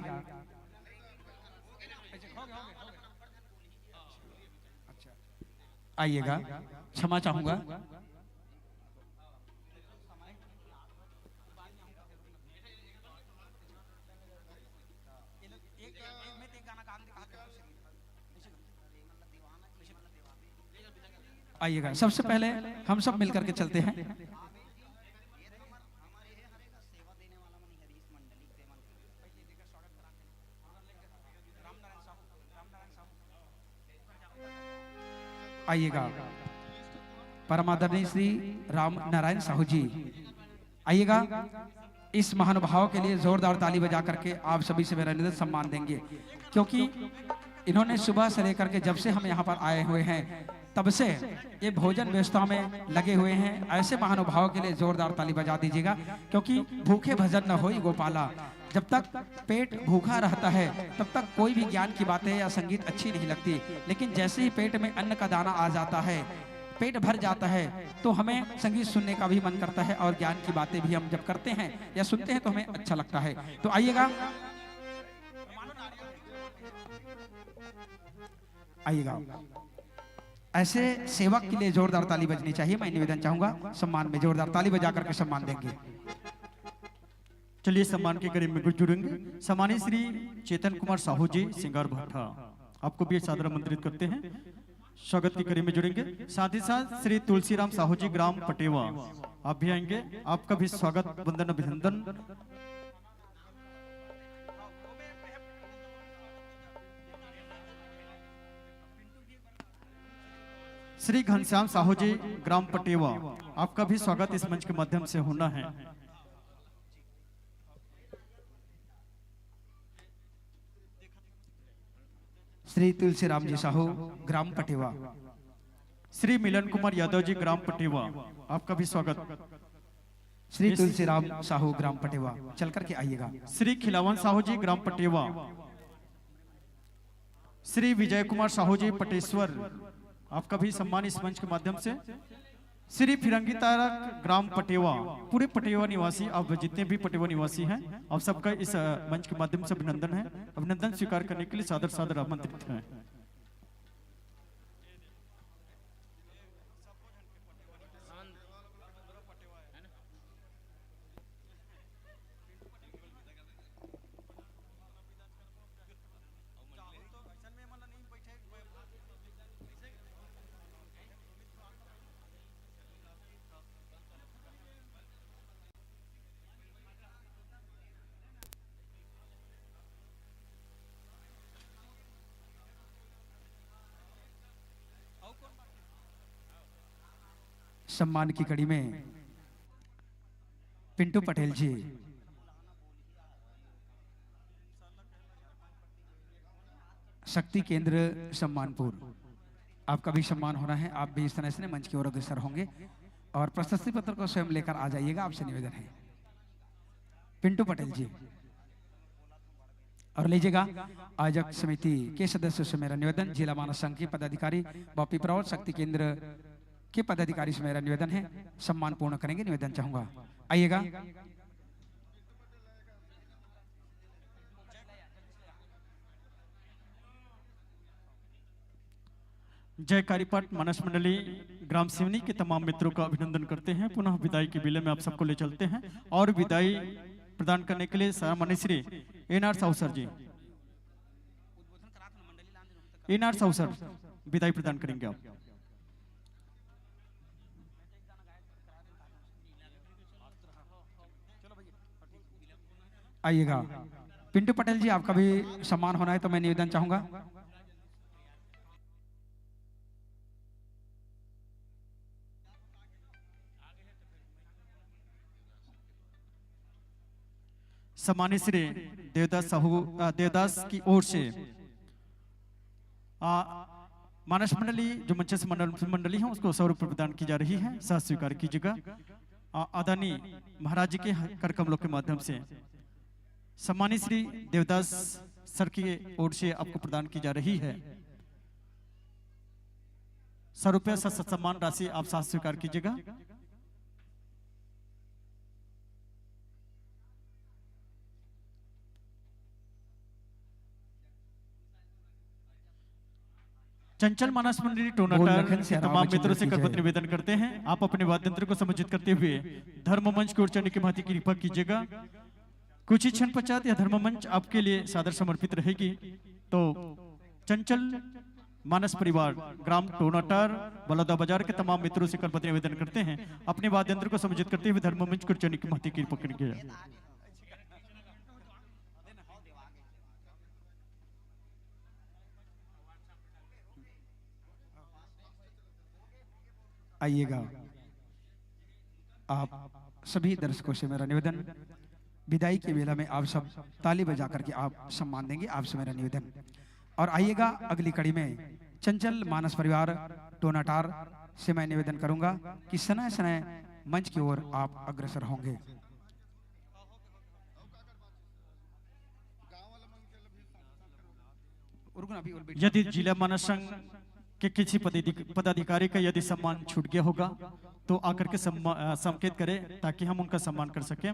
आइएगा, क्षमा चाहूंगा। आइएगा, सबसे पहले हम सब मिलकर के चलते हैं। आइएगा, परमादरणीय श्री राम नारायण साहू जी, आइएगा। इस महानुभाव के लिए जोरदार ताली बजा करके आप सभी से मेरा निवेदन सम्मान देंगे, क्योंकि इन्होंने सुबह से लेकर के जब से हम यहाँ पर आए हुए हैं तब से ये भोजन व्यवस्था में लगे हुए हैं। ऐसे महानुभाव के लिए जोरदार ताली बजा दीजिएगा, क्योंकि भूखे भजन न होई गोपाला। जब तक पेट भूखा रहता है तब तक कोई भी ज्ञान की बातें या संगीत अच्छी नहीं लगती, लेकिन जैसे ही पेट में अन्न का दाना आ जाता है, पेट भर जाता है, तो हमें संगीत सुनने का भी मन करता है और ज्ञान की बातें भी हम जब करते हैं या सुनते हैं तो हमें अच्छा लगता है। तो आइएगा, आइएगा, ऐसे सेवक के लिए जोरदार ताली बजनी चाहिए। मैं निवेदन चाहूंगा, सम्मान में जोरदार ताली बजा करके सम्मान देंगे। चलिए सम्मान के करीब में जुड़ेंगे। सम्मानित श्री चेतन कुमार साहू जी सिंगार भट्टा, आपको भी सादर आमंत्रित करते हैं। स्वागत के करीब में जुड़ेंगे। साथ ही साथ श्री तुलसीराम साहू जी ग्राम पटेवा, आप भी आएंगे, आपका भी स्वागत वंदन अभिनंदन। श्री घनश्याम साहू जी ग्राम पटेवा, आपका भी स्वागत इस मंच के माध्यम से होना है। श्री तुलसीराम जी साहू ग्राम पटेवा, श्री मिलन कुमार यादव जी ग्राम पटेवा, आपका भी स्वागत। श्री तुलसीराम साहू ग्राम पटेवा, चल करके आइएगा। श्री खिलावन साहू जी ग्राम पटेवा, श्री विजय कुमार साहू जी पटेश्वर, आपका भी सम्मान इस मंच के माध्यम से। श्री फिरंगी तारक ग्राम पटेवा, पूरे पटेवा निवासी, आप जितने भी पटेवा निवासी हैं, आप सबका इस मंच के माध्यम से अभिनंदन है। अभिनंदन स्वीकार करने के लिए सादर सादर आमंत्रित हैं। सम्मान की कड़ी में पिंटू पटेल जी, शक्ति केंद्र सम्मानपुर, आपका भी सम्मान होना है। आप भी इस तरह से मंच की ओर अग्रसर होंगे और प्रशस्ति पत्र को स्वयं लेकर आ जाइएगा, आपसे निवेदन है। पिंटू पटेल जी, और लीजिएगा आयोजक समिति के सदस्यों से मेरा निवेदन, जिला मानव संघ के पदाधिकारी बॉपी प्रौढ़ शक्ति केंद्र के पदाधिकारी से मेरा निवेदन है, सम्मान पूर्ण करेंगे, निवेदन चाहूंगा। आइएगा। जय कारीपाट मानस मंडली ग्राम सिवनी के तमाम मित्रों का अभिनंदन करते हैं। पुनः विदाई के बेले में आप सबको ले चलते हैं और विदाई प्रदान करने के लिए सम्मानित श्री एनआर साहू सर जी, एनआर साहू सर विदाई प्रदान करेंगे आप। आइएगा। पिंटू पटेल जी, आपका भी सम्मान होना है तो मैं निवेदन चाहूंगा। सम्मानित श्री देवदास की ओर से मानस मंडली जो मंच मंडली है उसको 100 रुपये प्रदान की जा रही है, सह स्वीकार कीजिएगा। आदरणीय महाराज जी के कर कमलों के माध्यम से सम्मानित श्री देवदास सर की ओर से आपको प्रदान की जा रही है 100 रुपये सम्मान राशि, आप साथ स्वीकार कीजिएगा। चंचल मानस मंडली टोनाटार से तमाम मित्रों से करपत्र निवेदन करते हैं, आप अपने वाद्य यंत्र को समुचित करते हुए धर्म मंच की ओर चढ़ने की भांति कृपा कीजिएगा। कुछ ही क्षण पश्चात यह धर्म मंच आपके लिए सादर समर्पित रहेगी। तो चंचल मानस परिवार ग्राम टोनाटार बलौदा बाजार के तमाम मित्रों से करपत्र निवेदन करते हैं, अपने वाद्य यंत्र को समुचित करते हुए धर्म मंच की ओर चढ़ने की भांति कृपा कीजिएगा। आइएगा। आप सभी दर्शकों से मेरा निवेदन, विदाई के वेला में आप सब ताली बजा करके आप सम्मान देंगे, आपसे मेरा निवेदन। और आइएगा अगली कड़ी में चंचल मानस परिवार टोनाटार से मैं निवेदन करूंगा कि सनय सनय मंच की ओर आप अग्रसर होंगे। यदि जिला मानस संघ के किसी पदाधिकारी का यदि सम्मान छूट गया होगा तो आकर के संकेत करें ताकि हम उनका सम्मान कर सकें।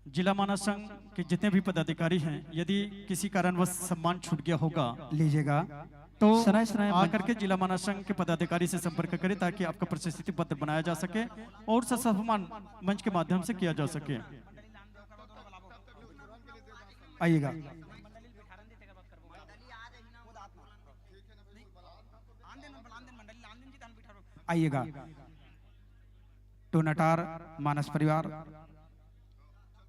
जिला मानस संघ के जितने भी पदाधिकारी हैं, यदि किसी कारणवश सम्मान छूट गया होगा लीजिएगा तो आकर के जिला मानस संघ के पदाधिकारी से संपर्क करें ताकि आपका प्रशस्ति पत्र बनाया जा सके और सम्मान मंच के माध्यम से किया जा सके। आइएगा। आइएगा। टोनाटार मानस परिवार,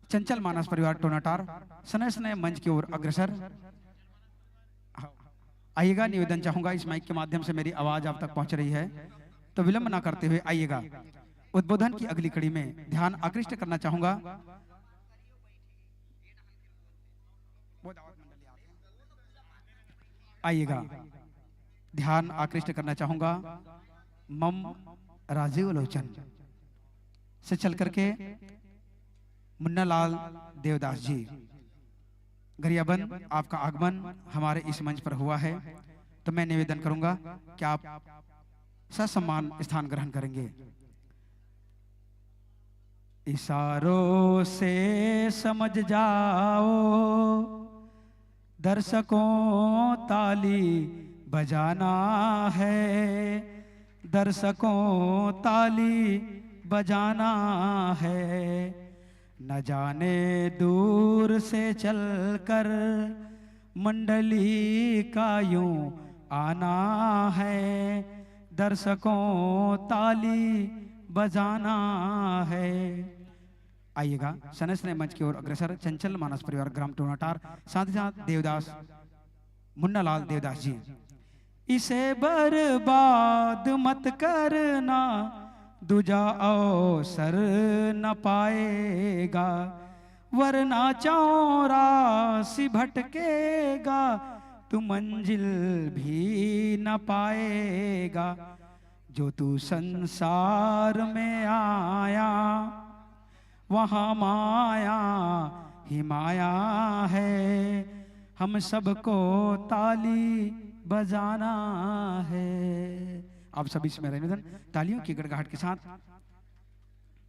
चंचल मानस परिवार टोनाटार सनय सनय मंच की ओर अग्रसर आइएगा। निवेदन चाहूंगा, इस माइक के माध्यम से मेरी आवाज आप तक पहुंच रही है तो विलंब ना करते हुए आइएगा। उद्बोधन की अगली कड़ी में ध्यान आकृष्ट करना चाहूंगा। आइएगा। ध्यान आकृष्ट करना चाहूंगा मम राजीव लोचन से चल करके मुन्ना लाल देवदास जी गरियाबंद, आपका आगमन हमारे इस मंच पर हुआ है तो मैं निवेदन करूंगा कि आप ससम्मान स्थान ग्रहण करेंगे। इशारों से समझ जाओ दर्शकों ताली बजाना है, दर्शकों ताली बजाना है। न जाने दूर से चलकर मंडली का यूं आना है, दर्शकों ताली बजाना है। आइएगा। सनय सनय मंच की ओर अग्रसर चंचल मानस परिवार ग्राम टोनाटार, साथ ही साथ देवदास मुन्ना लाल देवदास जी। इसे बर्बाद मत करना, दूजा अवसर न पाएगा, वरना चौरासी भटकेगा, तू मंजिल भी न पाएगा। जो तू संसार में आया वहाँ माया ही माया है, हम सबको ताली बजाना है। आप सभी से मेरा निवेदन, तालियों की गड़गड़ाहट के साथ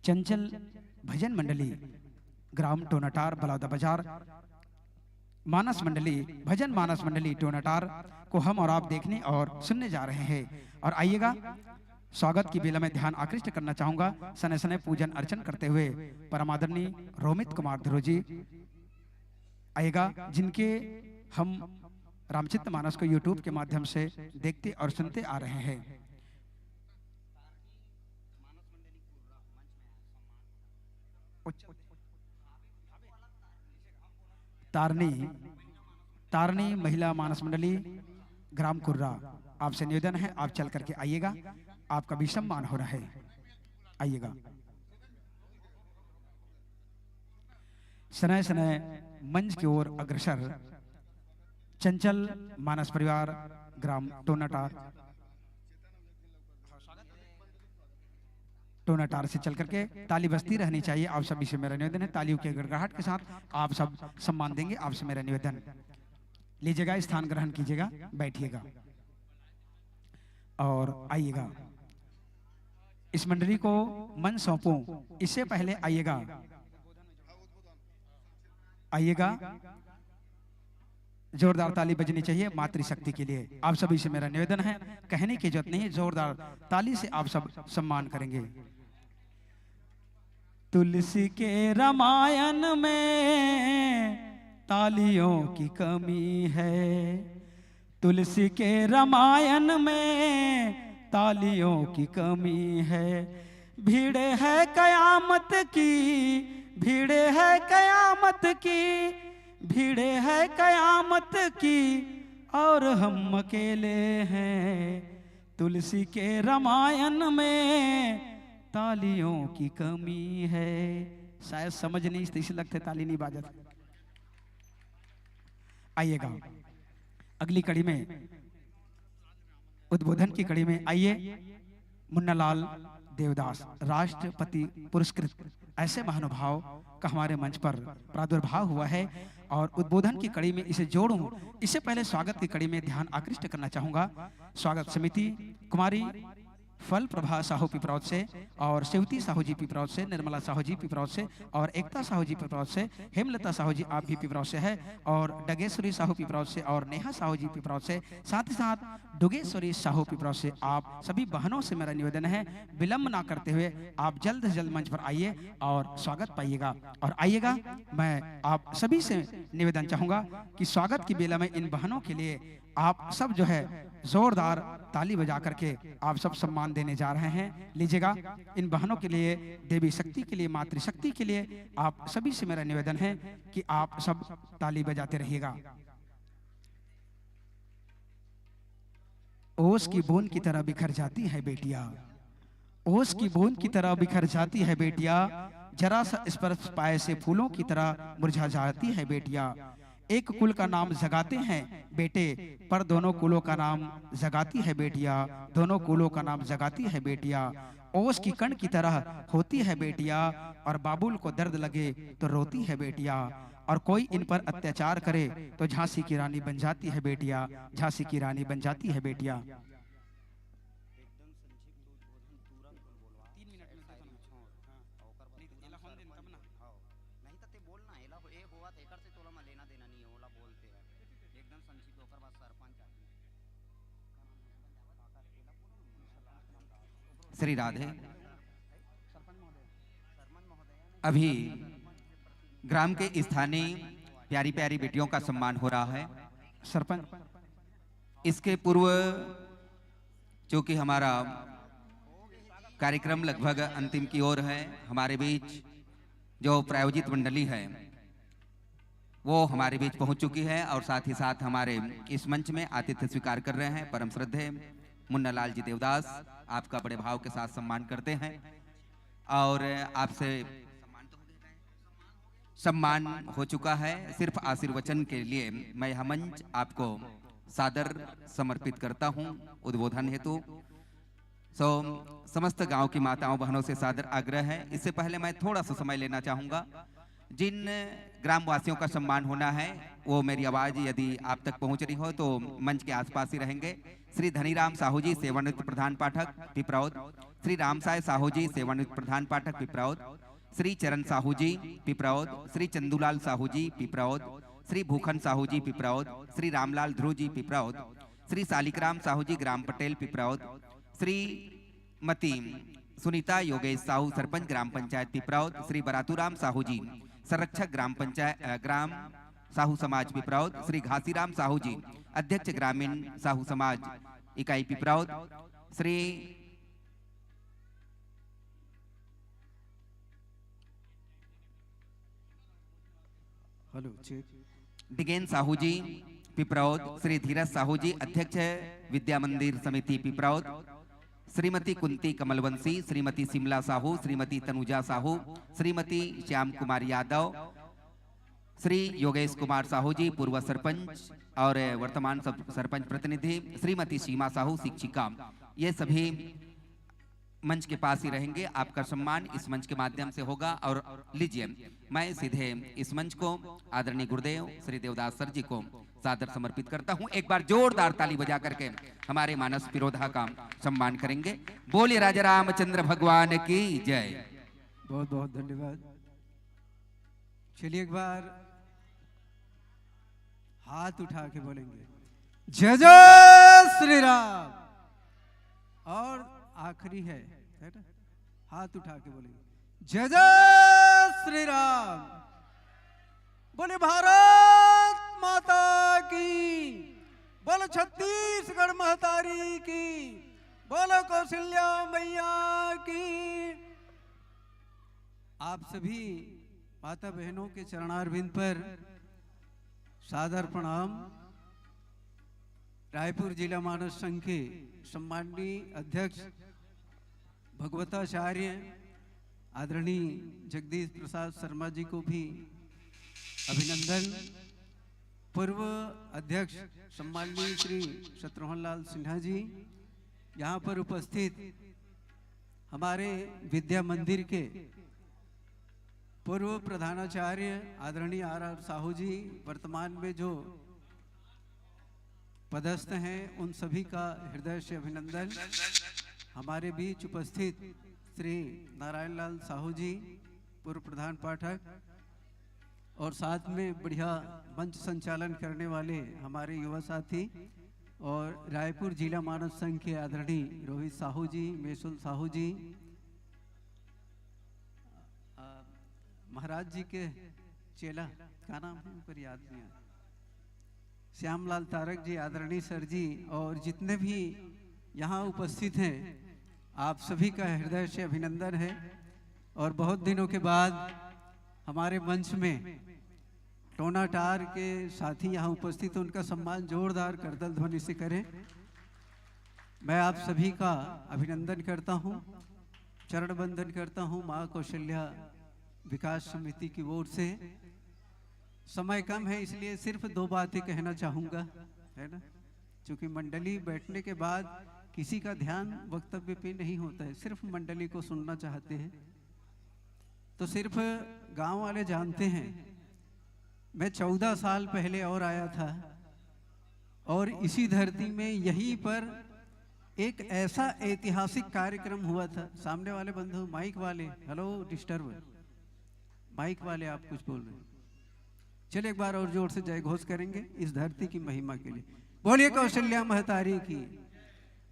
चंचल भजन मंडली ग्राम टोनाटार बलौदा बाजार मानस मंडली भजन मानस मंडली टोनाटार को हम और आप देखने और सुनने जा रहे हैं। और आइएगा, स्वागत की बेला में ध्यान आकृष्ट करना चाहूंगा सने सने पूजन अर्चन करते हुए परमादरणीय रोमित कुमार ध्रुव जी आएगा, जिनके हम रामचित्त मानस को यूट्यूब के माध्यम से देखते और सुनते आ रहे हैं। तारनी महिला मानस मंडली ग्राम कुर्रा, आपसे निवेदन है आप चल करके आइएगा, आपका भी सम्मान हो रहा है। आइएगा, सनय सनय मंच की ओर अग्रसर चंचल मानस परिवार ग्राम टोनाटार से चल करके ताली बजती रहनी चाहिए। आप सभी से मेरा निवेदन है, तालियों के गड़गड़ाहट के साथ आप सब सम्मान देंगे। आपसे मेरा निवेदन, लीजिएगा, स्थान ग्रहण कीजिएगा, बैठिएगा और आइएगा। इस मंडली को मन सौंपूं, इससे पहले आइएगा जोरदार ताली बजनी चाहिए मातृशक्ति के लिए। आप सभी से मेरा निवेदन है, कहने की जरूरत नहीं, जोरदार ताली से आप सब सम्मान करेंगे। तुलसी के रामायण में तालियों की कमी है, तुलसी के रामायण में तालियों की कमी है। भीड़ है कयामत की, भीड़ है कयामत की, भीड़ है कयामत की, और हम अकेले हैं। तुलसी के रामायण में तालियों की कमी है। शायद समझ नहीं, इसे लगते ताली नहीं बाजत। आइएगा, अगली कड़ी में उद्बोधन की कड़ी में आइए। मुन्नालाल देवदास राष्ट्रपति पुरस्कृत ऐसे महानुभाव का हमारे मंच पर प्रादुर्भाव हुआ है और उद्बोधन की कड़ी में इसे जोड़ूं, इससे पहले स्वागत की कड़ी में ध्यान आकृष्ट करना चाहूंगा। स्वागत समिति कुमारी फल प्रभा साहू पिपरौद से और सेवती साहू जी पिपरौद से, निर्मला साहू जी पिपरौद से और एकता साहू जी पिपरौद से, हेमलता साहू जी आप भी पिपरौद से है और डगेश्वरी साहू पिपरौद से और नेहा साहू जी पिपरौद से, साथ ही साथ डुगेश्वरी साहू पिपरौद से। आप सभी बहनों से मेरा निवेदन है, विलंब ना करते हुए आप जल्द से जल्द मंच पर आइए और स्वागत पाइएगा। और आइएगा, मैं आप सभी से निवेदन चाहूंगा कि स्वागत की बेला में इन बहनों के लिए आप सब जो है जोरदार ताली बजा करके आप सब सम्मान देने जा रहे हैं। लीजिएगा, इन बहनों के लिए, देवी शक्ति के लिए, मातृशक्ति के लिए आप सभी से मेरा निवेदन है कि आप सब ताली बजाते रहिएगा। ओस की बूंद की तरह बिखर जाती है बेटिया, ओस की बूंद की तरह बिखर जाती है बेटिया, जरा सा स्पर्श पाए से फूलों की तरह मुरझा जाती है बेटिया। एक कुल का नाम जगाते हैं बेटे, पर दोनों कुलों का नाम जगाती है बेटिया, दोनों कुलों का नाम जगाती है बेटिया। ओस की कण की तरह होती है बेटिया, और बाबुल को दर्द लगे तो रोती है बेटिया। और कोई इन पर अत्याचार करे तो झांसी की रानी बन जाती है बेटिया, झांसी की रानी बन जाती है बेटिया। श्री राधे, अभी ग्राम के स्थानीय प्यारी प्यारी बेटियों का सम्मान हो रहा है। सरपंच, इसके पूर्व चूंकि हमारा कार्यक्रम लगभग अंतिम की ओर है, हमारे बीच जो प्रायोजित मंडली है वो हमारे बीच पहुंच चुकी है और साथ ही साथ हमारे इस मंच में आतिथ्य स्वीकार कर रहे हैं परम श्रद्धेय मुन्नालाल जी देवदास। आपका बड़े भाव के साथ सम्मान करते हैं और आपसे सम्मान हो चुका है। सिर्फ आशीर्वचन के लिए मैं यह मंच आपको सादर समर्पित करता हूं उद्बोधन हेतु। समस्त गांव की माताओं बहनों से सादर आग्रह है। इससे पहले मैं थोड़ा सा समय लेना चाहूंगा। जिन ग्रामवासियों का सम्मान होना है वो मेरी आवाज यदि आप तक पहुंच रही हो तो मंच के आसपास ही रहेंगे। श्री धनीराम साहू जी सेवानिवृत्त प्रधान पाठक पिपरौद, श्री रामसाय साहू जी सेवानिवृत्त प्रधान पाठक पिपरौद, श्री चरण साहू जी पिपरौद, श्री चंदूलाल साहू जी पिपरौद, श्री भूखन साहू जी पिपरौद, श्री रामलाल ध्रुव जी पिपरौद, श्री सालिकराम साहू जी ग्राम पटेल पिपरौद, श्री मती सुनीता योगेश साहू सरपंच ग्राम पंचायत पिपरौद, श्री बरातूराम साहू जी संरक्षक ग्राम साहू समाज पिपरौद, श्री घासीराम साहू जी अध्यक्ष ग्रामीण साहू समाज इकाई पिपरौद, श्री डिगेन साहू जी पिपरौद, श्री धीरज साहू जी अध्यक्ष विद्या मंदिर समिति पिपरौद, श्रीमती कुंती कमलवंशी, श्रीमती सिमला साहू, श्रीमती तनुजा साहू, श्रीमती श्याम कुमार यादव, श्री योगेश कुमार साहू जी पूर्व सरपंच और वर्तमान सरपंच प्रतिनिधि, श्रीमती सीमा साहू शिक्षिका, ये सभी मंच के पास ही रहेंगे। आपका सम्मान इस मंच के माध्यम से होगा। और लीजिए मैं सीधे इस मंच को आदरणीय गुरुदेव श्री देवदास सर जी को सादर समर्पित करता हूं। एक बार जोरदार ताली बजा करके हमारे मानस पिरोधा का सम्मान करेंगे। बोलिए राजा रामचंद्र भगवान की जय। बहुत बहुत धन्यवाद। चलिए एक बार हाथ उठा के बोलेंगे जय जय श्री राम। और आखिरी है ना? हाथ उठा के बोलेंगे जय जय श्री राम। बोले भारत माता की, बोलो छत्तीसगढ़ महतारी की, बोलो कौशल्या मैया की। आप सभी माता बहनों के चरणारविंद पर सादर प्रणाम। रायपुर जिला मानस संघ के सम्माननीय अध्यक्ष भगवताचार्य आदरणीय जगदीश प्रसाद शर्मा जी को भी अभिनंदन। पूर्व अध्यक्ष सम्माननीय श्री शत्रुघ्न लाल सिन्हा जी, यहाँ पर उपस्थित हमारे विद्या मंदिर के पूर्व प्रधानाचार्य आदरणीय आर साहू जी, वर्तमान में जो पदस्थ हैं, उन सभी का हृदय से अभिनंदन। हमारे बीच उपस्थित श्री नारायण लाल साहू जी पूर्व प्रधान पाठक, और साथ में बढ़िया मंच संचालन करने वाले हमारे युवा साथी और रायपुर जिला मानस संघ के आदरणीय रोहित साहू जी, मेसुल साहू जी, महाराज जी के चेला क्या नाम है ऊपर याद नहीं है, श्यामलाल तारक जी, आदरणीय सर जी, और जितने भी यहाँ उपस्थित हैं आप सभी का हृदय से अभिनंदन है। और बहुत दिनों के बाद हमारे मंच में टोनाटार के साथी यहाँ उपस्थित, उनका सम्मान जोरदार करतल ध्वनि से करें। मैं आप सभी का अभिनंदन करता हूँ, चरण बंदन करता हूँ माँ कौशल्या विकास समिति की ओर से। समय कम है इसलिए सिर्फ दो बातें कहना चाहूँगा, है ना, क्योंकि मंडली बैठने के बाद किसी का ध्यान वक्तव्य पे नहीं होता है, सिर्फ मंडली को सुनना चाहते हैं। तो सिर्फ गांव वाले जानते हैं, मैं 14 साल पहले और आया था और इसी धरती में यहीं पर एक ऐसा ऐतिहासिक कार्यक्रम हुआ था। सामने वाले बंधु माइक वाले, हेलो डिस्टर्ब, माइक वाले आप कुछ बोल रहे हैं। चलिए एक बार और जोर से जय घोष करेंगे इस धरती की महिमा के लिए। बोलिए कौशल्या महतारी की।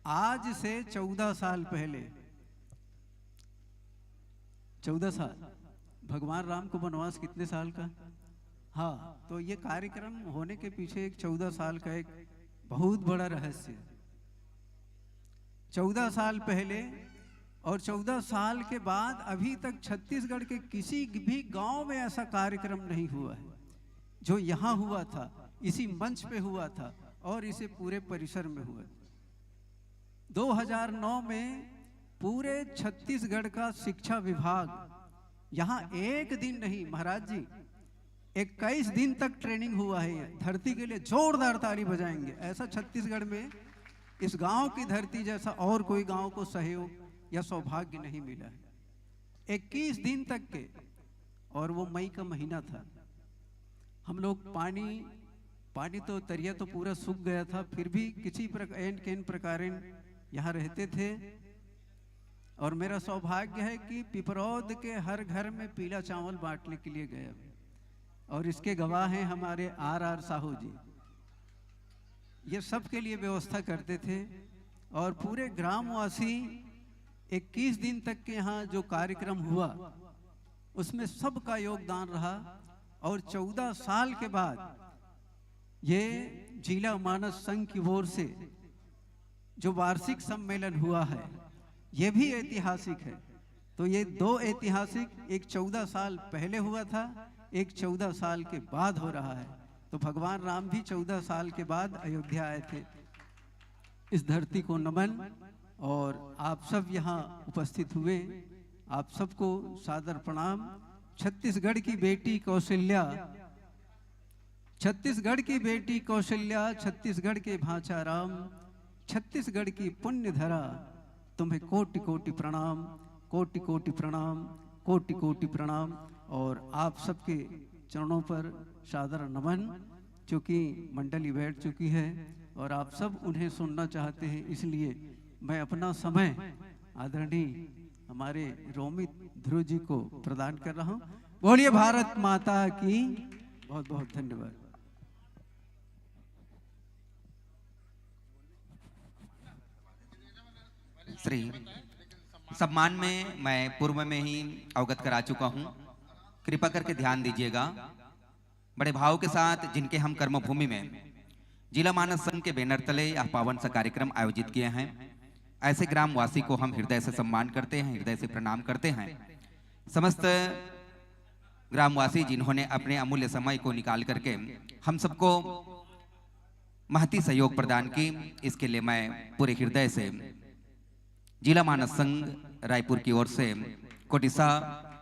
आज से 14 साल पहले, 14 साल, भगवान राम को वनवास कितने साल का? हाँ, तो ये कार्यक्रम होने के पीछे एक 14 साल का एक बहुत बड़ा रहस्य है। 14 साल पहले और 14 साल के बाद अभी तक छत्तीसगढ़ के किसी भी गांव में ऐसा कार्यक्रम नहीं हुआ है जो यहाँ हुआ था, इसी मंच पे हुआ था और इसे पूरे परिसर में हुआ। 2009 में पूरे छत्तीसगढ़ का शिक्षा विभाग यहाँ एक दिन नहीं, महाराज जी 21 दिन तक ट्रेनिंग हुआ है। धरती के लिए जोरदार ताली बजाएंगे। ऐसा छत्तीसगढ़ में इस गांव की धरती जैसा और कोई गांव को सहयोग या सौभाग्य नहीं मिला है। 21 दिन तक के, और वो मई का महीना था। हम लोग पानी तो तरिया तो पूरा सूख गया था, फिर भी किसी प्रकार यहाँ रहते थे। और मेरा सौभाग्य है कि पिपरौद के हर घर में पीला चावल बांटने के लिए गया, और इसके गवाह हैं हमारे आर साहू जी। ये सब के लिए व्यवस्था करते थे, और पूरे ग्रामवासी 21 दिन तक के यहाँ जो कार्यक्रम हुआ उसमें सबका योगदान रहा। और 14 साल के बाद ये जिला मानस संघ की ओर से जो वार्षिक सम्मेलन हुआ है ये भी ऐतिहासिक है। तो ये दो ऐतिहासिक, एक 14 साल पहले हुआ था, एक 14 साल के बाद हो रहा है। तो भगवान राम भी 14 साल के बाद अयोध्या आए थे। इस धरती को नमन, और आप सब यहाँ उपस्थित हुए, आप सबको सादर प्रणाम। छत्तीसगढ़ की बेटी कौशल्या, छत्तीसगढ़ की बेटी कौशल्या, छत्तीसगढ़ के भांचा राम, छत्तीसगढ़ की पुण्य धरा, तुम्हें कोटि कोटि प्रणाम, कोटि कोटि प्रणाम, कोटि कोटि प्रणाम। और आप सबके चरणों पर सादर नमन, क्योंकि मंडली बैठ चुकी है और आप सब उन्हें सुनना चाहते हैं, इसलिए मैं अपना समय आदरणीय हमारे रोमित ध्रुव जी को प्रदान कर रहा हूं। बोलिए भारत माता की। बहुत बहुत धन्यवाद। श्री सम्मान में मैं पूर्व में ही अवगत करा चुका हूं, कृपा करके ध्यान दीजिएगा। बड़े भाव के साथ जिनके हम कर्मभूमि में जिला मानस संघ के बैनर तले यह पावन सा कार्यक्रम आयोजित किए हैं, ऐसे ग्रामवासी को हम हृदय से सम्मान करते हैं, हृदय से प्रणाम करते हैं। समस्त ग्रामवासी जिन्होंने अपने अमूल्य समय को निकाल करके हम सबको महती सहयोग प्रदान की, इसके लिए मैं पूरे हृदय से जिला मानस संघ रायपुर की ओर से कोटिसा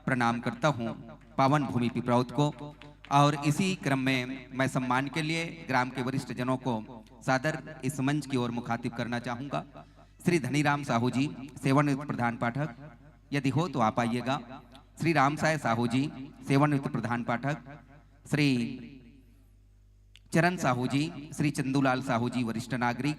प्रणाम करता हूं पावन भूमि पिपरौद को। और इसी क्रम में मैं सम्मान के लिए ग्राम के वरिष्ठ जनों को सादर इस मंच की ओर मुखातिब करना चाहूंगा। श्री धनीराम साहू जी, सेवानिवृत्त प्रधान पाठक, यदि हो तो आप आइएगा। श्री रामसाय साहू जी, सेवानिवृत्त प्रधान पाठक, श्री चरण साहू जी, श्री चंदूलाल साहू जी, वरिष्ठ नागरिक।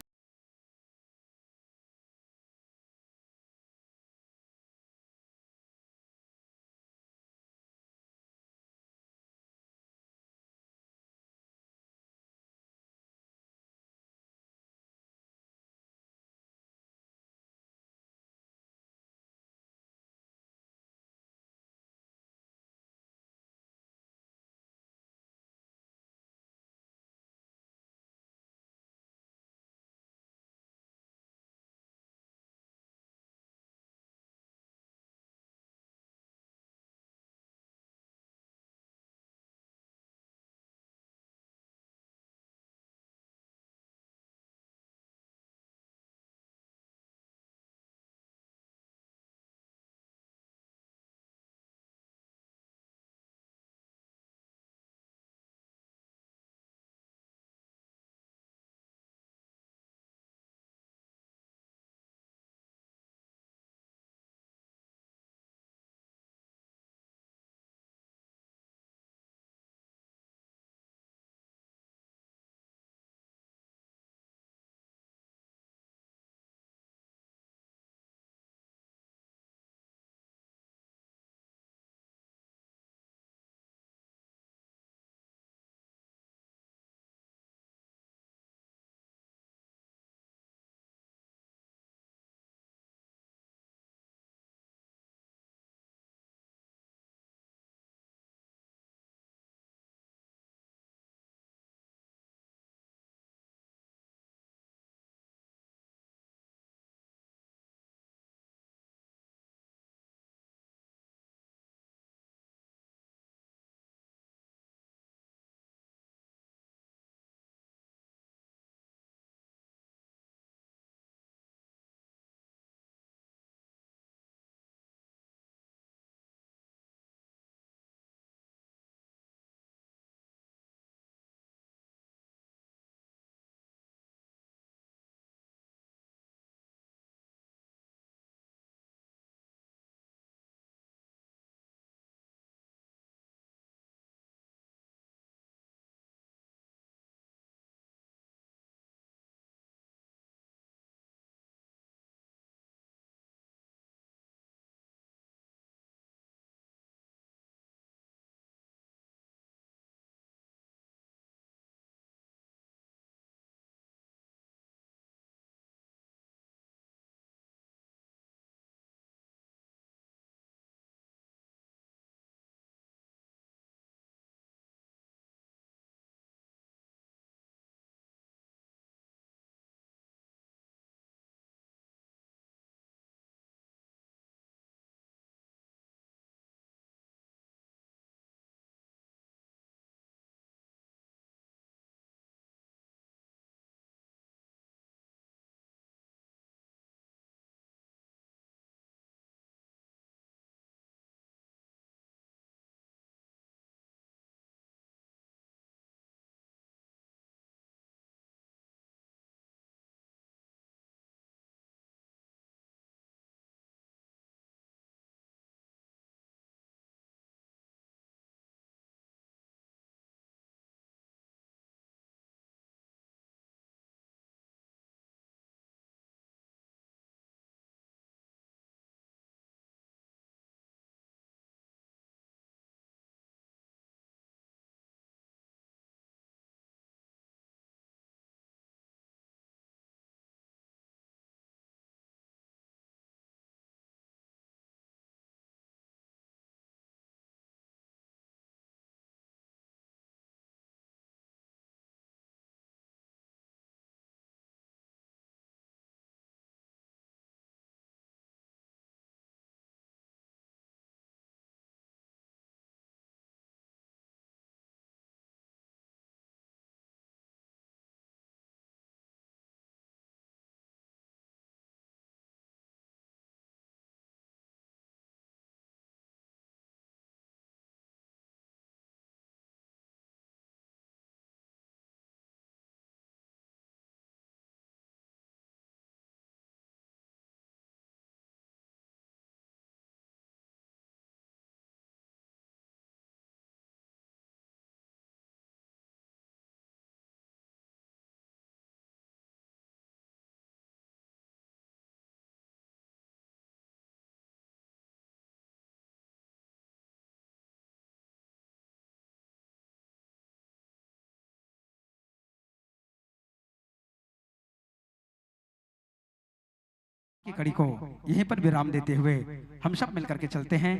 की कड़ी को यहीं पर विराम देते हुए हम सब मिलकर के चलते हैं।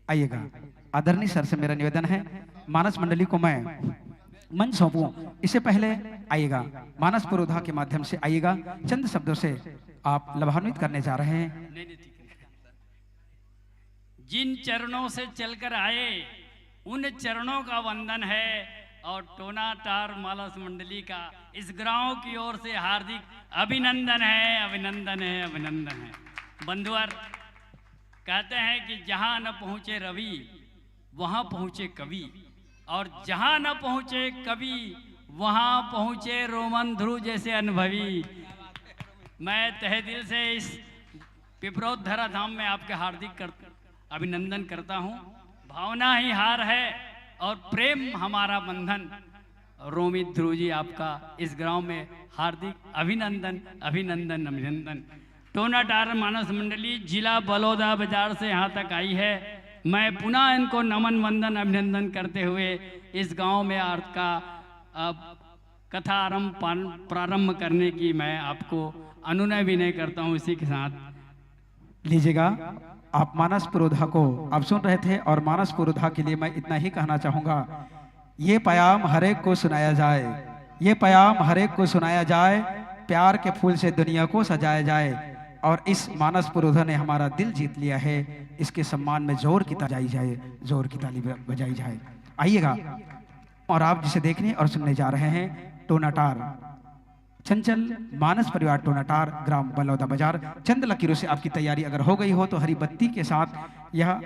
आइएगा, आदरणीय सर से मेरा निवेदन है, मानस मंडली को मैं मंच सौंपूं, इससे पहले आइएगा, मानस पुरोधा के माध्यम से आइएगा, चंद शब्दों से आप लाभान्वित करने जा रहे हैं। जिन चरणों से चलकर आए उन चरणों का वंदन है और टोनाटार मानस मंडली का इस ग्राम की ओर से हार्दिक अभिनंदन है, अभिनंदन है, अभिनंदन है। बंधुवर, कहते हैं कि जहां न पहुंचे रवि वहां पहुंचे कवि, और जहां न पहुंचे कवि वहां पहुंचे रोमन ध्रुव जैसे अनुभवी। मैं तहे दिल से इस पिपरोधरा धाम में आपके हार्दिक अभिनंदन करता हूं। भावना ही हार है और प्रेम हमारा बंधन। रोमित ध्रुव जी, आपका इस गांव में हार्दिक अभिनंदन, अभिनंदन, अभिनंदन। टोनाटार मानस मंडली जिला बलौदा बाजार से यहाँ तक आई है। मैं पुनः इनको नमन वंदन अभिनंदन करते हुए इस गांव में अर्थ का कथा आरंभ प्रारंभ करने की मैं आपको अनुनय विनय करता हूँ। इसी के साथ लीजिएगा, आप मानस पुरोधा को आप सुन रहे थे, और मानस पुरोधा के लिए मैं इतना ही कहना चाहूँगा, ये प्याम हरेक को सुनाया जाए, ये प्याम हरेक को सुनाया जाए, प्यार के फूल से दुनिया को सजाया जाए। और इस मानस पुरोधा ने हमारा दिल जीत लिया है, इसके सम्मान में जोर की ताली जाए, जोर की ताली बजाई जाए। आइएगा, और आप जिसे देखने और सुनने जा रहे हैं, टोनाटार चंचल मानस परिवार टोनाटार ग्राम बलौदा बाजार। चंद लकीरों से आपकी तैयारी अगर हो गई हो तो हरी बत्ती के साथ यह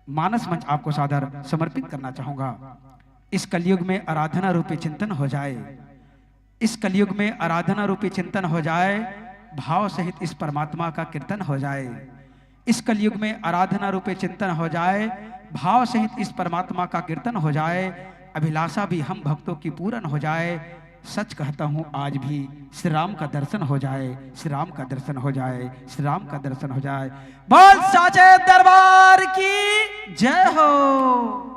मानस मंच आपको सादर समर्पित करना चाहूंगा। इस कलयुग में आराधना रूपी चिंतन हो जाए, इस कलयुग में आराधना रूपी चिंतन हो जाए, भाव सहित इस परमात्मा का कीर्तन हो जाए। इस कलयुग में आराधना रूपी चिंतन हो जाए, भाव सहित इस परमात्मा का कीर्तन हो जाए, अभिलाषा भी हम भक्तों की पूर्ण हो जाए। सच कहता हूँ आज भी श्री राम का दर्शन हो जाए, श्री राम का दर्शन हो जाए, श्री राम का दर्शन हो जाए। बोल साचे दरबार की जय हो।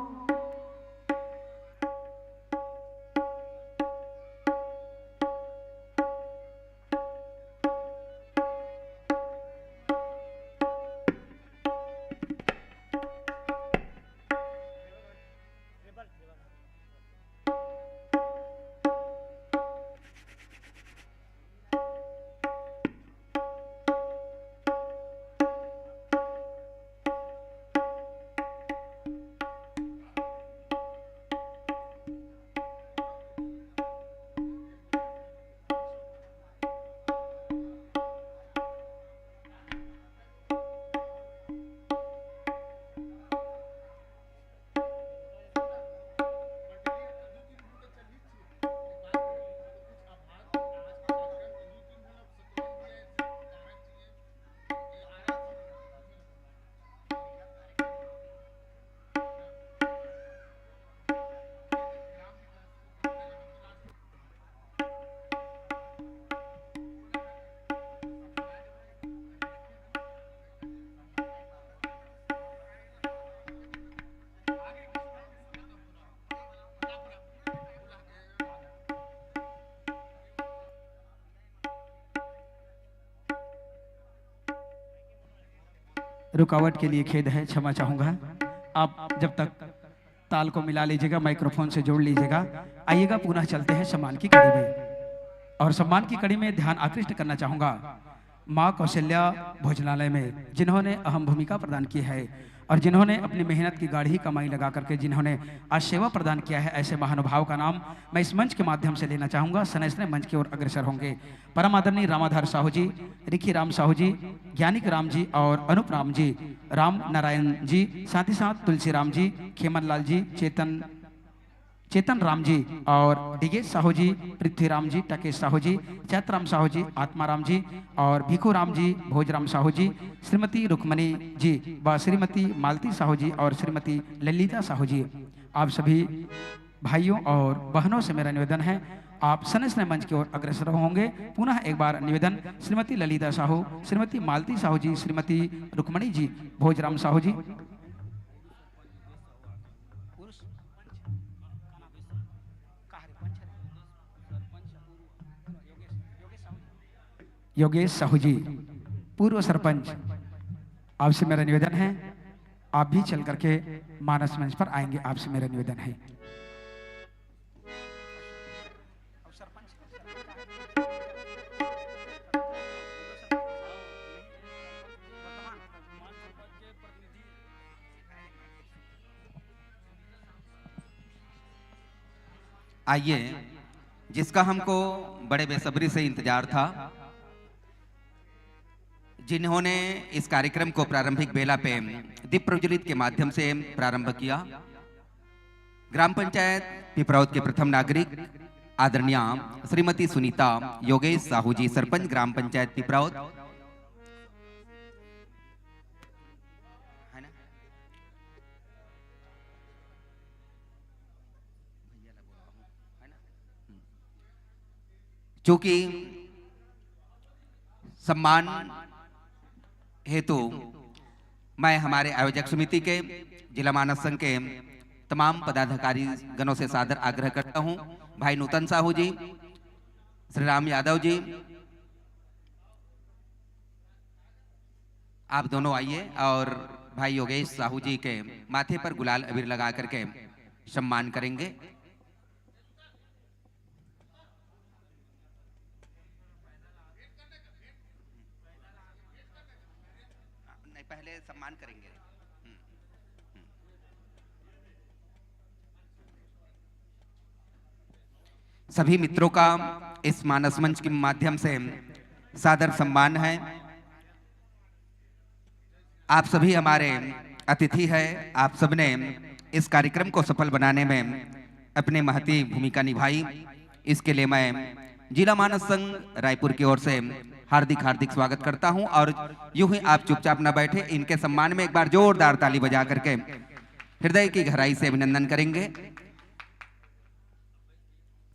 रुकावट के लिए खेद है, क्षमा चाहूंगा। आप जब तक ताल को मिला लीजिएगा, माइक्रोफोन से जोड़ लीजिएगा। आइएगा, पुनः चलते हैं सम्मान की कड़ी में। और सम्मान की कड़ी में ध्यान आकृष्ट करना चाहूंगा माँ कौशल्या भोजनालय में, जिन्होंने अहम भूमिका प्रदान की है और जिन्होंने अपनी मेहनत की गाढ़ी कमाई लगा करके जिन्होंने आज सेवा प्रदान किया है, ऐसे महानुभाव का नाम मैं इस मंच के माध्यम से लेना चाहूंगा। सनेस्ने मंच की ओर अग्रसर होंगे परम आदरणीय रामाधार साहू जी, रिखी राम साहू जी, ज्ञानिक राम जी और अनुप राम जी, राम नारायण जी, साथ ही साथ तुलसी राम जी, खेमन लाल जी, चेतन राम जी और डिगेश साहू जी, पृथ्वीराम जी, टकेश साहू जी, चैतराम साहू जी, आत्माराम जी और भिखू राम जी, भोजराम साहू जी, श्रीमती रुक्मणी जी व श्रीमती मालती साहू जी और श्रीमती ललिता साहू जी। आप सभी भाइयों और बहनों से मेरा निवेदन है, आप सनेस्ने मंच की ओर अग्रसर होंगे। पुनः एक बार निवेदन, श्रीमती ललिता साहू, श्रीमती मालती साहू जी, श्रीमती रुक्मणी जी, भोजराम साहू जी। योगेश साहू जी, पूर्व सरपंच, आपसे मेरा निवेदन है आप भी चल करके मानस मंच पर आएंगे, आपसे मेरा निवेदन है। आइए, जिसका हमको बड़े बेसब्री से इंतजार था, जिन्होंने इस कार्यक्रम को प्रारंभिक बेला पे दीप प्रज्वलित के माध्यम से प्रारंभ किया, ग्राम पंचायत पिपरौद के प्रथम नागरिक आदरणीय श्रीमती सुनीता योगेश साहू जी, सरपंच ग्राम पंचायत पिपरौद। चूंकि सम्मान हेतु मैं हमारे आयोजक समिति के, जिला मानस संघ के तमाम पदाधिकारी गणों से सादर आग्रह करता हूं, भाई नूतन साहू जी, श्री राम यादव जी, आप दोनों आइए और भाई योगेश साहू जी के माथे पर गुलाल अबीर लगा करके सम्मान करेंगे। पहले सम्मान करेंगे। सभी मित्रों का इस मानस मंच के माध्यम से सादर सम्मान है। आप सभी हमारे अतिथि हैं, आप सबने इस कार्यक्रम को सफल बनाने में अपने महती भूमिका निभाई। इसके लिए मैं जिला मानस संघ रायपुर की ओर से हार्दिक हार्दिक स्वागत करता हूं और यूं ही आप चुपचाप ना बैठे, इनके सम्मान में एक बार जोरदार ताली बजा करके हृदय की गहराई से अभिनंदन करेंगे।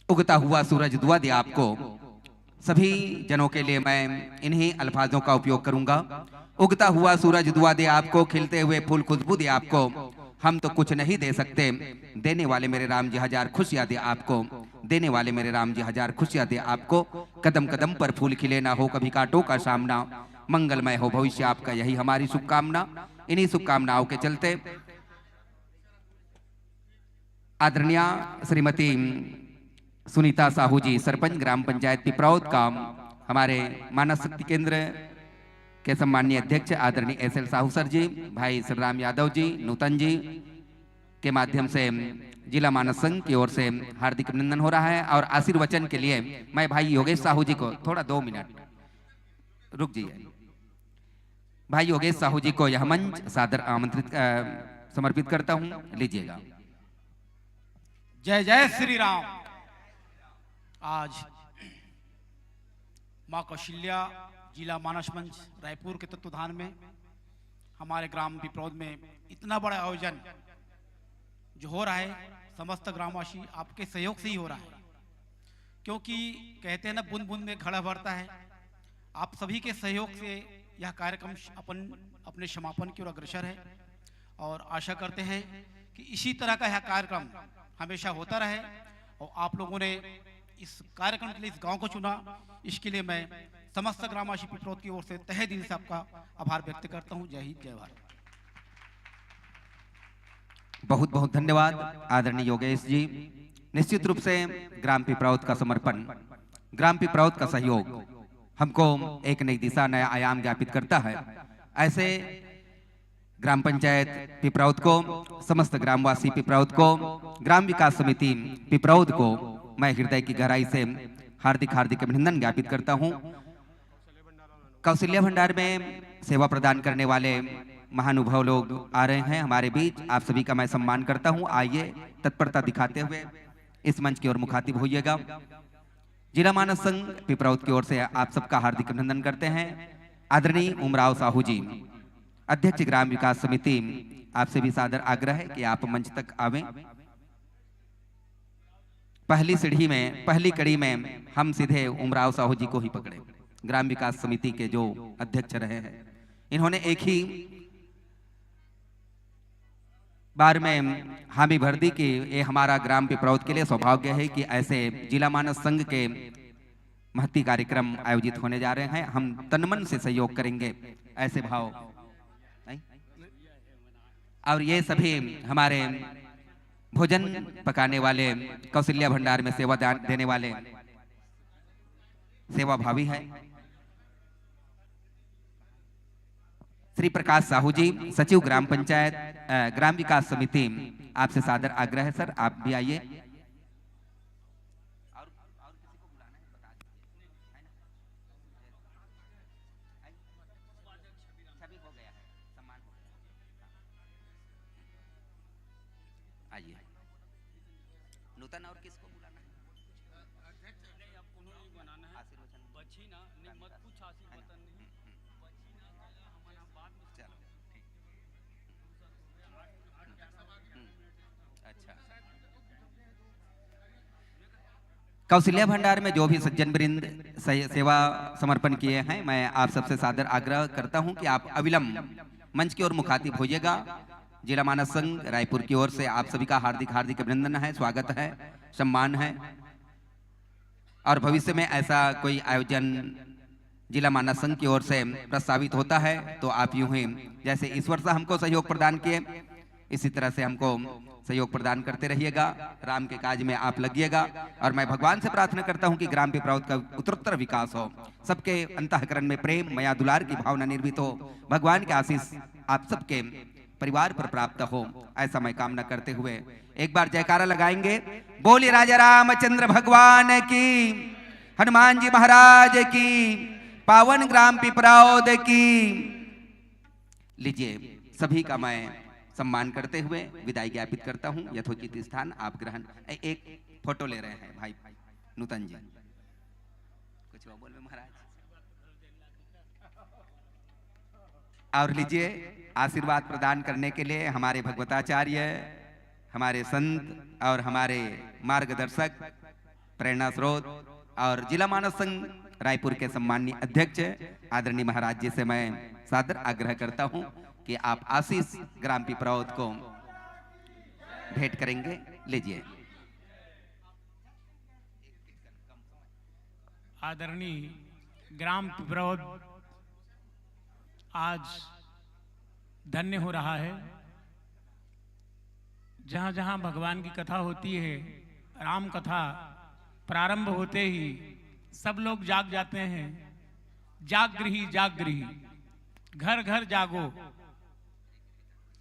उगता हुआ सूरज दुआ दे आपको, सभी जनों के लिए मैं इन्हीं अल्फाजों का उपयोग करूंगा। उगता हुआ सूरज दुआ दे आपको, खिलते हुए फूल खुशबू दे आपको, हम तो कुछ नहीं दे सकते, देने वाले मेरे राम जी हजार खुशियां दे आपको, देने वाले मेरे राम जी हजार खुशियां दे आपको। कदम कदम पर फूल खिले ना हो कभी कांटों का सामना, मंगलमय हो भविष्य आपका, यही हमारी शुभकामना। इन्हीं शुभकामनाओं के चलते आदरणीय श्रीमती सुनीता साहू जी, सरपंच ग्राम पंचायत पिपरौद का, हमारे मानस शक्ति केंद्र के सम्मानीय अध्यक्ष आदरणीय एसएल साहू सर जी, भाई श्री राम यादव जी, नूतन जी के माध्यम से जिला मानस संघ की ओर से हार्दिक अभिनंदन हो रहा है। और आशीर्वचन के लिए मैं भाई योगेश साहू जी को थोड़ा 2 मिनट रुक जाइए, भाई योगेश साहू जी को यह मंच सादर आमंत्रित समर्पित करता हूं, लीजिएगा। जय जय श्री राम। आज मां कौशल्या जिला मानस मंच रायपुर के तत्वाधान में हमारे ग्राम पिपरौद में इतना बड़ा आयोजन जो हो रहा है, समस्त ग्रामवासी आपके सहयोग से ही हो रहा है, क्योंकि कहते हैं ना बूंद बूंद में घड़ा भरता है। आप सभी के सहयोग से यह कार्यक्रम अपने समापन की ओर अग्रसर है और आशा करते हैं कि इसी तरह का यह कार्यक्रम हमेशा होता रहे। और आप लोगों ने इस कार्यक्रम के लिए इस गांव को चुना, इसके लिए मैं समस्त ग्रामवासी पिपरौद की ओर से तहे दिल से आपका आभार व्यक्त करता हूं। जय हिंद, जय भारत। बहुत बहुत धन्यवाद आदरणीय योगेश जी। निश्चित रूप से ग्राम पिपरौद का समर्पण, ग्राम पिपरौद का सहयोग हमको एक नई दिशा, नया आयाम ज्ञापित करता है। ऐसे ग्राम पंचायत पिपरौद को, समस्त ग्रामवासी पिपरौद को, ग्राम विकास समिति पिपरौद को मैं हृदय की गहराई से हार्दिक हार्दिक अभिनंदन ज्ञापित करता हूं। कौशल्या भंडार में सेवा प्रदान करने वाले महानुभाव लोग आ रहे हैं हमारे बीच, आप सभी का मैं सम्मान करता हूं। आइए तत्परता दिखाते हुए इस मंच की ओर मुखातिब होइएगा। जिला मानस संघ पिपरौद की ओर से आप सबका हार्दिक अभिनंदन करते हैं। आदरणीय उमराव साहू जी, अध्यक्ष ग्राम विकास समिति, आपसे भी सादर आग्रह है कि आप मंच तक आवें। पहली सीढ़ी में, पहली कड़ी में हम सीधे उमराव साहू जी को ही पकड़े, ग्राम विकास समिति के जो अध्यक्ष रहे हैं। इन्होंने एक ही बार में हामी भर दी कि ये हमारा ग्राम पिपरौद के लिए सौभाग्य है कि ऐसे जिला मानस संघ के महती कार्यक्रम आयोजित होने जा रहे हैं। हम तनमन से सहयोग करेंगे, ऐसे भाव। और ये सभी हमारे भोजन पकाने वाले, कौशल्या भंडार में सेवा देने वाले सेवा भावी है। श्री प्रकाश साहू जी, सचिव ग्राम पंचायत ग्राम विकास समिति, आपसे सादर आग्रह है सर, आप भी आइए। आइए। नूतन और किसको बुलाना है? कौशल्या भंडार में जो भी सज्जन वृंद सेवा समर्पण किए हैं, मैं आप सबसे सादर आग्रह करता हूं कि आप अविलंब मंच की ओर मुखातिब होइएगा। जिला मानस संघ रायपुर की ओर से आप सभी का हार्दिक हार्दिक अभिनंदन है, स्वागत है, सम्मान है। और भविष्य में ऐसा कोई आयोजन जिला मानस संघ की ओर से प्रस्तावित होता है तो आप यूं ही जैसे इस वर्ष हमको सहयोग प्रदान किए, इसी तरह से हमको सहयोग प्रदान करते रहिएगा। राम के काज में आप लगिएगा। और मैं भगवान से प्रार्थना करता हूं कि ग्राम पिपराउत का उत्तरोत्तर विकास हो, सबके अंतःकरण में प्रेम मया दुलार की भावना निर्मित हो, भगवान के आशीष आप सबके परिवार पर प्राप्त हो, ऐसा मैं कामना करते हुए एक बार जयकारा लगाएंगे। बोली राजा रामचंद्र भगवान की, हनुमान जी महाराज की, पावन ग्राम पिपराउत की। लीजिए, सभी का मैं सम्मान करते हुए विदाई ज्ञापित करता हूं। यथोचित स्थान आप ग्रहण। एक फोटो ले रहे हैं भाई नूतन जी, कुछ वो बोल महाराज। और लीजिए, आशीर्वाद प्रदान करने के लिए हमारे भगवताचार्य, हमारे संत और हमारे मार्गदर्शक, प्रेरणा स्रोत और जिला मानस संघ रायपुर के सम्मानीय अध्यक्ष आदरणीय महाराज जी से मैं सादर आग्रह करता हूं कि आप आशीष ग्राम पिपराउत को भेंट करेंगे। लीजिए। आदरणीय ग्राम पिपराउत आज धन्य हो रहा है। जहां जहां भगवान की कथा होती है, राम कथा प्रारंभ होते ही सब लोग जाग जाते हैं। जागृही जागृही, घर घर जागो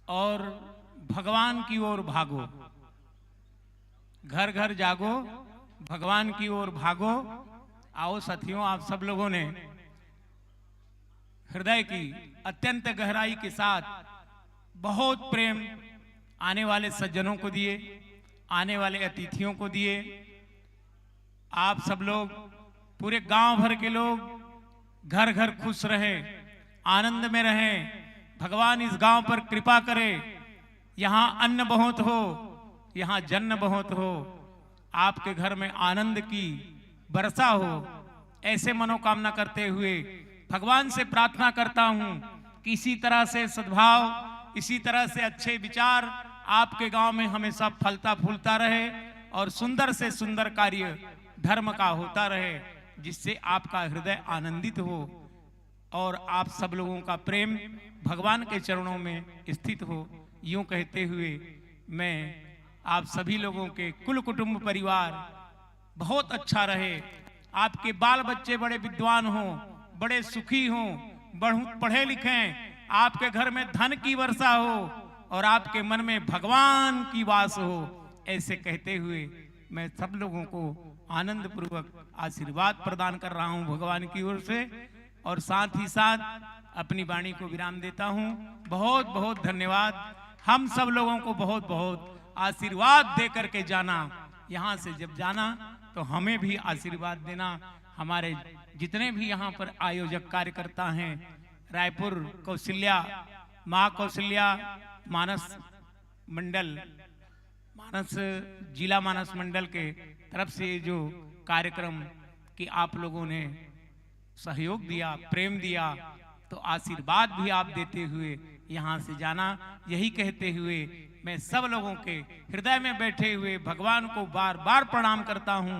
और भगवान की ओर भागो। घर घर जागो, भगवान की ओर भागो। आओ साथियों, आप सब लोगों ने हृदय की अत्यंत गहराई के साथ बहुत प्रेम आने वाले सज्जनों को दिए, आने वाले अतिथियों को दिए। आप सब लोग, पूरे गांव भर के लोग घर घर खुश रहे, आनंद में रहें। भगवान इस गांव पर कृपा करे, यहाँ अन्न बहुत हो, यहाँ जन्न बहुत हो, आपके घर में आनंद की वर्षा हो, ऐसे मनोकामना करते हुए भगवान से प्रार्थना करता हूं कि इसी तरह से सद्भाव, इसी तरह से अच्छे विचार आपके गांव में हमेशा फलता फूलता रहे और सुंदर से सुंदर कार्य धर्म का होता रहे, जिससे आपका हृदय आनंदित हो और आप सब लोगों का प्रेम भगवान के चरणों में स्थित हो। यूं कहते हुए मैं आप सभी लोगों के कुल कुटुंब परिवार बहुत अच्छा रहे, आपके बाल बच्चे बड़े विद्वान हों, बड़े सुखी हों, पढ़े लिखें, आपके घर में धन की वर्षा हो और आपके मन में भगवान की वास हो, ऐसे कहते हुए मैं सब लोगों को आनंद पूर्वक आशीर्वाद प्रदान कर रहा हूं भगवान की ओर से। और साथ ही साथ अपनी वाणी को विराम देता हूं। बहुत बहुत धन्यवाद। हम सब लोगों को बहुत बहुत आशीर्वाद दे करके जाना। यहाँ से जब जाना तो हमें भी आशीर्वाद देना। हमारे जितने भी यहाँ पर आयोजक कार्यकर्ता हैं, रायपुर कौशल्या, माँ कौशल्या मानस मंडल, मानस जिला मानस मंडल के तरफ से जो कार्यक्रम कि आप लोगों ने सहयोग दिया, प्रेम दिया, तो आशीर्वाद भी आप देते हुए यहाँ से जाना। यही कहते हुए मैं सब लोगों के हृदय में बैठे हुए भगवान को बार बार प्रणाम करता हूँ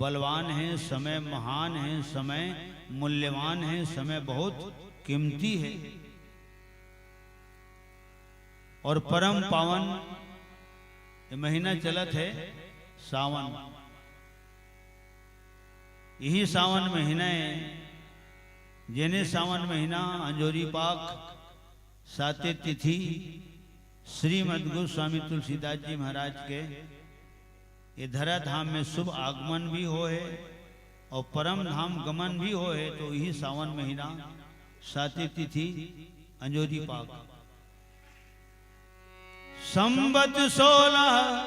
बलवान है, समय महान है, समय मूल्यवान है, समय बहुत कीमती है। और परम पावन ये महीना चलत है सावन। यही सावन महीना है जेने सावन महीना अंजोरी पाक साते तिथि श्रीमद गोस्वामी तुलसीदास जी महाराज के ये धरा धाम में शुभ आगमन भी हो है और परम धाम गमन भी हो है। तो यही सावन महीना साते तिथि अंजोरी पाक संवत 16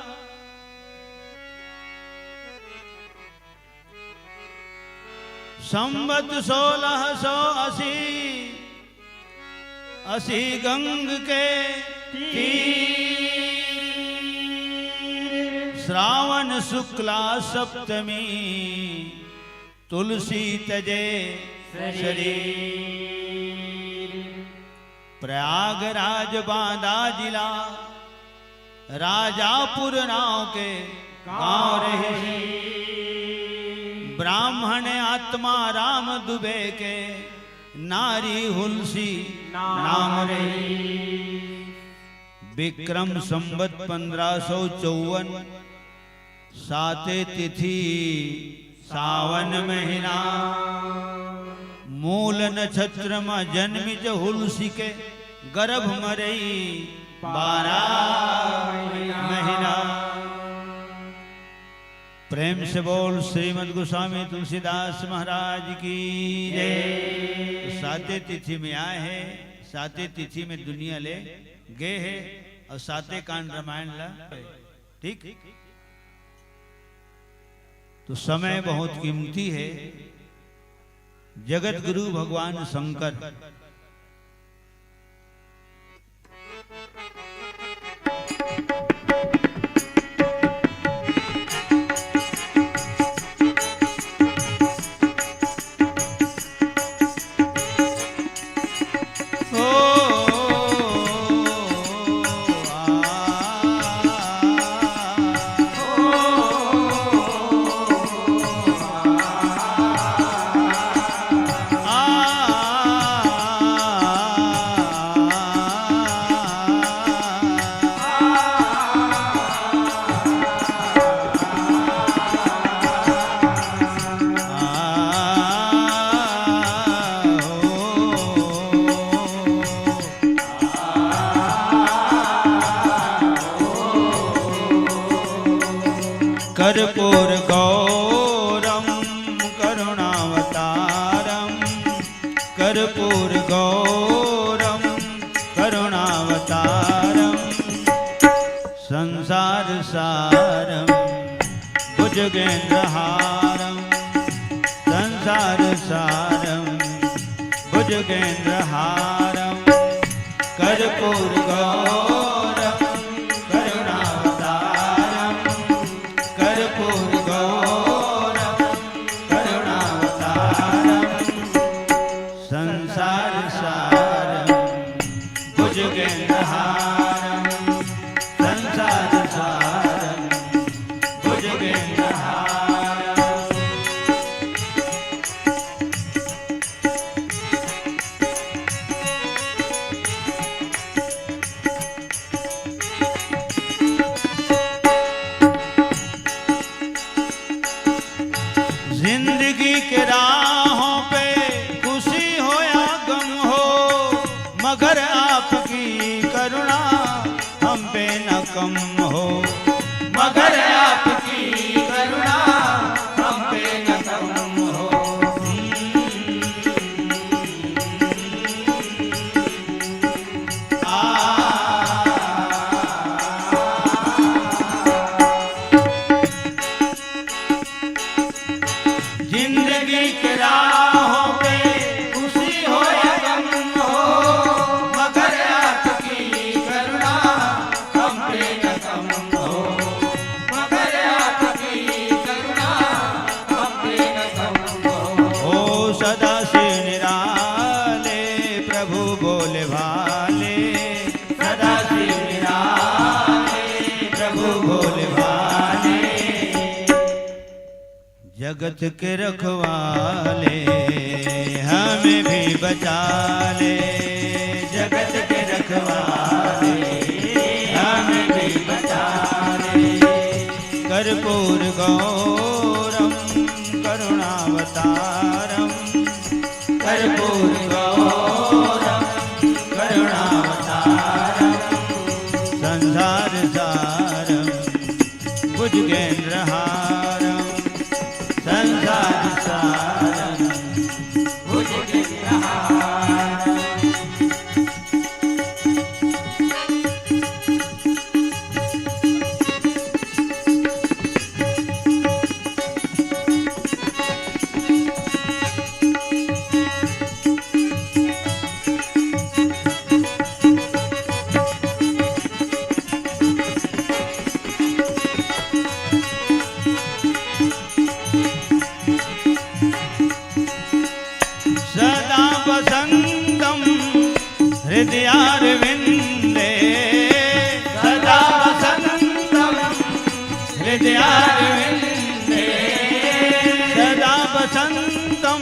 संवत 1680 गंग के तीर श्रावण शुक्ला सप्तमी तुलसी तजे शरीर प्रयागराज बांदा जिला राजापुर नाव के गांव रहे ब्राह्मण आत्मा राम दुबे के नारी हुलसी नाम रही विक्रम संवत 1554 साते तिथि सावन महीना मूल नक्षत्र में जन्मी जो हुलसी के गर्भ मरई 12 महीना। प्रेम से बोल श्रीमद गोस्वामी तुलसीदास महाराज की जय। साते तिथि में आए हैं, साते तिथि में दुनिया ले गए हैं और साते कांड रामायण ला ठीक। तो समय बहुत कीमती है। जगत गुरु भगवान शंकर कर्पूर गौरम करुणावतारम कर्पूर गौरम करुणावतारम संसार सारम भुजगेन्द्रहारम संसार सारम भुजगेन्द्रहारम कर्पूर गौरम करुणावतारम कर्पूर गौरम करुणावतारम संसार सारम भुजगेन्द्रहारम संसार सारम भुजगेन्द्रहारम। जिंदगी के राहों पे खुशी हो या गम हो मगर आपकी करुणा हम पे न कम हो मगर आपकी करुणा हम पे न कम हो। जिंदगी के राहों पे खुशी हो या गम हो मगर आपकी करुणा हम पे न कम हो मगर आपकी करुणा हम पे न कम हो। ओ सदा से निराले प्रभु बोले भाले सदा से निराले प्रभु बोले भाले जगत के रखवाले हमें भी बचा ले, जगत के रखवाले हमें भी बचा ले। कर्पूर गौरम करुणावतारम, कर्पूर गौरम करुणावतारम, संसार सारम भुजगेन्द्रहारम, संसार सारम भुजगेन्द्रहारम। सदा वसंतम हृदयारविंदे, सदा वसंतम हृदयारविंदे, सदा वसंतम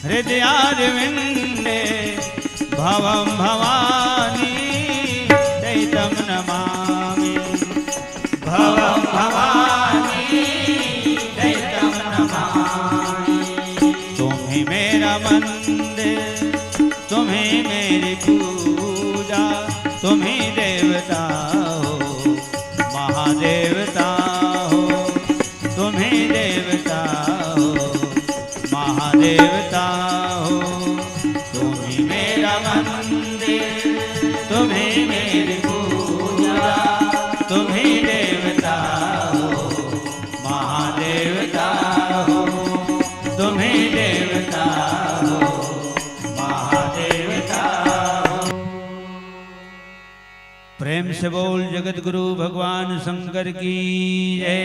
हृदयारविंदे, भवं भवानी दैतं नमामि, भवं भवानी दैतं नमामि। तुम्ही मेरा मंदिर, तुम्ही मेरी पूजा, तुम्ही देवता हो महादेवता हो, तुम्ही देवता हो महादेवता हो। तुम्ही मेरा मंदिर, तुम्ही मेरी पूजा, तुम्ही देवता हो महादेवता हो, तुम्ही देवता हो महादेवता हो। प्रेम से बोल जगत गुरु भगवान शंकर की जय।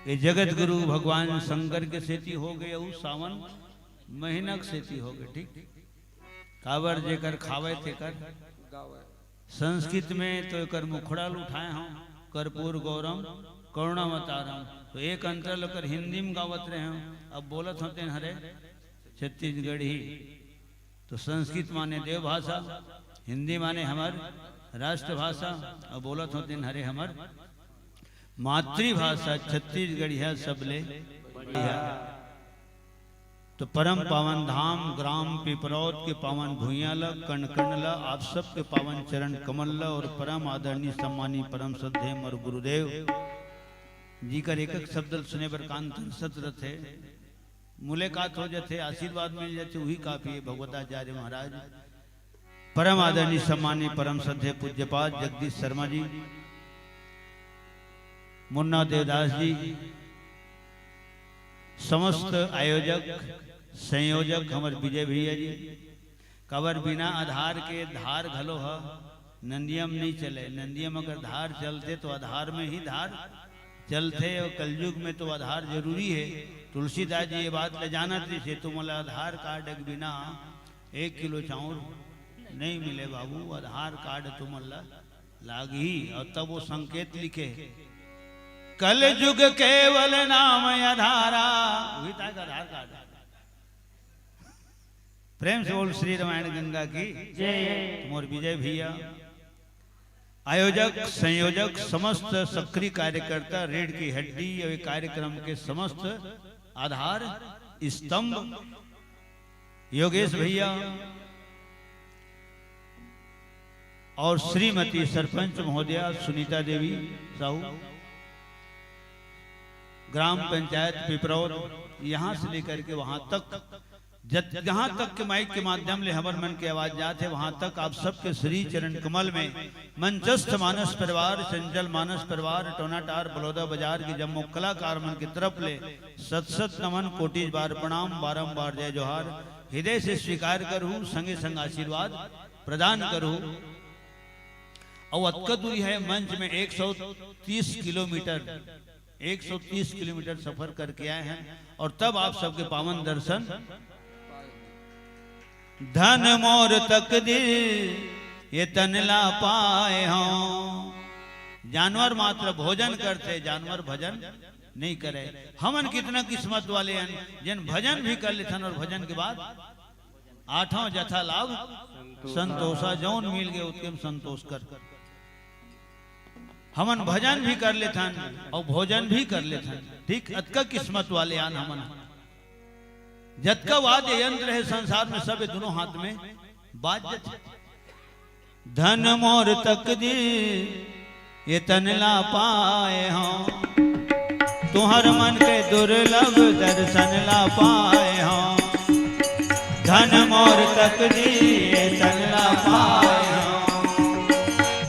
ये जगत गुरु भगवान शंकर के सेती हो गए उ सावन महीना के सेती हो गए। ठीक काबर जेकर खावे थे कर संस्कृत में तो एकर मुखड़ा उठाए हम कर्पूर गौरम करुणावतारम। तो एक अंतर लेकर हिंदी में गावत रहे हम, अब बोलत होते हैं हरे छत्तीसगढ़ी। तो संस्कृत माने देव भाषा, हिंदी माने हमार राष्ट्रभाषा, और बोलत होते हैं हरे हमार मातृभाषा छत्तीसगढ़िया सबले बढ़िया। तो परम पावन धाम ग्राम पिपरौत के पावन भूइया ल कण कण ल आप सबके पावन चरण कमल ल और परम आदरणीय सम्मानी परम श्रद्धेय मोर गुरुदेव जी कर एक एक शब्द सुने बर कान तरसत रथे, मुलाकात हो जाते, आशीर्वाद मिल जाते, वही काफी है। भगवताचार्य महाराज परम आदरणीय सम्मानी परम श्रद्धेय पूज्यपाद जगदीश शर्मा जी, मुन्ना देवदास जी, समस्त आयोजक संयोजक हमारे विजय भैया जी। कबर बिना आधार के धार घलो है नंदियम नहीं चले। नंदियम अगर धार चलते तो आधार में ही धार चलते, और कलयुग में तो आधार जरूरी है। तुलसीदास जी ये बात ले जाना थे, तुम्हारा आधार कार्ड के बिना 1 किलो चाउर नहीं मिले बाबू, आधार कार्ड तुम्हारा लागी। और तब वो संकेत लिखे कल युग केवल नाम आधारा, वही तक आधार कार्ड। प्रेम से बोल श्री रामायण गंगा की जय। मोर विजय भैया आयोजक संयोजक समस्त सक्रिय कार्यकर्ता रीढ़ की हड्डी और कार्यक्रम के समस्त आधार स्तंभ योगेश भैया और श्रीमती सरपंच महोदया सुनीता देवी साहू, ग्राम पंचायत पिपरौत, यहाँ से लेकर के वहां तक जहाँ तक के माइक के माध्यम ले हमर मन की आवाज जाते वहां तक आप सबके श्री चरण कमल में मंचस्थ मानस परिवार, चंचल मानस परिवार, टोनाटार बलौदा बाजार की जम्मू कलाकार मन की तरफ ले सत सत नमन, कोटि बार प्रणाम, बारंबार जय जोहार हृदय से स्वीकार करूं, संगे संग आशीर्वाद प्रदान करूं। और अतका दूरी है मंच में 130 किलोमीटर सफर करके आए हैं, और तब आप सबके पावन दर्शन। धन मोर तकदीर ये तनला पाए हों, जानवर मात्र भोजन करते, जानवर भजन नहीं करे। हमन कितना किस्मत वाले हैं जिन भजन भी कर लेथन और भजन के बाद आठों जथा लाभ संतोषा जौन मिल गए उसके हम संतोष कर। हमन भजन भी कर लेथन और भोजन भी कर लेथन, ठीक। अतका किस्मत वाले आन हमन। जतका वाद्य यंत्र है संसार में सब दोनों हाथ में बाज। धन मोर तकदीर ये तनला पाए हों, तुहर मन के दुर्लभ दर्शन ला पाए हों। धन मोर तकदीर ये तनला पाए हों,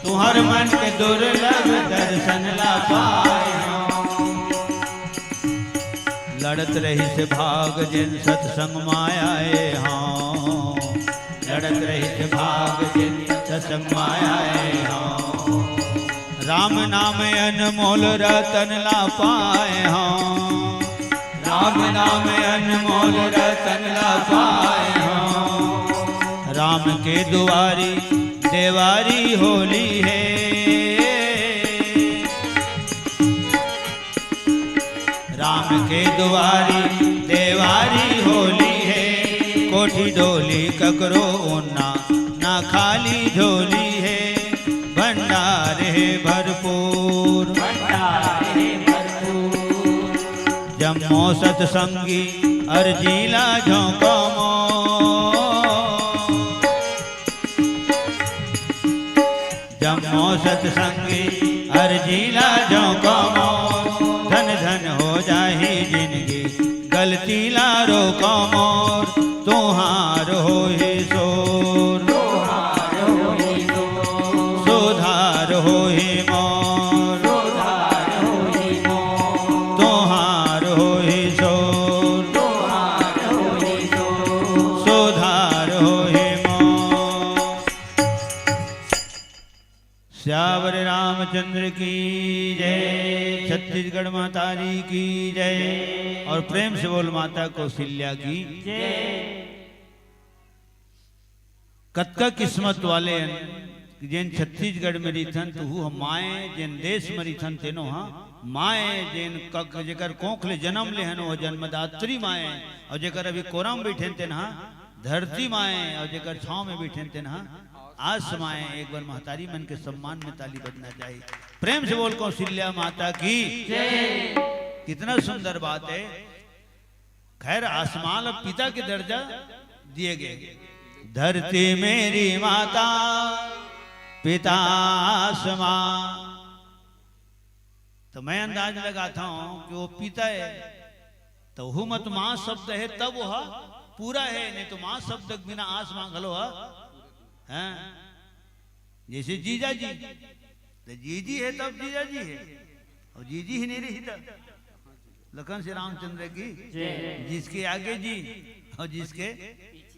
तुहर मन के दुर्लभ दर्शन ला पाए हों। लड़त रही से भाग जिन सत्संग मायाए हों, लड़त रही से भाग जिन सत्संग मायाए हों। राम नाम अनमोल रतन ला पाए हों, राम नाम अनमोल रतन ला पाए हों। राम के दुआरी देवारी होली है, राम के दुआरी देवारी होली है। कोठी डोली ककरो उन्ना ना खाली झोली है। भंडार है भरपूर, भंडार है भरपूर। जम्मो सतसंगी अर्जीला झोंको मो, जम्मो सतसंगी अर्जीला झोंको मो। धन धन हो जाही जिंदगी गलती लारो कमोर। तुहार हो ही सोर, सुधार हो ही मोर, तुहार हो ही सोर, सुधार हो ही मोर। श्यावर रामचंद्र की जय, छत्तीसगढ़ मातारी की जय। और प्रेम से बोल माता कौशल्या की जय। कतका किस्मत वाले जिन छत्तीसगढ़ में रिथन तो हम माए, जिन देश में रिथन तेनो हाँ माए। जिन जेकर कोखले जन्म ले हन वो जन्मदात्री माए। और जेकर अभी कोरम बैठे तेन हाँ धरती माए। और जेकर छाँव में बैठे तेन हाँ आज समाए। एक बार महतारी मन के सम्मान में ताली बजना चाहिए। प्रेम से बोल कौशल्या माता की जय। कितना सुंदर बात है। खैर आसमान अब पिता के दर्जा दिए गए। धरती मेरी माता पिता आसमां। तो मैं अंदाज लगाता हूं कि वो पिता है तो हुमत मां शब्द है तब वह पूरा है, नहीं तो मां शब्द बिना आसमां घलो है। जैसे जीजा जी तो जीजी है तब जीजा जी है, और जीजी ही नहीं रही तब लखन श्री रामचंद्र की जिसके आगे जी और जिसके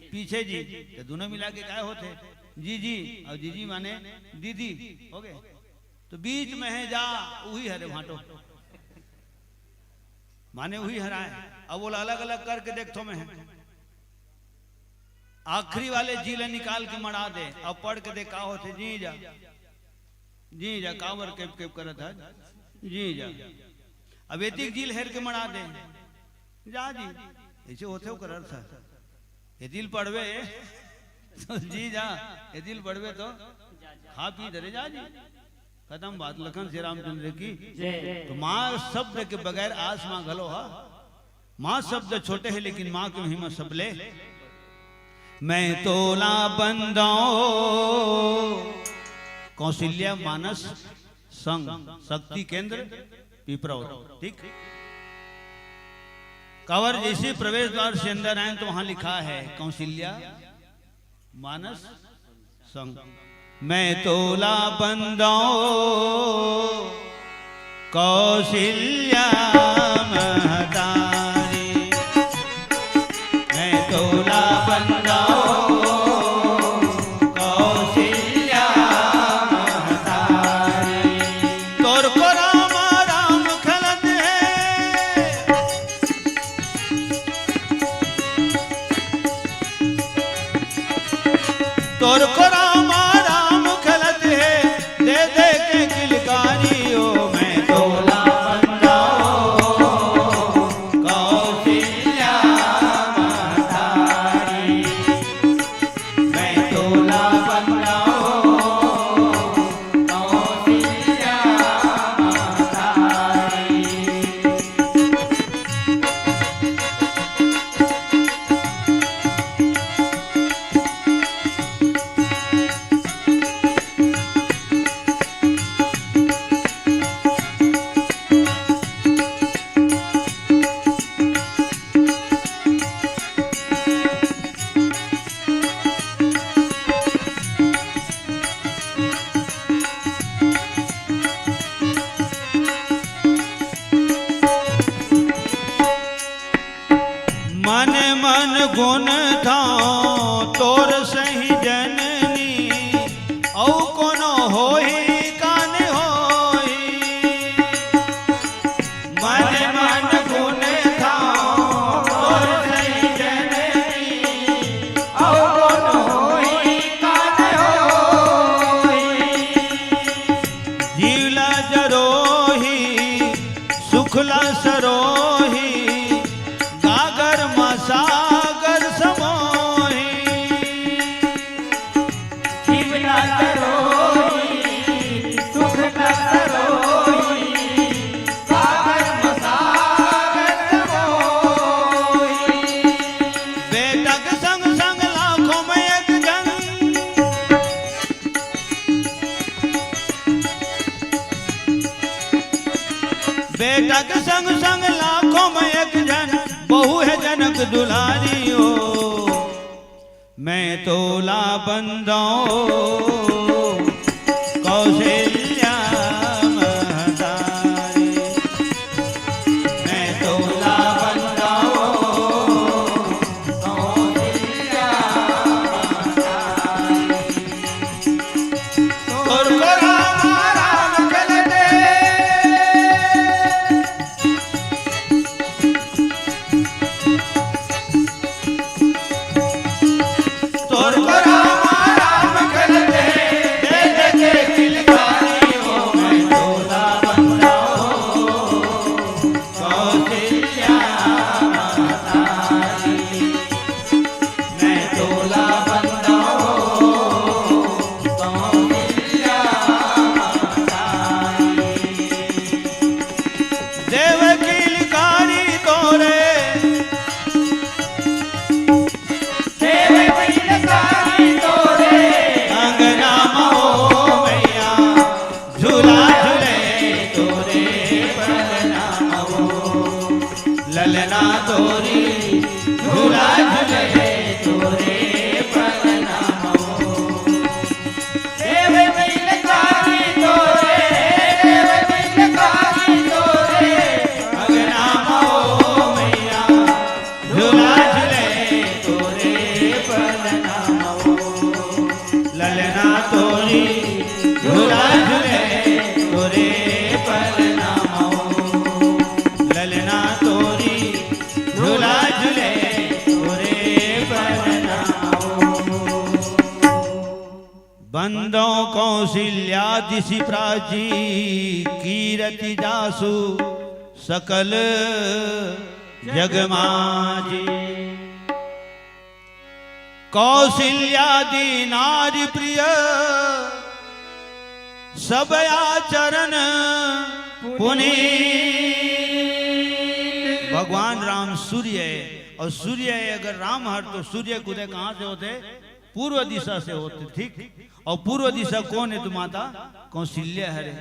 पीछे जी, तो दोनों मिला के क्या होते जीजी। और जीजी माने दीदी हो गए। तो बीच में है जा वही हरे भाटो माने वही हराए। अब वो अलग अलग करके देखो में है। आखिरी वाले जीले निकाल के मरा दे। अब पढ़ के देखा होते जी जा कावर केप केप करत है जी जा। अब एतिक झील हेर के मरा दे जा जी ऐसे होते हो करत था। ये दिल पढ़वे तो जी जा, ये दिल पढ़वे तो खा पी धरे जा जी। खत्म बात। लखन श्री रामचंद्र की तो माँ शब्द के बगैर आसमां घलो हा। माँ शब्द छोटे है लेकिन माँ की महिमा सबले। मैं तोला बंदो कौशल्या मानस संघ शक्ति केंद्र पिपराव, ठीक। कवर जैसे प्रवेश द्वार से अंदर आए तो वहां लिखा है कौशल्या मानस संघ। मैं तोला बंदो कौशल्या महतारी। मैं तोला बंदो कौशल्या महतारी। तोर को राम राम खलत है, तोर को राम राम खलत है, दे दे के किलकारी। ओ मैं तोला बंदो मन मन गुण था तोर सही जननी औ कोनो होई कान होई मन मन गुण था तोर सही जननी औ कोनो होई कान होई जीवला जरोही सुखला सरोही सागर समोही जीवना सरोही सुख का सरोही सागर मसागर समोही बेटा के संग संग लाखों में एक जन बेटा के संग संग लाखों में एक जन बहु है जनक दुलारी हो मैं तोला बंदाओ कौशल्या महतारी मैं तोला बंदाओ कौशल्या महतारी और राम चलते ललना तोरी झूला झूले तोरे प्रणामो देव बिलकारी तोरे देव बिलकारी तोरे अगनामो मैया झूला झूले तोरे प्रणामो ललना तोरी झूला झूले तोरे प्रणामो ललना तोरी झूला झूले तोरे प्रणामो बंदों कौशल्या दिशि प्राची कीरति जासु सकल जगमाजी कौशल्यादि नारी प्रिय सब आचरण पुनीत भगवान राम सूर्य है और सूर्य है अगर राम हर तो सूर्य के उदय कहाँ से होते पूर्व दिशा से होते ठीक और पूर्व दिशा कौन है तो माता कौशल्या हरे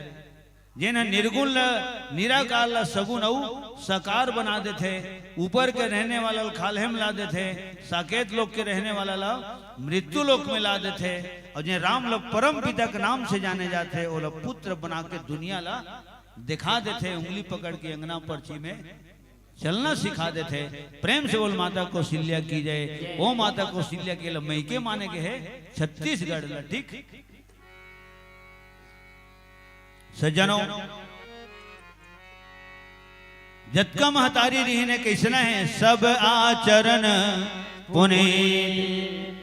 जिन्हें निर्गुण निराकार सगुण औ साकार बना देते ऊपर के रहने वाला खालहे में ला देते साकेत लोक के रहने वाला ला मृत्यु लोक में ला देते और जिन्हें राम लोग परम पिता के नाम से जाने जाते वो लोग पुत्र बना के दुनिया ला दिखा देते उंगली पकड़ के अंगना पर्ची में चलना सिखा देते प्रेम से बोल माता कौशल्या की जाए ओ माता कौशल्या के मैके माने के है छत्तीसगढ़ ला ठीक सज्जनों जतका महतारी रही ने कैसना है सब आचरण पुनीत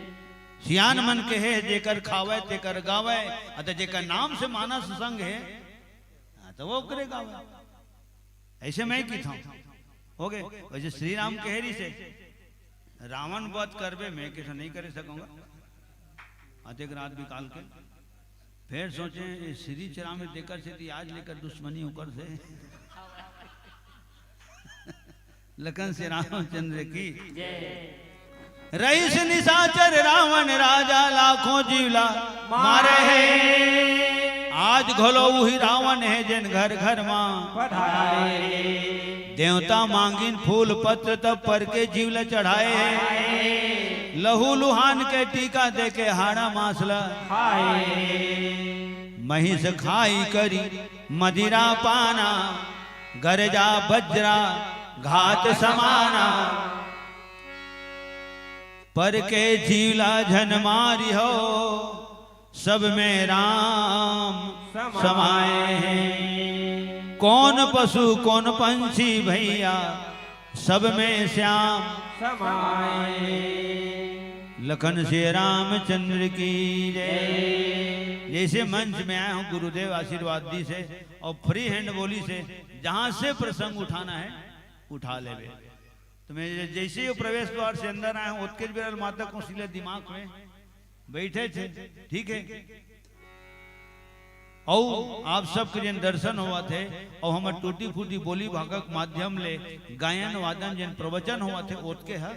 सियान मन के है जेकर खावे तेकर गावे अतः जेकर नाम से मानस संग है तो वो करे गावे ऐसे मैं की था हो गए वैसे श्री राम कहेरी से रावण वध करबे मैं कैसे नहीं कर सकूंगा अतिक रात भी काल के फिर सोचे श्री चरा में देकर से थी आज लेकर दुश्मनी होकर से लखन से रामचंद्र की रईस निशाचर रावण राजा लाखों जीवला मारे है आज घोलो वही रावण है जिन घर घर मां देवता मांगिन फूल पत्र तब पर के जीवला चढ़ाए लहू लुहान के टीका दे के हाड़ा मासला महिष खाई करी मदिरा पाना गरजा बजरा घात समाना पर के जीला झन मारी हो सब में राम समाए हैं। कौन पशु कौन पंछी भैया सब में श्याम समाए। लखन से रामचंद्र की जय। जैसे मंच में आया हूँ गुरुदेव आशीर्वाद दी से और फ्री हैंड बोली से जहां से प्रसंग उठाना है उठा ले। तो मैं जैसे ही प्रवेश द्वार से अंदर आया हूँ उत्केज बिरल माता को सीधे दिमाग में बैठे थे, ठीक है। और आप सबके जिन दर्शन हुआ थे और हम टूटी फूटी बोली भागक माध्यम ले गायन वादन जिन प्रवचन हुआ थे ओतके है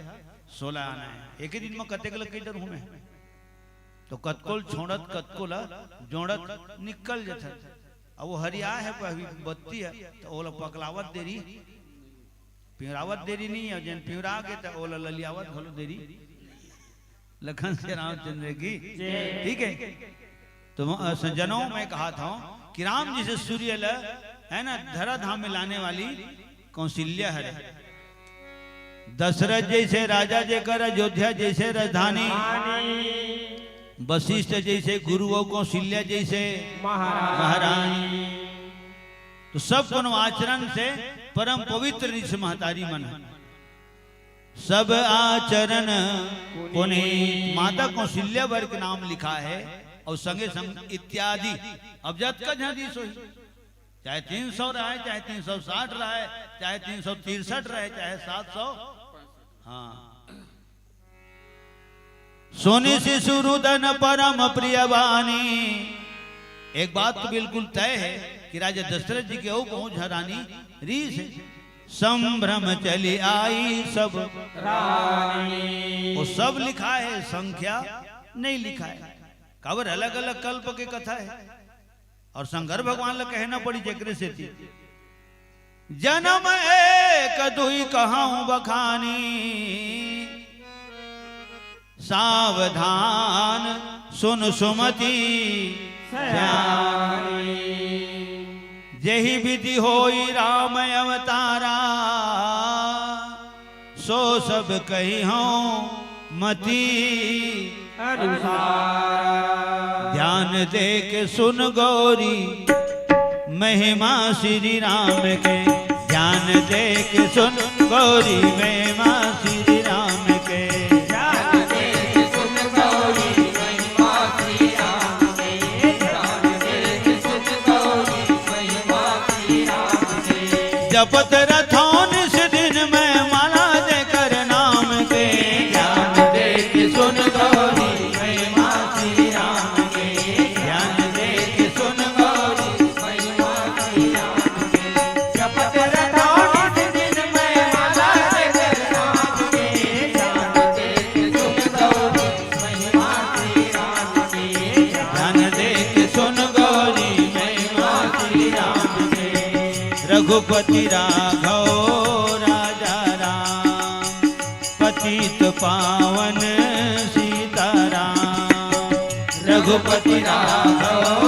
16 आना है। एक ही दिन में कतेक लग डर हूं मैं तो कतकोल छोड़त कतकोल जोड़त निकल जाता। अब वो हरिया है बत्ती है तो ओला पकलावत देरी पिवरावत देरी नहीं है। जिन पिवरा के तो ओला ललियावत घलो देरी। लखन से रामचंद्र की ठीक है। तो सज्जनों में कहा था कि राम जी से सूर्य है ना धरा धाम में लाने वाली कौशल्या है। दशरथ जैसे राजा जेकर अयोध्या जैसे राजधानी, वशिष्ठ जैसे गुरु और कौशल्या जैसे महारानी। तो सब गुण आचरण से परम पवित्र ऋष महतारी मन सब आचरण पुनीत। माता कौशल्या वर्ग नाम लिखा है और संगे संग इत्यादि। अब जत का झादी सोई चाहे 300 रहे चाहे 360 रहे चाहे 363 रहे चाहे 700। हाँ सोनी शिशुरुदन परम प्रिय वाणी। एक बात तो बिल्कुल तय है कि राजा दशरथ जी के ओ पहुंच हरानी रीस संभ्रम चली आई सब रानी। वो सब लिखा है संख्या नहीं लिखा है। काबर अलग अलग कल्प के कथा है और शंकर भगवान ला कहना पड़ी जकरे से थी। जन्म एक दुई कहूं बखानी सावधान सुन सुमति जही विधि होई राम अवतारा सो सब कही हूं मति ध्यान दे के सुन गौरी महिमा श्री राम के। ध्यान दे के सुन गौरी महिमा श्री राम के। ध्यान दे के सुन गौरी महिमा श्री राम के। ध्यान दे के सुन गौरी महिमा श्री राम के। जपत रथों निस दिन में माला देकर नाम के। ध्यान दे के सुन गौरी रघुपति राघव राजा राम पतित पावन सीताराम। रघुपति राघव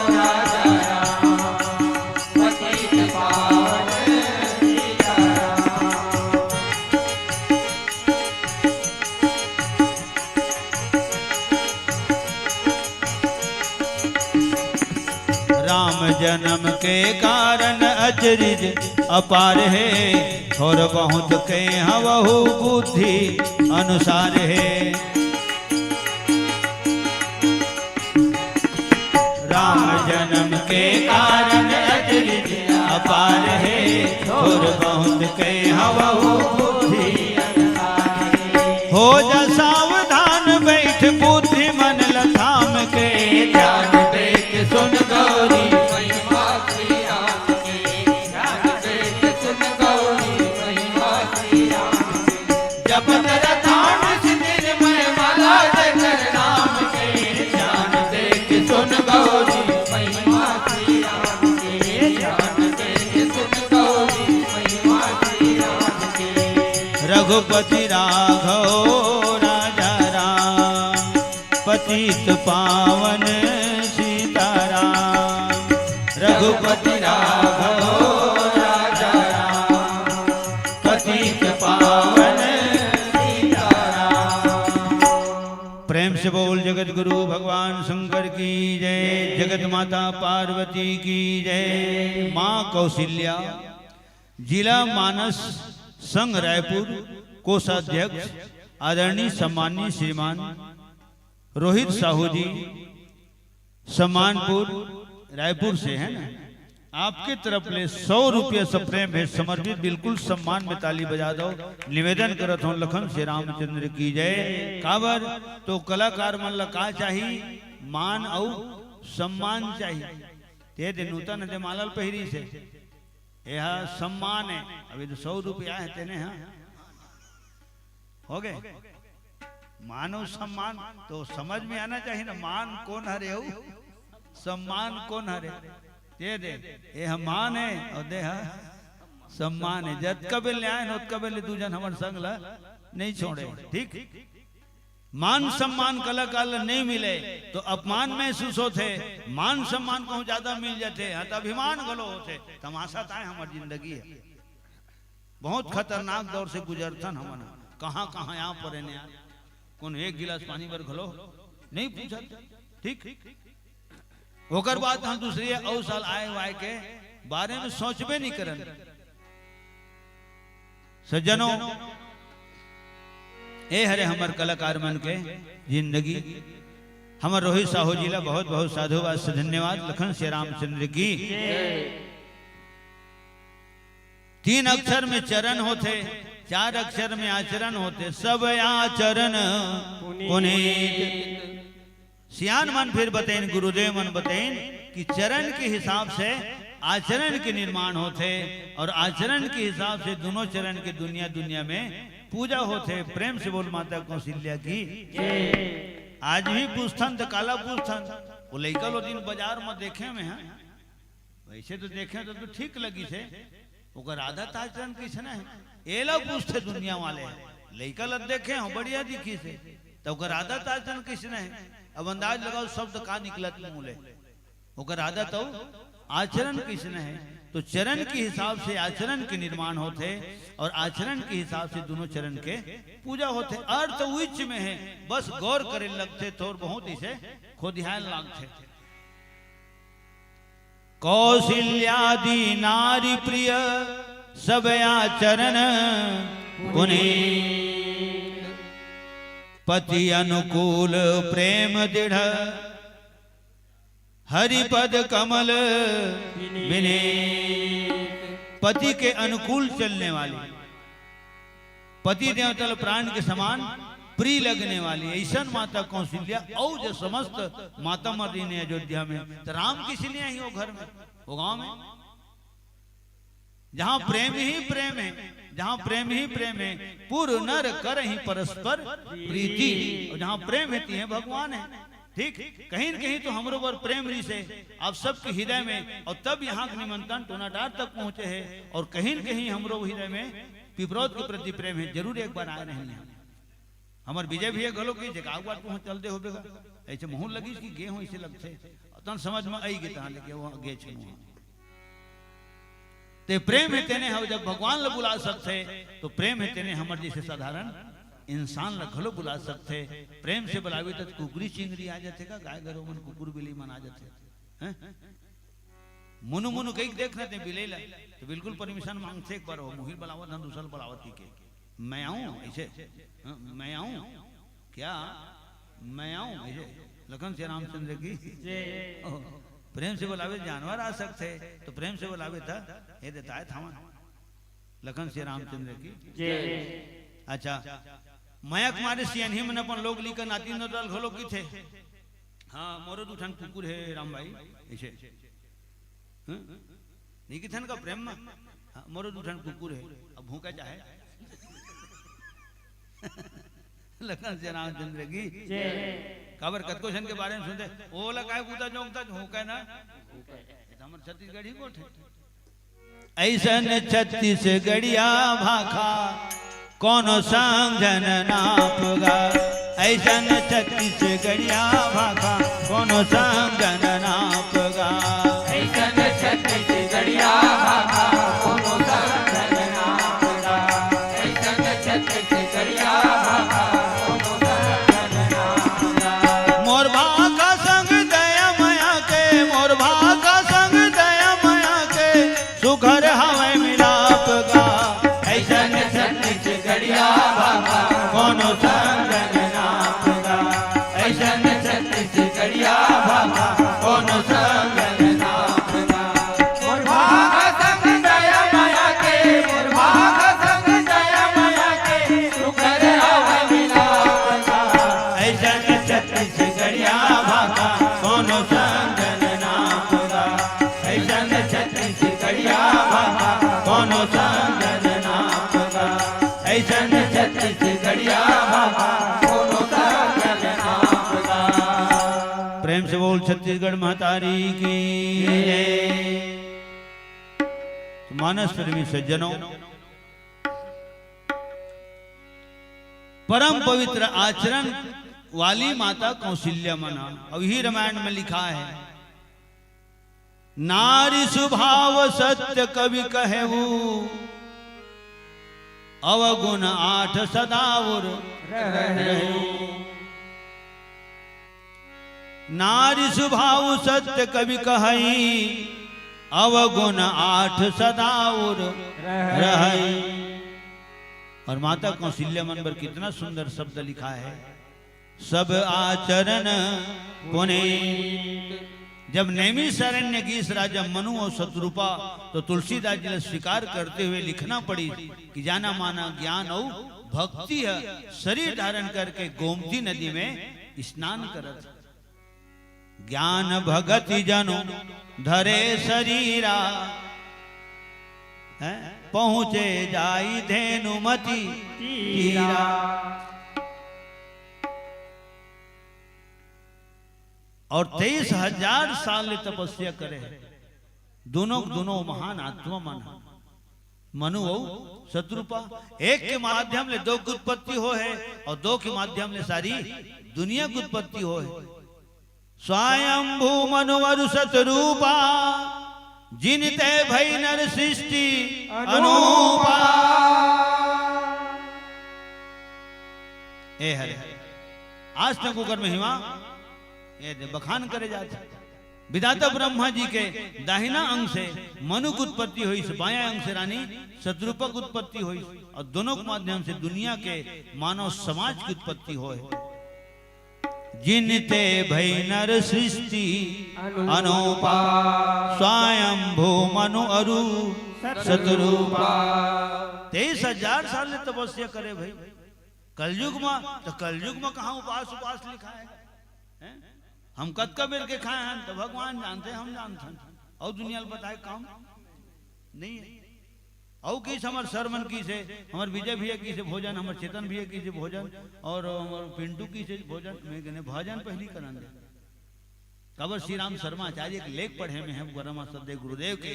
राजा राम पतित पावन सीताराम। राम जन्म के कारण अचरिज अपार है और बहुत के हवहु बुद्धि अनुसार है। राम जन्म के कारण अचरिज अपार है और बहुत के हवहु बुद्धि अनुसार है। हो जा सावधान बैठ बुद्धि मन लथाम के। ध्यान दे के सुन गौरी रघुपति राघव राजा राम पतित पावन सीताराम। रघुपति राघव राजा राम पतित पावन सीताराम। प्रेम से बोल जगत गुरु भगवान शंकर की जय, जगत माता पार्वती की जय। माँ कौशल्या जिला मानस संघ रायपुर कोषाध्यक्ष आदरणीय सम्माननीय श्रीमान रोहित साहू जी सम्मानपुर रायपुर से है ना, आपके तरफ ले 100 रुपये सप्रेम भेंट समर्पित। बिल्कुल सम्मान में ताली बजा दो। निवेदन करत हूँ लखन श्री रामचंद्र की जय। काबर तो कलाकार मन ला का चाहिए, मान और सम्मान चाहिए। ते दे नूतन दे मालल पहिरी से यह सम्मान है। अभी तो 100 रुपया है तेने, हाँ हो गए। मानो सम्मान तो समझ में आना चाहिए ना, मान कौन हरे हो, सम्मान कौन हरे। दे दे ये मान है और दे सम्मान है। जब कबल आए नोत कबल दूजन हमार संग ला नहीं छोड़े। ठीक, मान सम्मान कलाकार नहीं मिले तो अपमान महसूस होते, मान सम्मान को ज्यादा मिल जाते हाँ तो अभिमान गलो होते। तमाशा था हमारी जिंदगी है, बहुत खतरनाक दौर से गुजरतन हमन। कहाँ कहाँ यहाँ पर कौन एक गिलास पानी पर घलो नहीं पूछा। ठीक, होकर बात हम दूसरी और साल आए वाए के बारे में सोचबे नहीं करन। सज्जनों ए हरे हमर कलाकार मन के जिंदगी। हमर रोहित साहू जी ला बहुत बहुत साधुवाद से धन्यवाद। लखन श्री रामचंद्र की 3 अक्षर में चरण होते, 4 अक्षर में आचरण होते। सब आचरण पुनीत। सियान मन फिर बताइन, गुरुदेव मन बताइन कि चरण के हिसाब से आचरण के निर्माण होते और आचरण के हिसाब से दोनों चरण के दुनिया दुनिया में पूजा होते। प्रेम से बोल माता कौशल्या की। आज भी पूछथन तो काला पूछथन, वो लइका लो दिन बाजार में देखे में है, वैसे तो देखे तो ठीक लगी से ओकर आदत आचरण किसने है एला पूछते दुनिया वाले। लइका लग देखे हो बढ़िया दिखी से तो ओकर आदत आचरण किसने है। अब अंदाज लगाओ शब्द का निकलत मूले, ओकर आदत हो आचरण किसने है। तो चरण के हिसाब से आचरण के निर्माण होते और आचरण के हिसाब से दोनों चरण के पूजा होते। अर्थ उच्च में है, बस गौर करे लगते तो बहुत इसे खोदिहाल लागते। कौशल्यादि नारी प्रिय सब आचरण पुनीत। पति अनुकूल प्रेम दृढ़ हरिपद कमल विनीत। पति के अनुकूल चलने वाली, पति देवतल प्राण के समान प्रिय लगने वाली ऐसन माता कौशल्या और जो समस्त माता मर्दी ने अयोध्या में तो राम किस लिए आई हो घर में, वो गांव में जहां प्रेम ही प्रेम है, जहां प्रेम ही प्रेम है। पुर नर कर ही परस्पर प्रीति, और जहां प्रेम है ती भगवान है। ठीक, कहीं न कहीं तो हमरो पर प्रेम री से आप सबके हृदय में, और तब यहाँ के निमंत्रण टोनाटार तक पहुंचे हैं। और कहीं न कहीं हमरो हृदय में पिपरौत के प्रति प्रेम है। जरूर एक बार आए नहीं हमार विजय भी गलो की जगह बात पहुंच चल दे हो ऐसे मुंह लगी कि गे हो इसे लगते तन समझ में आई गे तहां लेके वो गे छ ते प्रेम है तेने हम जब भगवान ला बुला सकते तो प्रेम है तेने हमर जैसे साधारण इंसान ला घलो बुला सकते। प्रेम से बुलावे तो कुकुरी चिंगरी आ जाते का, गाय गरो मन कुकुर बिल्ली मन आ जाते हैं। मुनु मुनु कहीं देखना ते बिले ला तो बिल्कुल परमिशन मांगते एक बार हो मुहिल बुलावत हम दूसरा बुलावती के मैं आऊं ऐसे, मैं आऊं क्या, मैं आऊं ऐसे। लखन श्री रामचंद्र की प्रेम से बुलावे जानवर आ सकते तो प्रेम से बुलावे था ये देता है थामा। लखन श्री रामचंद्र की। अच्छा मयक मारे सियानी मन अपन लोग लिखन आती नदल घलो की थे। हाँ मोरो दुठन कुकुर है राम भाई ऐसे नहीं कि थन का प्रेम में मोरो दुठन कुकुर है अब भूखा चाहे। लखन श्री रामचंद्र की खबर कतकोशन के बारे में सुनते ओ लगा पूता जोंगता भूखा ना हमर छत्तीसगढ़ी कोठ ऐसन छत्तीसगढ़िया भाखा कोनो समझन नापगा। ऐसन छत्तीसगढ़िया भाखा कोनो समझन नापगा। ऐसन छत्तीसगढ़िया भाखा कोनो समझन नापगा। ऐसन छत्तीसगढ़िया भाखा कोनो समझन नापगा। छत्तीसगढ़िया भाका कोनो संगन नाम गा ऐसन छत्तीसगढ़िया भाका कोनो संगन नाम गा मोर भाग संग दया माया के मोर भाग संग दया माया के तू कर आवा मिलाप गा ऐसन छत्तीसगढ़िया भाका कोनो संगन नाम गा ऐसन छत्तीसगढ़िया भाका कोनो संगन नाम गा ऐसन छत्तीसगढ़िया भाका कोनो संगन नाम गा प्रेम से बोल छत्तीसगढ़ महतारी की जय। मानस प्रेमी सज्जनों, परम पवित्र आचरण वाली माता कौशल्या मना, अब ही रामायण में लिखा है, नारी स्वभाव सत्य कवि कहेऊ अवगुण 8 सदाउर नारी स्वभाव सत्य कवि कहई अवगुण 8 सदाउर रहई। और माता कौशल्या मन पर कितना सुंदर शब्द लिखा है, सब आचरण पुने। जब नेमी शरण्य की इस राजा मनु और शत्रुपा तो तुलसीदास जी ने स्वीकार करते हुए लिखना पड़ी कि जाना माना ज्ञान और भक्ति है, शरीर धारण करके गोमती नदी में स्नान करत। ज्ञान भगति जनो धरे शरीरा पहुँचे जाई धेनुमति तीरा। और 23,000 साल तपस्या करे, दोनों महान आत्मा मन मनु और शत्रुपा। एक के माध्यम ले 2 की उत्पत्ति हो है और 2 के माध्यम ले सारी दुनिया की उत्पत्ति हो है। स्वयंभू मनु और शत्रुपा जिनते भई नर सृष्टि अनूपा। ए हरे आज तक उगर महिमा ये बखान करे जाते। विधाता ब्रह्मा जी के दाहिना अंग से मनु की उत्पत्ति हुई, बाया अंग से रानी शत्रुपा की उत्पत्ति हुई और दोनों के माध्यम से दुनिया के मानव समाज की उत्पत्ति हुई। जिनते भई नर सृष्टि अनूपा स्वयंभू मनु अरु शत्रुपा। 23,000 साल ने तपस्या करे भाई। कलयुग में तो कलयुग में कहाँ उपास लिखा है? हम कद का बेर के खाए हैं तो भगवान जानते हैं, हम जानते हैं। और दुनिया में बताए काम नहीं है। और किस हमारे सरमन की से, हमारे विजय भैया की से भोजन, हमारे चेतन भैया की से भोजन और हमारे पिंटू की से भोजन में कहने भजन पहली करन दे। कबर श्री राम शर्मा आचार्य एक लेख पढ़े में है गरमा सदैव गुरुदेव के,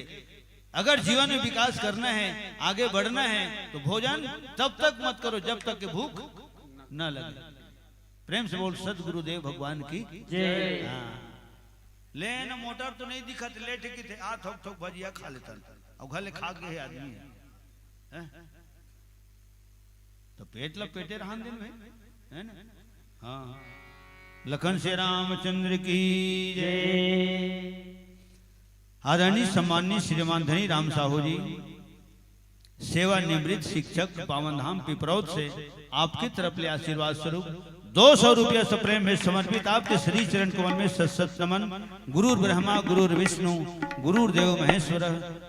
अगर जीवन में विकास करना है, आगे बढ़ना है तो भोजन तब तक मत करो जब तक कि भूख न लगे। प्रेम से बोल सदगुरुदेव भगवान की जय। लेन मोटर तो नहीं दिखत, लेट की थे आ थोक थोक भजिया खा लेता और घले खा के आदमी है तो पेट लपेटे रहन दिन में है ना। हाँ, लखन से रामचंद्र की जय। आदरणीय सम्माननीय श्रीमान धनी राम साहू जी, सेवानिवृत्त शिक्षक पावन धाम पिपरौद से आपकी तरफ ले आशीर्वाद स्वरूप 200 रुपया सप्रेम में समर्पित आपके श्री चरण कमल में सत नमन। गुरुर ब्रह्मा गुरुर विष्णु गुरुर देव महेश्वर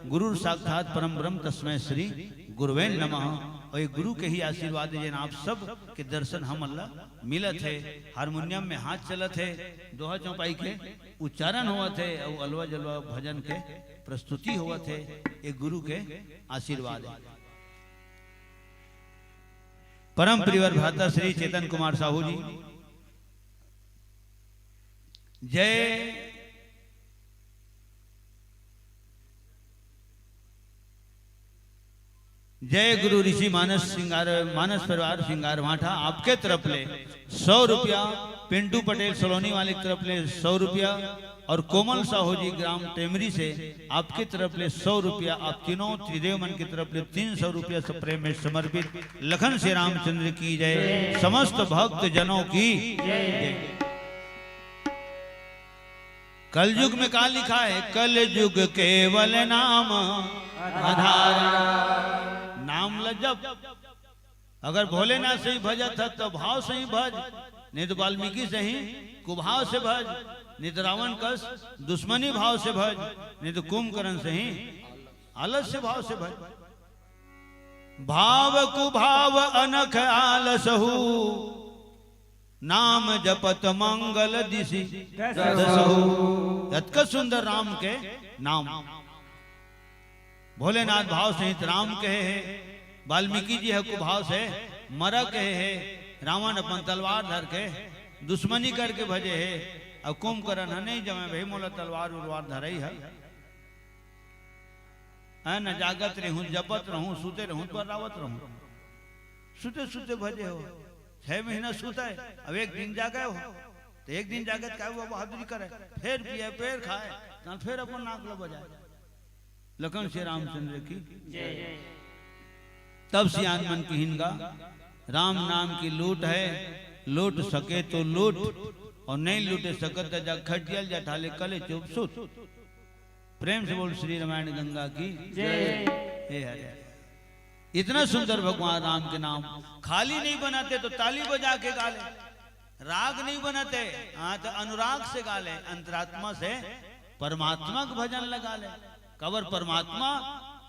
गुरुर साक्षात परम ब्रह्म तस्मै श्री गुरुवे नमः। और ये गुरु के ही आशीर्वाद है आप सब के दर्शन हम अल्लाह मिलत है। हारमोनियम में हाथ चलत है, दोहा चौपाई के उच्चारण हुआ थे और अलवा जलवा भजन के प्रस्तुति हुआ थे। एक गुरु के आशीर्वाद है। परम प्रियवर भ्राता श्री चेतन कुमार साहू जी, जय जय गुरु ऋषि मानस सिंगार मानस परिवार सिंगार भाठा आपके तरफ ले 100 रुपया, पिंटू पटेल सलोनी वाले की तरफ ले 100 रुपया और कोमल साहू जी ग्राम टेमरी से आपकी तरफ ले 100 रुपया। आप तीनों त्रिदेव मन की तरफ ले 300 रुपया सप्रेम में समर्पित। लखन श्री रामचंद्र की जय, समस्त भक्त जनों की जय। कलयुग में क्या लिखा है? कलयुग केवल नाम आधार। नाम ल जप अगर भोलेनाथ से ही भजत था तो भाव से ही भज, नहीं तो वाल्मीकि से ही कुभाव से भज, नहीं तो रावण कस दुश्मनी भाव से भज, नहीं तो कुंभकर्ण से ही आलस्य भाव से भज। भाव कुभाव अनख आलसहु, नाम जपत मंगल दिशि दसहु। यत्क सुंदर राम के नाम। भोलेनाथ भाव सहित राम कहे है, वाल्मीकि जी है कुभाव से मरा कहे है, रावण अपन तलवार धर के दुश्मनी करके भजे है, अब कुंभकर्ण नहीं जमे भाई मोला तलवार उलवार धरई है न जागत रहूं जपत रहूं सुते रहूं तो रावत रहूं। सुते सुते भजे हो, 6 महीना सुता है, अब एक दिन जागे हो तो एक दिन जागत का वो बहादुरी करे, फिर पिए फिर खाए तो फिर अपन नाक लो बजाए। लखन श्री रामचंद्र की जय। तब सियान मन की हिनगा, राम नाम की लूट है, लूट सके तो लूट और नहीं लूटे सकत जा खटियल जा ठाले कले चुप सुत। प्रेम से बोल श्री रामायण गंगा की जय। हे हरे, इतना सुंदर भगवान राम के नाम खाली नहीं बनाते तो ताली बजा के गा ले, राग नहीं बनाते हाँ तो अनुराग से गा ले, अंतरात्मा से परमात्मा का भजन लगा ले। कवर परमात्मा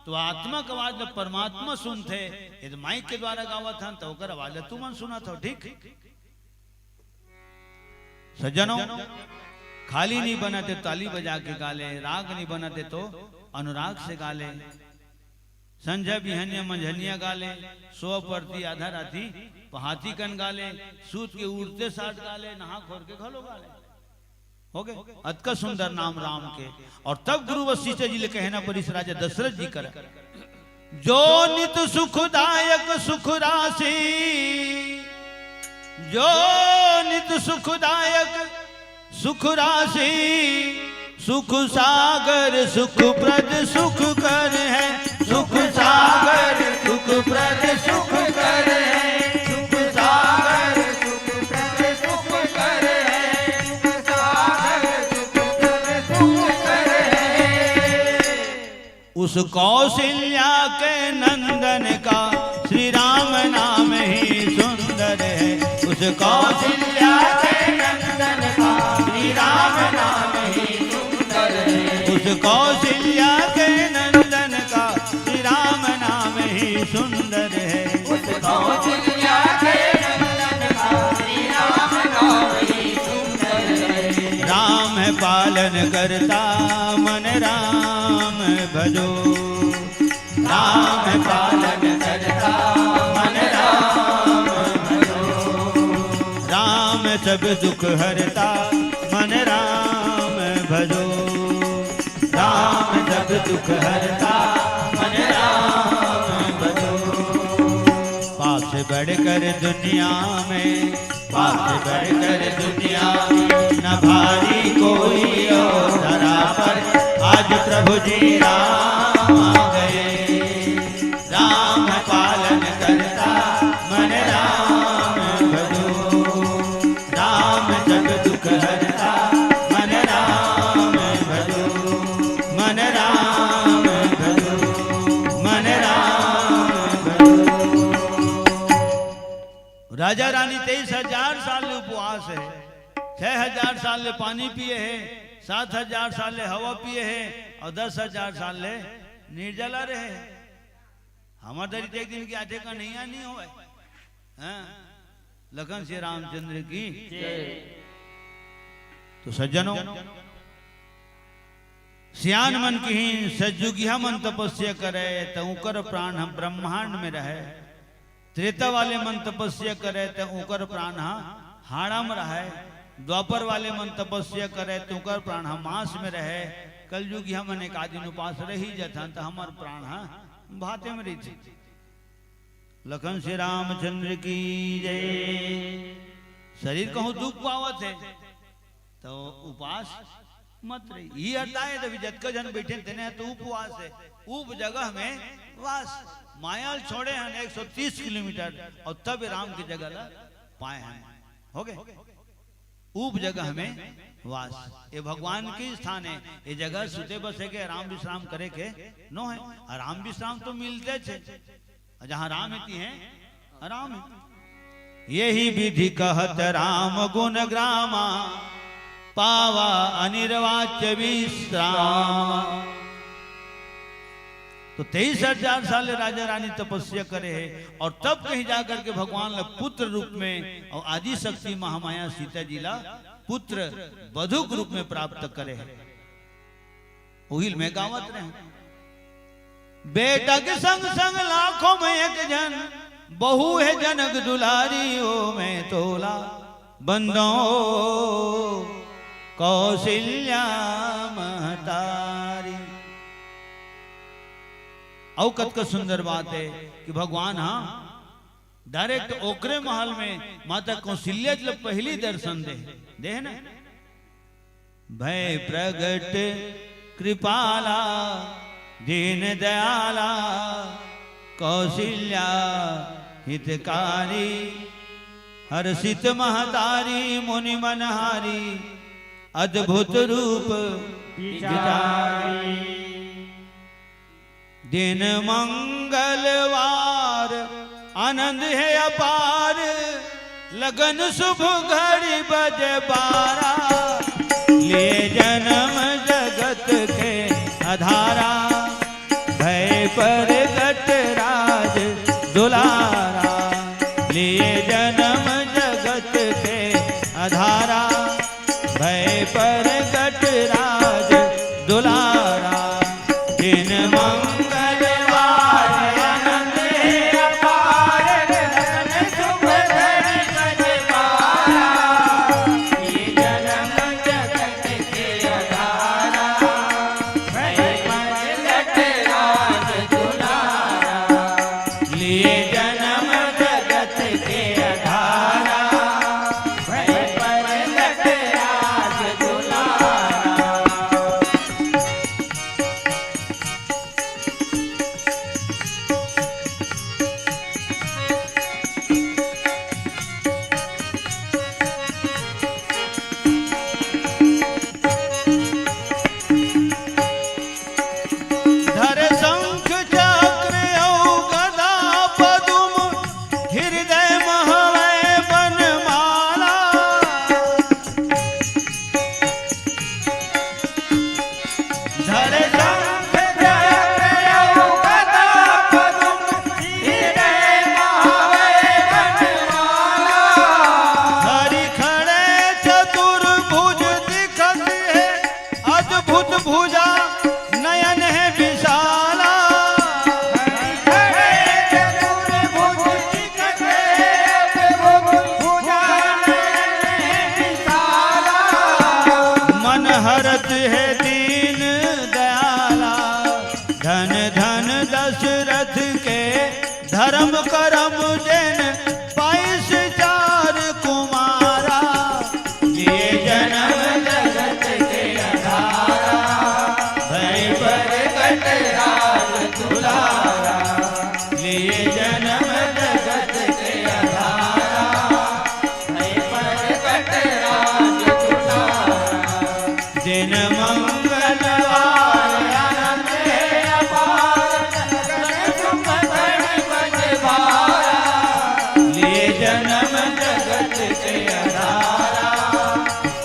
तो आत्मा का आवाज जब परमात्मा सुनते यदि माइक के द्वारा गावा था तो ओकर आवाज तू मन सुना था। ठीक सज्जनों, खाली नहीं बनाते ताली बजा के गाले, राग नहीं बनाते तो अनुराग से गाले, संजय बिहनिया मंझनिया गाले, 100 प्रति आधा राती पहाती कन गाले, सूत के उड़ते साथ गाले, नहा खोर के घलो गाले। हो गए अतका सुंदर नाम राम के। और तब गुरु वशिष्ठ जी ले कहना परिस राजा दशरथ जी कर, जो नित सुखदायक सुख राशि, जो नित सुखदायक सुख राशि, सुख सागर सुख प्रद सुख कर है, सुख सागर सुख प्रद सुख कर है, सुख सागर सुख प्रद सुख कर है, सुख सागर सुख प्रद सुख कर है। उस कौशल्या के नंदन का श्री राम नाम ही सुंदर है, उस कौशल्या के नंदन का श्री राम नाम ही सुंदर है, उस कौशल्या के नंदन का श्री राम नाम ही सुंदर है, उस कौशल्या के नंदन का श्री राम नाम ही सुंदर है। राम है पालन करता मन राम भजो, राम है पालन करता मन राम भजो, राम सब दुख हरता मन राम भजो, राम सब दुख हरता मन राम भजो। पाप से बढ़कर दुनिया में, पाप से बढ़कर दुनिया में न भारी कोई और धरा पर, आज प्रभु जी राम आ गए, राम पालन करता मन राम भजो, राम सब दुख हरता मन राम भजो, मन राम भजो, मन राम भजो। राजा रानी 23,000 साल उपवास है, 6,000 साल ले पानी पिए है, 7,000 साल ले हवा पिए है और 10,000 साल ले निर्जला रहे। हमारे दरित एक दिन की आधे का नहीं आनी हो। लखन श्री रामचंद्र की तो सज्जनों, सियान मन की सज्जुगिया मन तपस्या करे तो उकर प्राण हम ब्रह्मांड में रहे, त्रेता वाले मन तपस्या करे तो उकर प्राण हाड़ा में रहे, द्वापर वाले मन तपस्या करे तो उकर प्राण हम मांस में रहे, कलयुगी हम एक आदि उपास रही जाता तो हमार प्राण भाते में रही थी। लखन श्री रामचंद्र की जय। शरीर कहूं दुख पावत है तो उपास मत रही, ये हटा है तभी जतका जन बैठे तेने तो उपवास है, उप जगह में वास। मायाल छोड़े हैं 130 किलोमीटर और तब राम की जगह ला पाए हैं। हो गए उप जगह में वास, ये भगवान की स्थान है, ये जगह सुते बसे के आराम विश्राम करे के नो है। आराम विश्राम तो मिलते थे, जहाँ राम इतनी है आराम है। यही विधि कहत राम गुण ग्रामा, पावा अनिर्वाच्य विश्राम। तो 23,000 साल राजा रानी तपस्या करे है, और तब कहीं जाकर के भगवान ला पुत्र रूप में और आदि शक्ति महामाया सीता जी ला पुत्र वधुक रूप में प्राप्त करे है। उहिल में गावत रहे, बेटा के संग संग लाखों में एक जन, बहु है जनक दुलारी ओ मैं तोला, बंदो कौशल्या महतारी। औकत का सुंदर बात है कि भगवान डायरेक्ट ओकरे महल में माता कौशल्या जी पहली दर्शन दे ना। भय प्रगट कृपाला दीन दयाला, कौशल्या हितकारी, हर्षित महतारी मुनि मनहारी, अद्भुत रूप विचारी। दिन मंगलवार आनंद है अपार, लगन शुभ घड़ी बज 12, लिए जन्म जगत के आधारा, भय प्रगट राज दुलारा, लिए जन्म जगत के आधारा, भय प्रगट राज दुलारा। दिन मंगलवार आनंद है अपार, लगन शुभ घड़ी बज 12, ये जन्म जगत के आधारा, भय प्रगट राज दुलारा, लिए जन्म जगत के आधारा, भय प्रगट राज दुलारा। धर शंख चक्र औ गदा पदुम, हृदय महवै बनमाला, धर शंख चक्र औ गदा पदुम, हृदय महवै बनमाला, हरि खड़े चतुर्भुज दिखत है, अद्भुत भुजा नयन है विशाला, हरि खड़े चतुर्भुज दिखत है, अद्भुत भुजा नयन है विशाला, मन हरत है दीन दयाला, धन धन दशरथ के धर्म करम जन 22 चार कुमारा, ये जन्म जगत के आधारा, भय प्रगट राज दुलारा, लिए जन्म जगत के आधारा, भय प्रगट राज दुलारा। दिन मंगलवार आनंद है अपार, लगन शुभ घड़ी बज 12, लिए जन्म जगत के आधारा,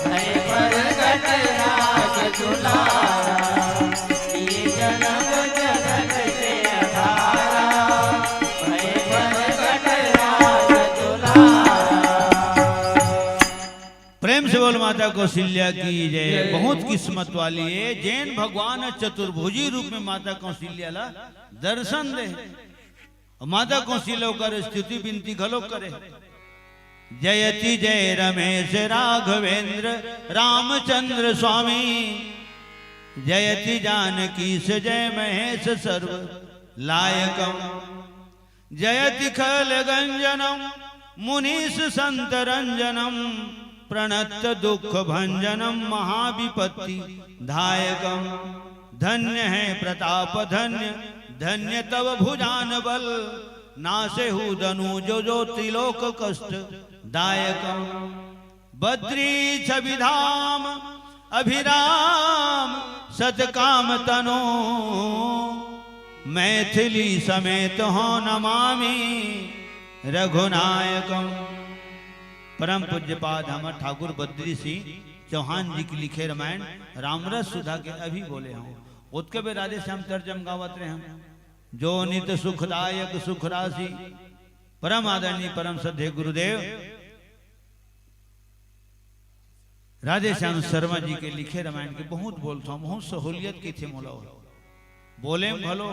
भय प्रगट राज दुलारा, लिए जन्म जगत के आधारा, भय प्रगट राज दुलारा। प्रेम से बोल माता कौशल्या की जय। बहुत किस्मत वाली है जैन भगवान चतुर्भुजी रूप में माता कौशल्या ला दर्शन दे, और माता कौशल्या कर स्तुति विनती घलो करे। जयति जय रमेश राघवेंद्र रामचंद्र स्वामी, जयति जानकी से जय महेश सर्व लायकम, जयति खल गंजनम मुनीश संत रंजनम, प्रणत दुख भंजनम महाविपत्ति धायकम। धन्य है प्रताप धन्य धन्य तव भुजान बल, नासे हु धनु जो त्रिलोक कष्ट दायकम। बद्री छविधाम अभिराम सतकाम तनो, मैथिली समेत हो नमामि रघुनायकम। परम पूज्यपाद हम ठाकुर बद्री सिंह चौहान जी की लिखे रामायण रामरस सुधा के अभी बोले हूँ। उसके भी राधे श्याम तर्जम गावत रहे हम। जो नित सुखदायक सुख राशि परम आदरणीय परम श्रद्धेय गुरुदेव राधे श्याम शर्मा जी के लिखे रामायण के बहुत बोलता हूँ, बहुत सहूलियत की थी मोला। बोले भलो,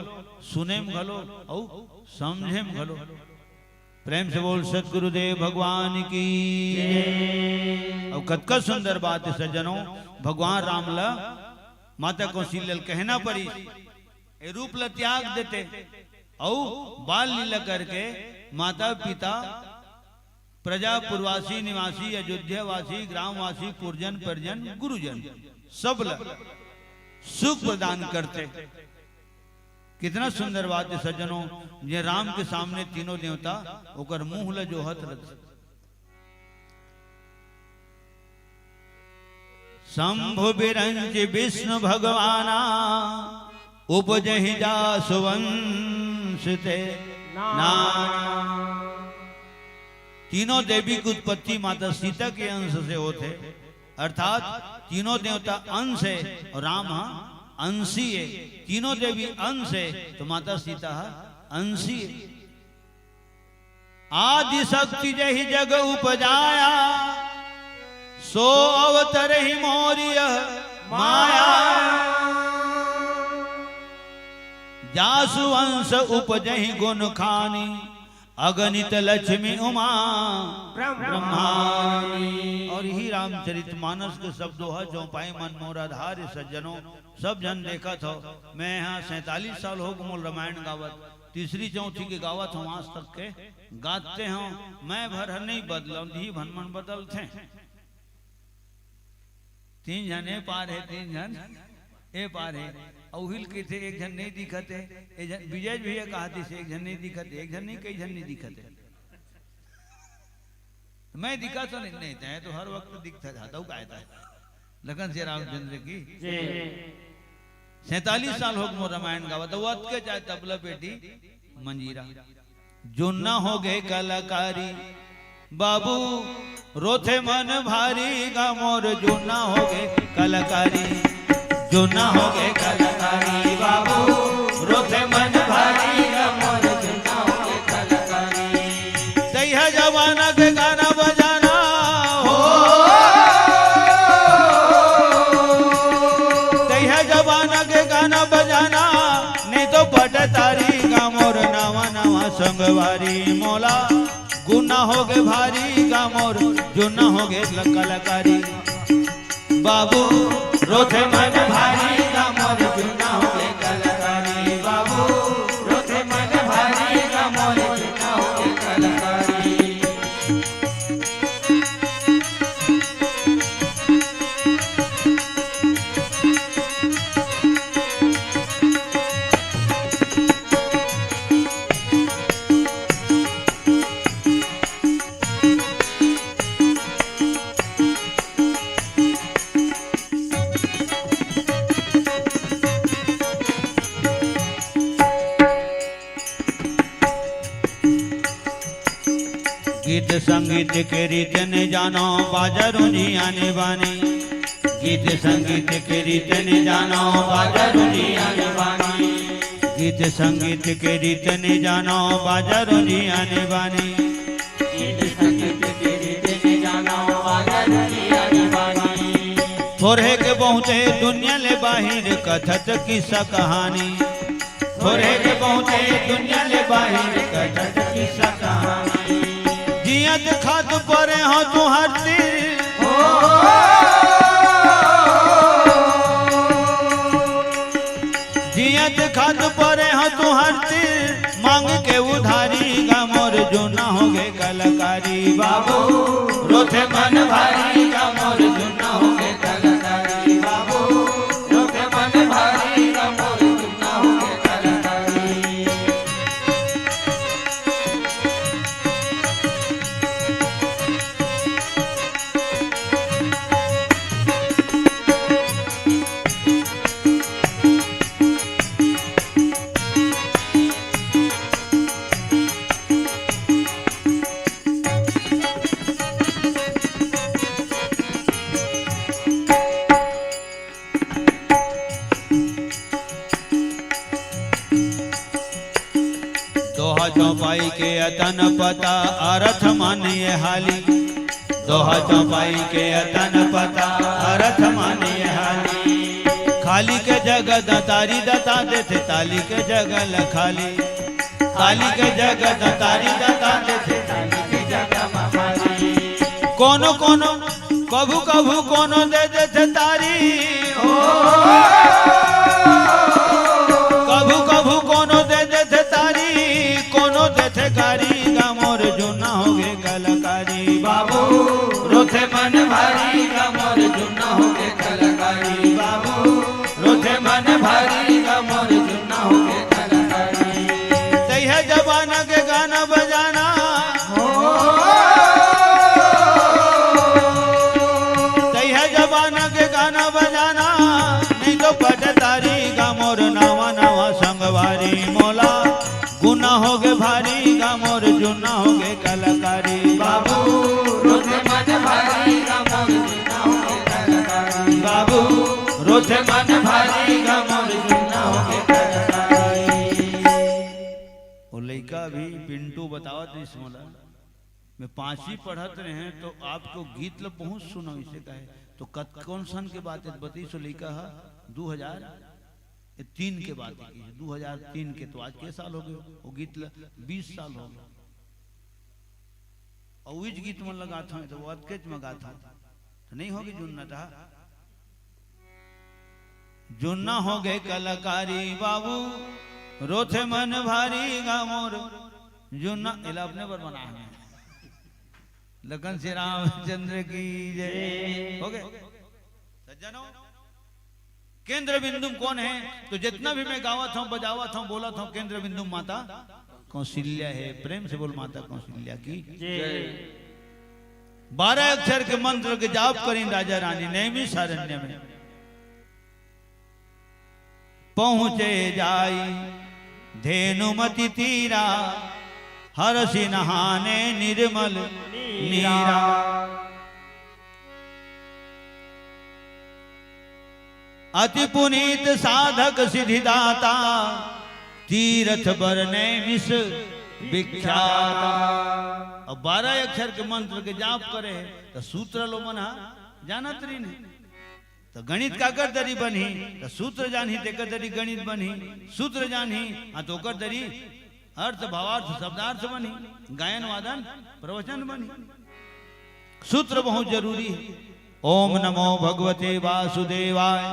सुने भलो और समझे भलो। प्रेम से बोल सतगुरुदेव भगवान की। अब कतका सुंदर बात है सज्जनों, भगवान रामला माता कौशल्या कहना पड़ी ए रूप ल त्याग देते और बाल लीला करके माता पिता प्रजा पूर्वासी निवासी अयोध्यावासी ग्रामवासी पुरजन परिजन गुरुजन सब ल सुख प्रदान करते। कितना सुंदर बात है सज्जनों, ये राम के सामने तीनों देवता ओकर मुंह ल जो हथ रथ। शंभु बिरंज विष्णु भगवाना उपजहि जासु वंश ते तीनों देवी की उत्पत्ति माता सीता के अंश से होते, अर्थात तीनों देवता अंश है और राम अंशी है। तीनों देवी अंश है तो माता सीता अंशी है। आदि शक्ति जहि जग उपजाया सो अवतर ही मोरिय माया। जासु वंश उपजहि गुण खानी अगणित लक्ष्मी उमा ब्रह्मानी। और ही रामचरितमानस के शब्दों है जो पाए मन मोरा धार्य सज्जनों सब जन देखा था। मैं यहाँ 47 साल हो गए रामायण गावत, तीसरी चौथी के गावत हूँ आज तक के गाते हूँ। मैं भर नहीं बदला धी भनमन बदलते। 3 जन ए पार है 3 जन ए पार है। अहिल के थे एक जन नहीं दिखते, विजय भैया कहा थी से एक जन नहीं दिखते, एक जन नहीं कई जन नहीं दिखते। मैं दिखा तो नहीं था तो हर वक्त दिखता जाता हूँ कहता है लगन से रामचंद्र की। 47 साल हो गए रामायण गावा तो वत के चाहे तबला बेटी मंजीरा जो न हो गए कलाकारी बाबू रोथे मन भारी गा मोर जो न हो गए कलाकारी। जो न हो गए कलाकारी बाबू रोथे मन भारी गा मोर जो न हो गए कलाकारी। तैया जमाना के गाना बजाना हो, तैया जमाना के गाना बजाना नहीं तो पट तारी गा मोर नवा नवा संगवारी। मोला गुना हो गए भारी गा मोर जो न हो गए कलाकारी। बाबू रोथे मन भारी गा मोर जो न हो गए कलाकारी। बाबू रोथे मन भारी गा मोर जो न हो गए कलाकारी। गीत संगीत के रीत ने जानो बाजारों जी आने बानी। गीत संगीत के रीत ने जानो बाजारों जी आने बानी। गीत संगीत के रीत ने जानो बाजारों जी आने बानी। गीत संगीत के रीत ने जानो बाजारों जी आने बानी। थोड़े के बहुते दुनिया ले बाहिर कथत किस्सा कहानी। थोड़े के बहुते दुनिया ले बाहिर कथत किस्सा कहानी। जियत खात परे हो तू हरती जियत खात परे हो तू हरती मांग के उधारी गा मोर जो न हो गए कलाकारी। बाबू रोथे मन भारी गा मोर जो न हो गए कलाकारी। बाबू रोथे मन भारी गा मोर जो न हो गए कलाकारी। अतन पता अर्थ मानिए हाली, दोहा चौपाई के अतन पता अर्थ मानिए हाली। खाली के जगह दतारी दता देते ताली के जगह ल खाली, खाली के जगह दतारी दता देते ताली के जगह खाली। कोनो कोनो कभू कभू कोनो दे देते तारी, कभू कभू कोनो दे देते तारी, कोनो देते गारी गामोर जुना हो गे कलाकारी। बाबू रोथे मन भारी गामोर जुना हो गे कलाकारी। बाबू रोथे मन भारी गामोर जुना हो गे कलाकारी। तैह जबाना के गाना बजाना, तैह जबाना के गाना बजाना, नहीं तो पटतारी गामोर नावा नावा संगवारी। मोला गुना हो गे भारी गामोर जुना हो गे कलाकारी। बाबू रोथे मन भारी गामोर जुना हो गे कलाकारी। बाबू रोथे मन भारी गामोर जुना हो गे कलाकारी। वो लड़का भी पिंटू बतावत इस मोला मैं 5वीं पढ़त रहे तो आपको गीत ल बहुत सुना इसे कहे तो कौन सन के बात है बती सो लड़का है 2003 के बात की है 2003 के तो आज के साल हो गए वो गीत 20 साल हो गए और उस गीत में लगा था तो वो अटकेच में गा था तो नहीं होगी जुन्ना था जुन्ना हो गए कलाकारी। बाबू रोथे मन भारी गामोर जुन्ना इला अपने पर बना है लखन श्री रामचंद्र की जय। हो गए सज्जनों केंद्र बिंदु कौन है तो जितना भी मैं गावा था बजावा था बोला था केंद्र बिंदु माता कौशल्या है। प्रेम से बोल माता कौशल्या की जय। 12 अक्षर के मंत्र के जाप करें राजा रानी नैमी सारण्य में पहुंचे जाई धेनुमति तीरा हरसि नहाने निर्मल नीरा। अति पुनीत साधक सिद्धिदाता तीर्थ बरने विष विख्याता। अब 12 अक्षर के मंत्र के जाप करे तो सूत्र लो मना जानत रही नहीं तो गणित का कर दरी बनी तो सूत्र जानी ते कर दरी गणित बनी सूत्र जानी हाँ तो कर दरी अर्थ भावार्थ शब्दार्थ बनी गायन वादन प्रवचन बनी सूत्र बहुत जरूरी है। ओम नमो भगवते वासुदेवाय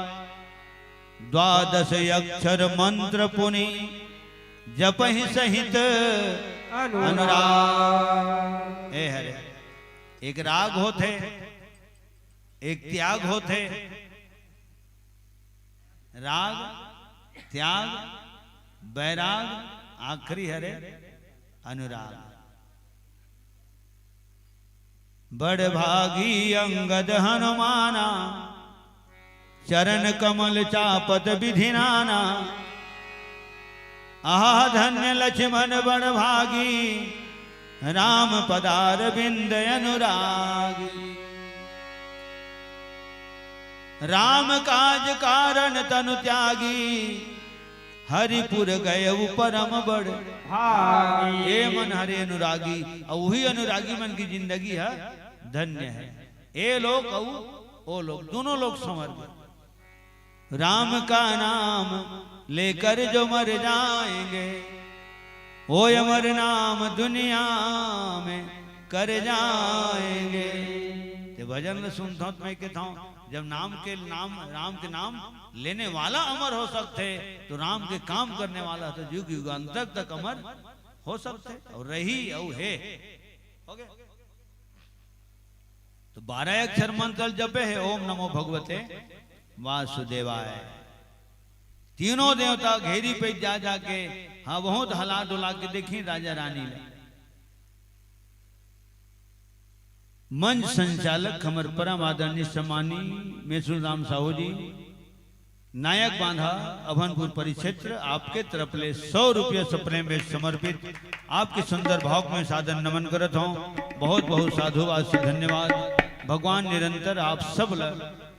12 अक्षर मंत्र पुनि जपहि सहित अनुराग। ए हरे एक राग होते एक त्याग होते राग त्याग बैराग आखिरी हरे अनुराग। बड़ भागी अंगद हनुमाना चरण कमल चापत विधिनाना। आहा धन्य लक्ष्मण बड़ भागी राम पदार बिंद अनुरागी। राम काज कारण तनु त्यागी हरिपुर गए परम बड़ भागी। ए मन हरे अनुरागी और वही अनुरागी मन की जिंदगी है धन्य है। ए लोग ओ लोग दोनों लोग समर गए। राम का नाम लेकर जो मर जाएंगे वो अमर नाम दुनिया में कर जाएंगे। ते भजन सुनता हूं मैं कहता हूं जब राम के नाम लेने वाला अमर हो सकते तो राम के काम करने वाला तो युग युगांतर तक अमर हो सकते और रही और है। तो 12 अक्षर मंत्र जपे है ओम नमो भगवते वासुदेवाय। तीनों देवता घेरी पे जा जाके हाँ बहुत हला डुला के देखी राजा रानी ने। मंच संचालक हमारे परम आदरणीय सम्मानी मेसुराम साहू जी नायक बांधा अभनपुर परिक्षेत्र आपके तरफ ले 100 रुपये सपने में समर्पित आपके सुंदर भाव में सादर नमन करत हूँ। बहुत बहुत साधुवाद से धन्यवाद। भगवान निरंतर आप सब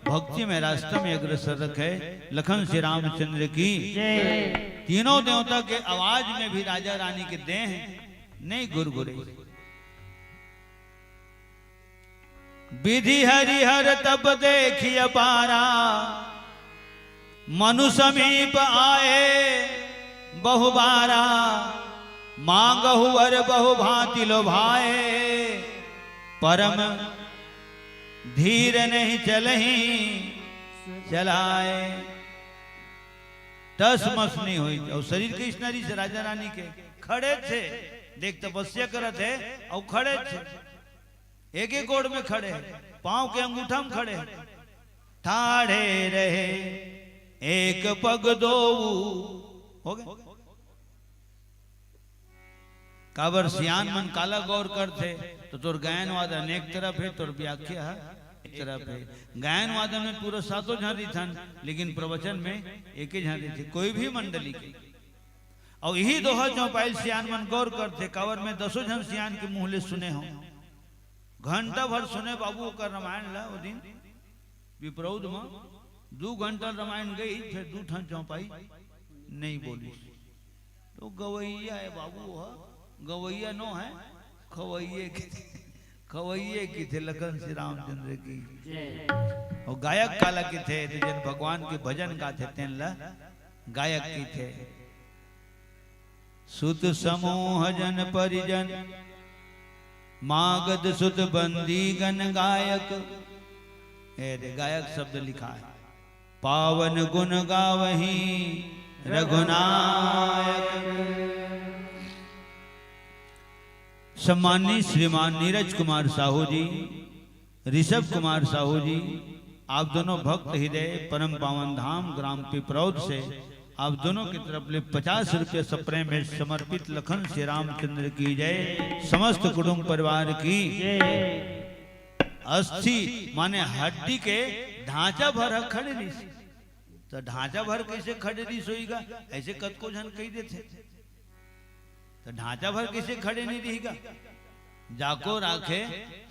भक्ति में रास्ते में अग्रसर रखे। लखन श्री रामचंद्र की तीनों देवता के आवाज में भी राजा रानी के देह नहीं गुरगुरे। विधि हरिहर तब देखिय पारा, मनु समीप आए बहुबारा, मांगहु वर बहु भांति लोभाए, परम धीर नहीं चलही चलाए। टस मस नहीं हुई और शरीर के स्नारी से राजा रानी के खड़े थे, देख तपस्या करत है और खड़े थे, एक एक गोड़ में खड़े, पांव के अंगूठा में खड़े, ठाड़े रहे एक पग दो हो गए। काबर सियान मन काला गौर करते तो तोर गायन वाद अनेक तरफ है, तोर व्याख्या एक तरफ है। गायन वादन में पूरा सातों झांरी थन, लेकिन प्रवचन में एक ही झांरी थी कोई भी मंडली की। और यही दोहा चौपाइल सियान मन गौर करते, कावर में 10 जन सियान के मुंह ले सुने हो, घंटा भर सुने बाबू का रामायण ला। वो दिन विप्रौद में 2 घंटा रामायण गई, फिर 2 ठन चौपाई नहीं बोली। तो गवैया है बाबू, गवैया नो है, खवैये की थे लखन श्री रामचंद्र की। और गायक काला की थे, तो जिन भगवान के भजन गाते तेन ला गायक की थे। सुत समूह जन परिजन, मागध सुत बंदी गण गायक। गायक शब्द लिखा है, पावन गुण गावही रघुनायक। सम्मानी श्रीमान नीरज कुमार साहू जी, ऋषभ कुमार साहू जी, आप दोनों भक्त हृदय परम पावन धाम ग्राम पिपरौद से आप दोनों की तरफ ले 50 रुपये सप्रेम में समर्पित लखन श्री रामचंद्र की जय। समस्त कुटुंब परिवार की अस्थि माने हड्डी के ढांचा भर खड़े रही, तो ढांचा भर कैसे खड़े रही सोईगा, ऐसे कद को जन कही देते, तो ढांचा भर कैसे खड़े नहीं रहेगा। जाको राखे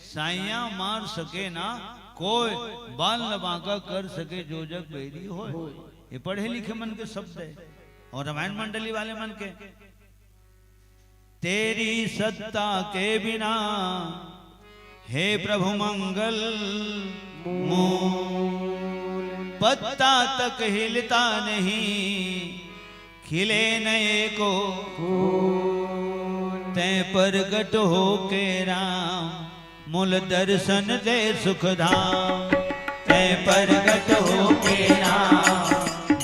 साइया मार सके ना कोई, बाल लबाका कर सके जो जग बेरी हो। ये पढ़े लिखे मन के शब्द है, और रामायण मंडली वाले मन के। तेरी सत्ता के बिना हे प्रभु मंगल मूल, पत्ता तक हिलता नहीं, खिले नए को तै प्रगट हो के राम, मूल दर्शन दे सुख धाम। तै प्रगट हो के राम,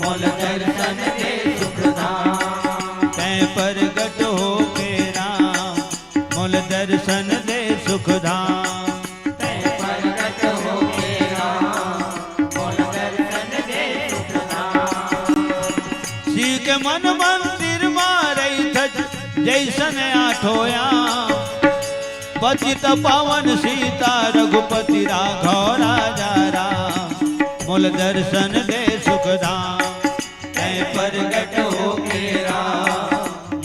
मूल दर्शन दे सुख धाम। तै प्रगट हो के राम, मूल दर्शन दे सुख धाम। तै प्रगट हो के राम, मूल दर्शन दे सुख धाम। श्री के मन मंदिर मारई थज जैसन आठोया, पतित पावन सीता रघुपति राघव राजा राम, मूल दर्शन दे सुख धाम। तै प्रगट हो के राम,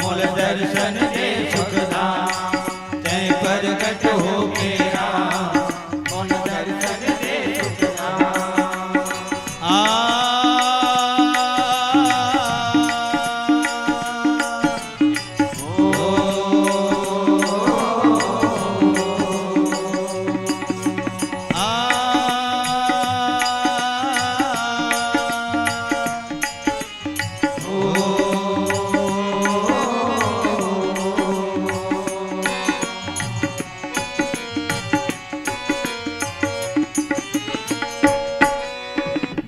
मूल दर्शन दे सुख धाम। तै प्रगट हो के राम, मूल दर्शन दे सुख धाम।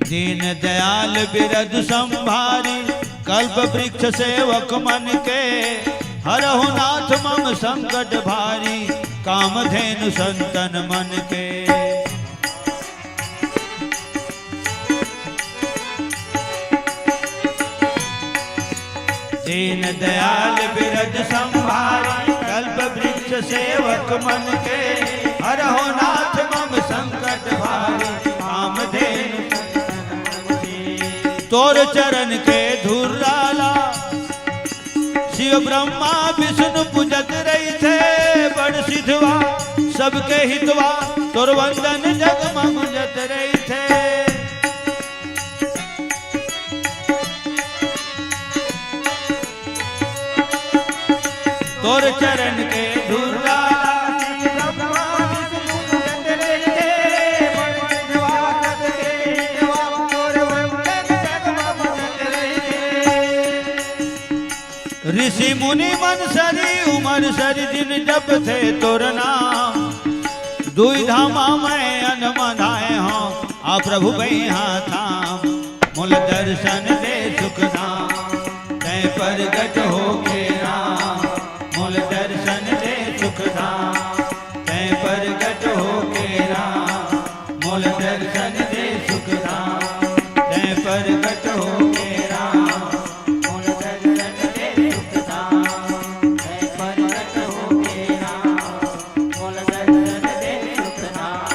दीन दयाल बिरद संभारी, कल्प वृक्ष सेवक मन के, हरहु नाथ मम संकट भारी, कामधेनु संतन मन के। दीन दयाल बिरद संभारी, कल्प वृक्ष सेवक मन के, हरहु नाथ मम संकट भारी, कामधेनु तोर चरण के धूर डाला। शिव ब्रह्मा विष्णु पूजत रही थे, बड़ सिद्धवा सबके हितवा, तोर वंदन जग मगुजत रही थे। तोर चरण के धूला ऋषि मुनि मन सरी उमर सरी दिन जप थे तोर नाम दुई धामा में अनमनाए हो आ प्रभु यहाँ थाम मूल दर्शन दे सुख धाम तय प्रगट हो के राम मूल दर्शन दे सुख धाम तय प्रगट हो के राम मूल दर्शन दे सुख धाम तय प्रगट हो के राम मूल दर्शन दे सुख धाम तय प्रगट हो के राम मूल दर्शन दे सुख धाम।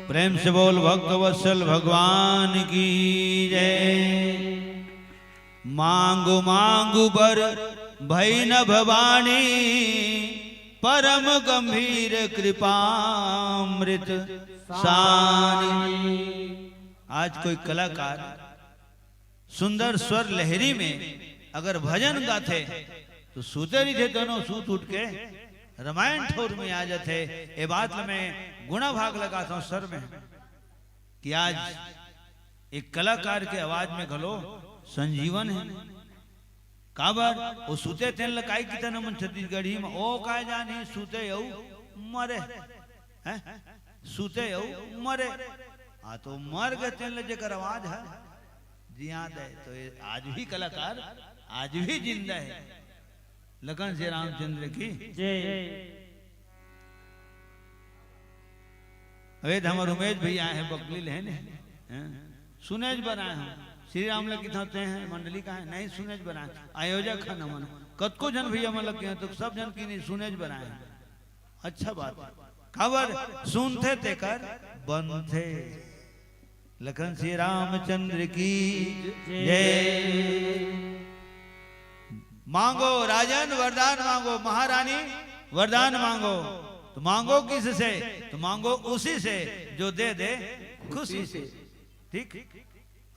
प्रेम से बोल भक्त वत्सल भगवान की जय। मांगु मांगु बर भई न भवानी परम गंभीर कृपामृत सानी। आज कोई कलाकार सुंदर स्वर लहरी में अगर भजन गाते तो सूते नहीं थे दोनों सूत उठ के रामायण ठोर में आ जाते। ये बात में गुणा भाग लगाता हूं सर में कि आज एक कलाकार के आवाज में घलो संजीवन है। काबर वो सूते तेन लकाई की तना मन छत्तीसगढ़ी में ओ का जानी सूते यऊ मरे हैं सूते यऊ मरे आ तो मर गए तेन जेकर आवाज है जियाद है। तो ये आज भी कलाकार आज भी जिंदा है। लखन श्री रामचंद्र की जय। अवैध हमारे उमेश भैया है बकलील है ने सुनेज बनाए हैं श्री राम लग किथे हैं मंडली का है नहीं सुनेज बनाए आयोजक है नमन कतको जन भैया मन लग हैं तो सब जन की नहीं सुनेज बनाए। अच्छा बात खबर सुनते तेकर बनते। लखन श्री रामचंद्र की जय। मांगो राजन वरदान मांगो महारानी वरदान मांगो तो मांगो किस से तो मांगो उसी से जो दे दे खुशी से। ठीक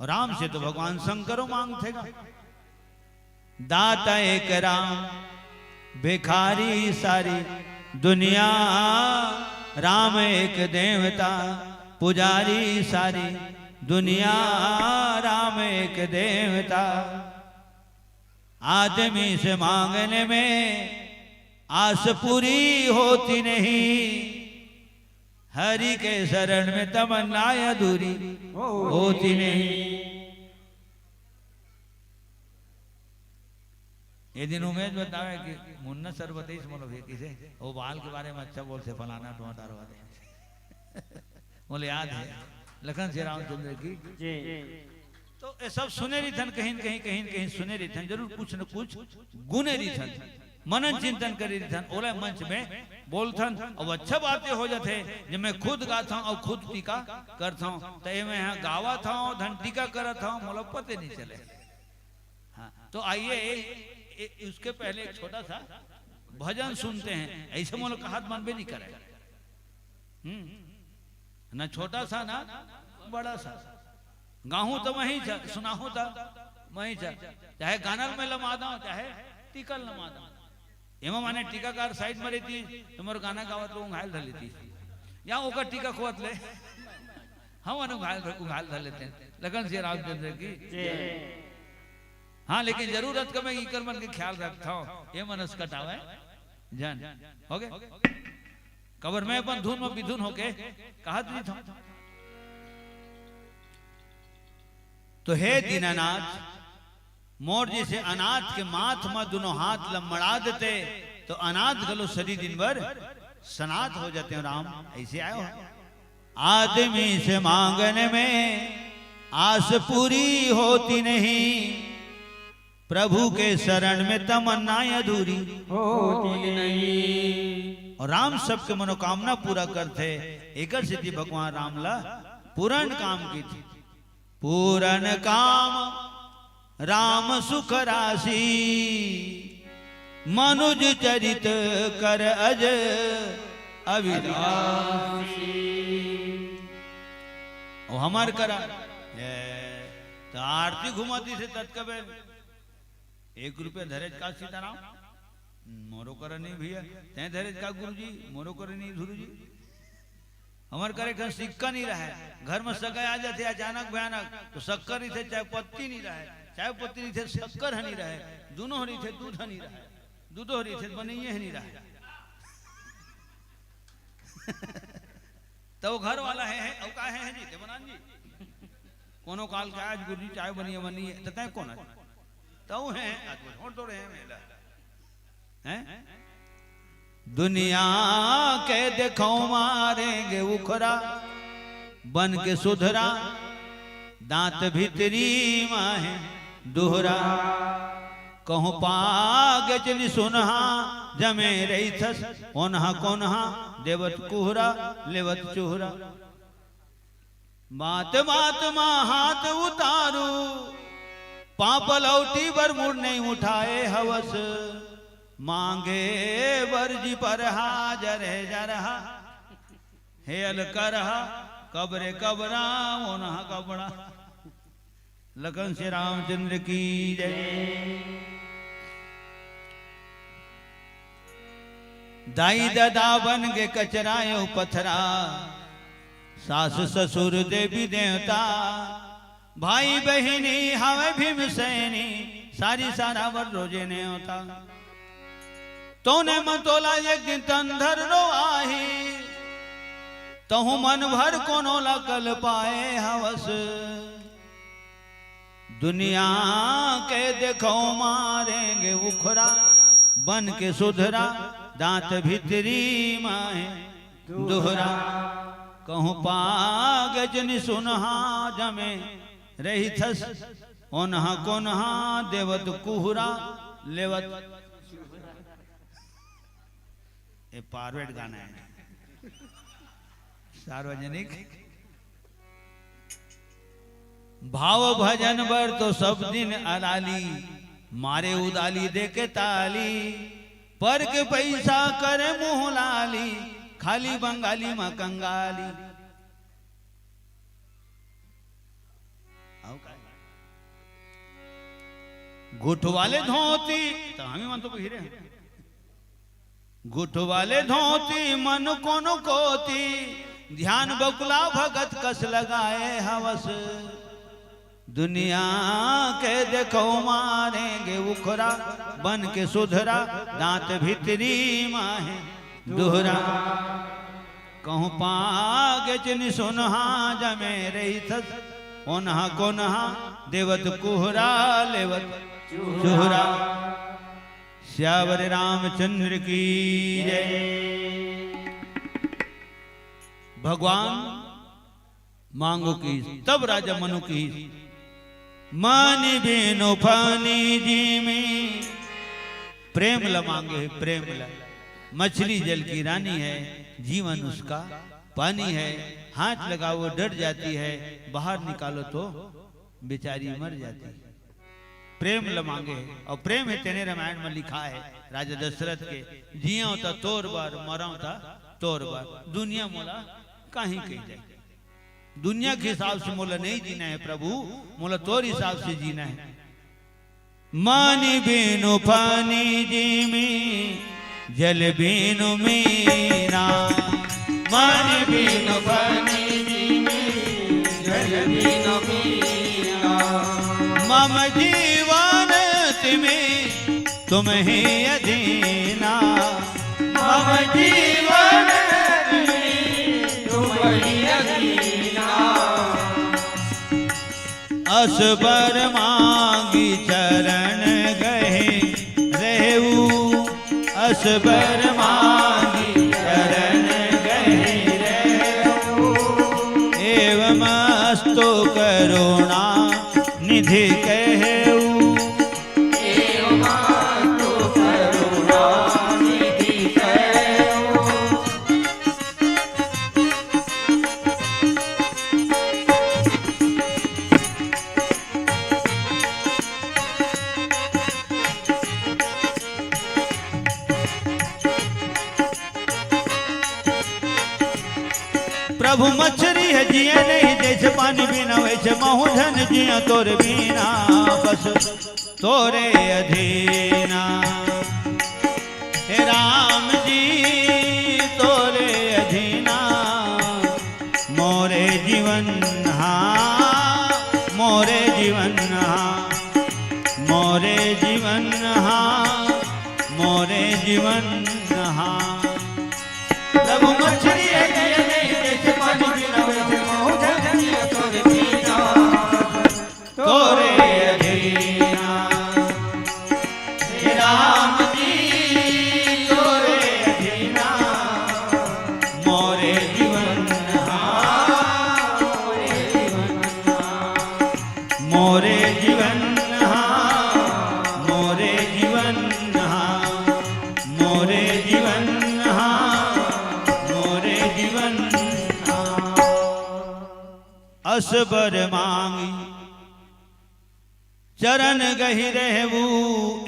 राम से तो भगवान शंकरो मांगते गा। दाता एक राम भिखारी सारी दुनिया राम एक देवता पुजारी सारी दुनिया राम एक देवता। आदमी से मांगने में आस पूरी होती नहीं हरि के शरण में तमन्ना अधूरी होती नहीं। ये दिन उमेश बतावे कि मुन्ना सर बताइए मतलब है किसे वो बाल के बारे में अच्छा बोलते फलाना टमाटर वाले बोले याद है लखन श्री रामचंद्र की तो ये सब सुनेरी थन कहीं कहीं कहीं कहीं सुनेरी थन जरूर कुछ न कुछ गुनेरी थन मनन चिंतन करी थन ओला मंच में बोलथन और अच्छा बातें हो जाते जब मैं खुद गाता हूँ और खुद टीका करता हूँ तो ये मैं यहाँ गावा था धन टीका करता हूँ मतलब पते नहीं चले। हाँ तो आइए उसके पहले एक छोटा सा भजन सुनते हैं ऐसे मोल का हाथ मन भी नहीं करे न छोटा सा ना बड़ा सा गाहूं तो वहीं सुनाहू था वहीं चाहे गानल में लमा दो चाहे टीकल लमा दो एमा माने टीकाकार साइड में रहती तुम्हारे गाना गावत लोग घायल धर लेती या ओकर टीका खोत ले हम घायल धर लेते हैं। लखन श्री रामचंद्र की हाँ लेकिन जरूरत का मैं इकर मन के ख्याल रखता हूँ ये मनस कटावे जान हो गए कबर में अपन धुन में विधुन होके कहा दी था। तो हे दीनानाथ मोर जैसे अनाथ के माथ में दोनों हाथ लमड़ा देते तो अनाथ गलो सरी दिन भर सनाथ हो जाते हैं। राम ऐसे आयो आदमी से मांगने में आस पूरी होती नहीं प्रभु के शरण में तमन्ना अधूरी होती नहीं। और राम सबके मनोकामना पूरा करते एक सिद्धि भगवान रामला पूर्ण काम की थी। पूर्ण काम राम सुख राशि मनुज चरित कर अज अविनाशी। और हमार करा तो आरती घुमाती से तत्कबे ₹1 धरेज का सीताराम मोरो कर नहीं भैया तय धरेज का गुरुजी मोरो कर नहीं गुरुजी हमारे करे घर सिक्का नहीं रहा है घर में सगाई आ जाते अचानक भयानक तो शक्कर नहीं थे चाहे पत्ती नहीं रहे चाहे पत्ती नहीं थे शक्कर नहीं रहे दोनों हरी थे दूध नहीं रहे दूध हरी थे बनइए नहीं रहे तो वो घर वाला है अब का है जी देवनान जी कोनो काल का आज गुरुजी चाय बनिए बनिए तो तय कौन है तो है आज छोड़ तो रहे मेला हैं दुनिया के देखो मारेंगे उखरा बन के सुधरा दांत भीतरी माहे दोहरा कहूँ पागे चली सुनहा जमे रही थस ओनहा कोनहा देवत कुहरा लेवत चुहरा बात बात माँ हाथ उतारू पाप लौटी बर मुड़ नहीं उठाए हवस मांगे वर्जी पर हाजर है जरहा हेल करहा कब्रे कबरा ओनहा कबड़ा लखन श्री रामचंद्र की जय। दाई दादा बन के कचरायो पथरा सास ससुर देवी देवता भाई बहिनी हवे भीम सैनी सारी सारा वर रोजे ने होता तोने मन तोला एक दिन तंधर रो आही तहु मन भर कोनो लकल पाए हवस दुनिया के देखो मारेंगे उखरा बन के सुधरा दांत भीतरी माहे दोहरा कहूँ पाग जनि सुनहा जमे रही थस ओनहा कोनहा देवत कुहरा लेवत ये पारवेट गाना है सार्वजनिक भाव भजन बर तो सब दिन अलाली मारे उदाली दे के ताली पर के पैसा करे मुँह लाली खाली बंगाली माँ कंगाली गुठ वाले धोती तो हम ही मन तो हीरे गुठ वाले धोती मन कोनो कोती ध्यान बकुला भगत कस लगाए हवस दुनिया के देखो मारेंगे उखरा बन के सुधरा दांत भीतरी माहे दोहरा कहूँ पागे चिनि सुनहा जमे रही थस ओनहा कोनहा देवत कुहरा लेवत चुहरा श्यावर रामचंद्र की जय। भगवान मांगो की तब राजा मनु की मानी बेनो फानी जी में प्रेम ल मांगे प्रेम ल मछली जल की रानी है जीवन उसका पानी है हाथ लगाओ डर जाती है बाहर निकालो तो बेचारी मर जाती है प्रेम ल मांगे और प्रेम है तेने रामायण में लिखा है राजा दशरथ के जियो था तोर बार मरो था तोर बार दुनिया मोला कहीं कहीं जाए दुनिया के हिसाब से मोला नहीं जीना है प्रभु मोला तोर हिसाब से जीना है मानी बीनु पानी जी में जल बीनु मीना मानी बीनु पानी जी में जल बीनु मीना मम जीवन में तुम ही अधीना मम जीवन में तुम ही अधीना असबर मांगी चरण गए रेऊ असबर मांगी चरण गए रेऊ एवं अस्तु करुणा निधि कहू एवं अस्तु करुणा निधि कहू प्रभु मछली है जिया नहीं जैसे पानी बिना वैसे महू धन जिया तोर बिना बस तोरे अधीना। हे राम जी तोरे अधीना मोरे जीवन हाँ मोरे जीवन हाँ मोरे जीवन हाँ मोरे जीवन हाँ। प्रभु मछली जैसे पानी बिना वैसे मोह तोरे बिना तोरे अधीना। हे राम जी तोरे अधीना मोरे जीवन हाँ मोरे जीवन हाँ मोरे जीवन हाँ मोरे जीवन हाँ मोरे जीवन हाँ। असबर मांगी चरण गहि रहू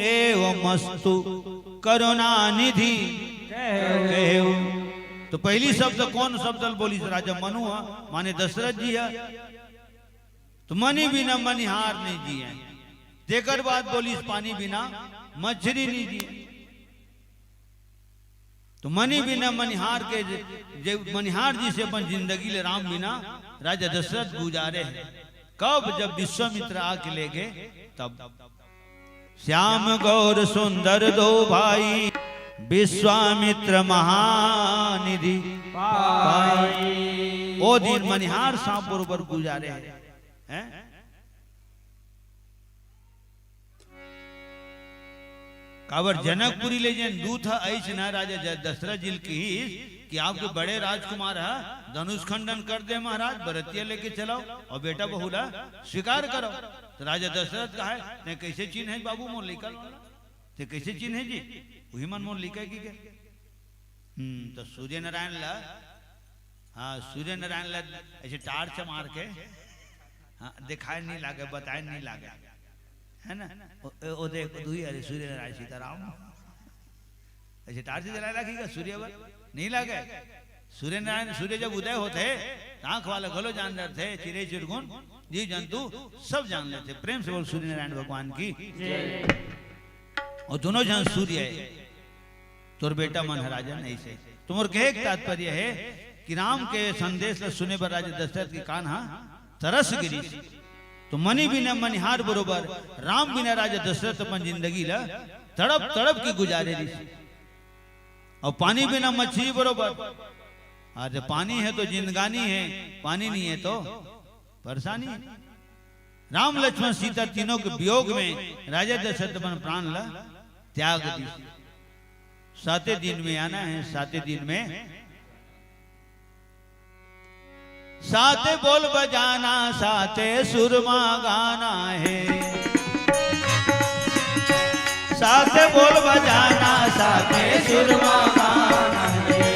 एव मस्तु करुणा निधि कहू। तो पहली शब्द कौन शब्द बोली राजा मनु माने दशरथ जी है। तो मनी बिना मनिहार नहीं जिए। देकर बात बोली पानी बिना मछली नहीं जिए। तो मनी बिना मनिहार के मनिहार जी से अपन जिंदगी ले राम बिना राजा दशरथ गुजारे हैं। कब जब विश्वामित्र आके ले गए तब। श्याम गौर सुंदर दो भाई विश्वामित्र महानिधि पाई। ओ दिन मनिहार सांप बरोबर गुजारे हैं। काबर जनकपुरी ले जन दूत है ऐसे ना राजा दशरथ जी की कि आपके बड़े राजकुमार है धनुष खंडन कर दे महाराज बरतिया लेके चलाओ और बेटा बहुला स्वीकार करो। तो राजा दशरथ का है ने कैसे चिन्ह है बाबू मोर लिखल ते कैसे चिन्ह है जी वही मन मोर लिखा की के। तो सूर्य नारायण ला हाँ सूर्य नारायण ला ऐसे टार्च मार के हाँ दिखाई नहीं लागे बताए नहीं लागे है ना। ओ देख दुई अरे सूर्य नारायण सीताराम ऐसे टार्च जला रखीगा सूर्य पर नहीं लगे। सूर्य नारायण सूर्य जब उदय होते आंख वाले गलो जान रहे थे चिड़े चिड़गुन जीव जंतु सब जान लेते। प्रेम से बोल सूर्य नारायण भगवान की। और दोनों जन सूर्य है तोर बेटा मन है राजन ऐसे। तुम्हार कहे तात्पर्य है कि राम के संदेश सुने पर राजा दशरथ की कान हाँ तरस गिरी। तो मनी बिना मनिहार बरोबर राम बिना राजा दशरथ अपन जिंदगी ला तड़प तड़प की गुजारे रही। और पानी बिना मछली बरोबर। आज पानी है तो जिंदगानी है पानी नहीं है तो परेशानी है। राम लक्ष्मण सीता तीनों के वियोग में राजा दशरथ अपन प्राण ला त्याग दी। 7 दिन में आना है 7 दिन में 7 बोल बजाना 7 सुरमा गाना है। 7 बोल बजाना 7 सुरमा गाना है।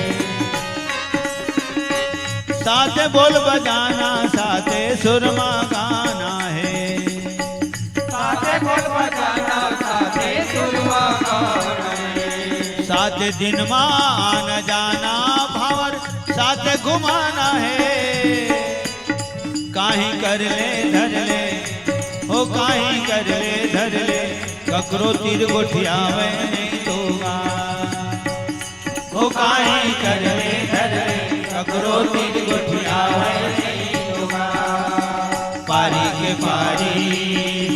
7 बोल बजाना 7 सुरमा गाना है। 7 बोल बजाना 7 सुरमा गाना है। 7 दिन मान जाना भावर 7 घुमाना है। काहीं कर ले धर ले हो काहीं कर ले धर ले ककरो तीर गोठियावे नहीं दूंगा। हो काहीं कर ले धर ले ककरो तीर गोठियावे नहीं दूंगा। पारी के पारी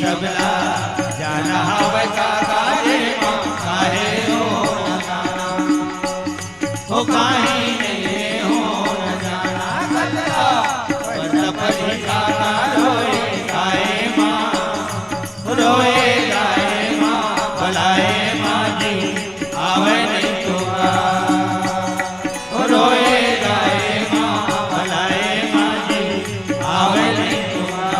सबला जाना हवे काका रे काहे हो न जाना। हो काहीं नहीं हो न जाना खतरा परी काका रोए गाए माँ रोए गाए माँ भलाए माँ जी आवे नहीं तोगा। रोए गाए माँ भलाए माँ जी आवे नहीं तोगा।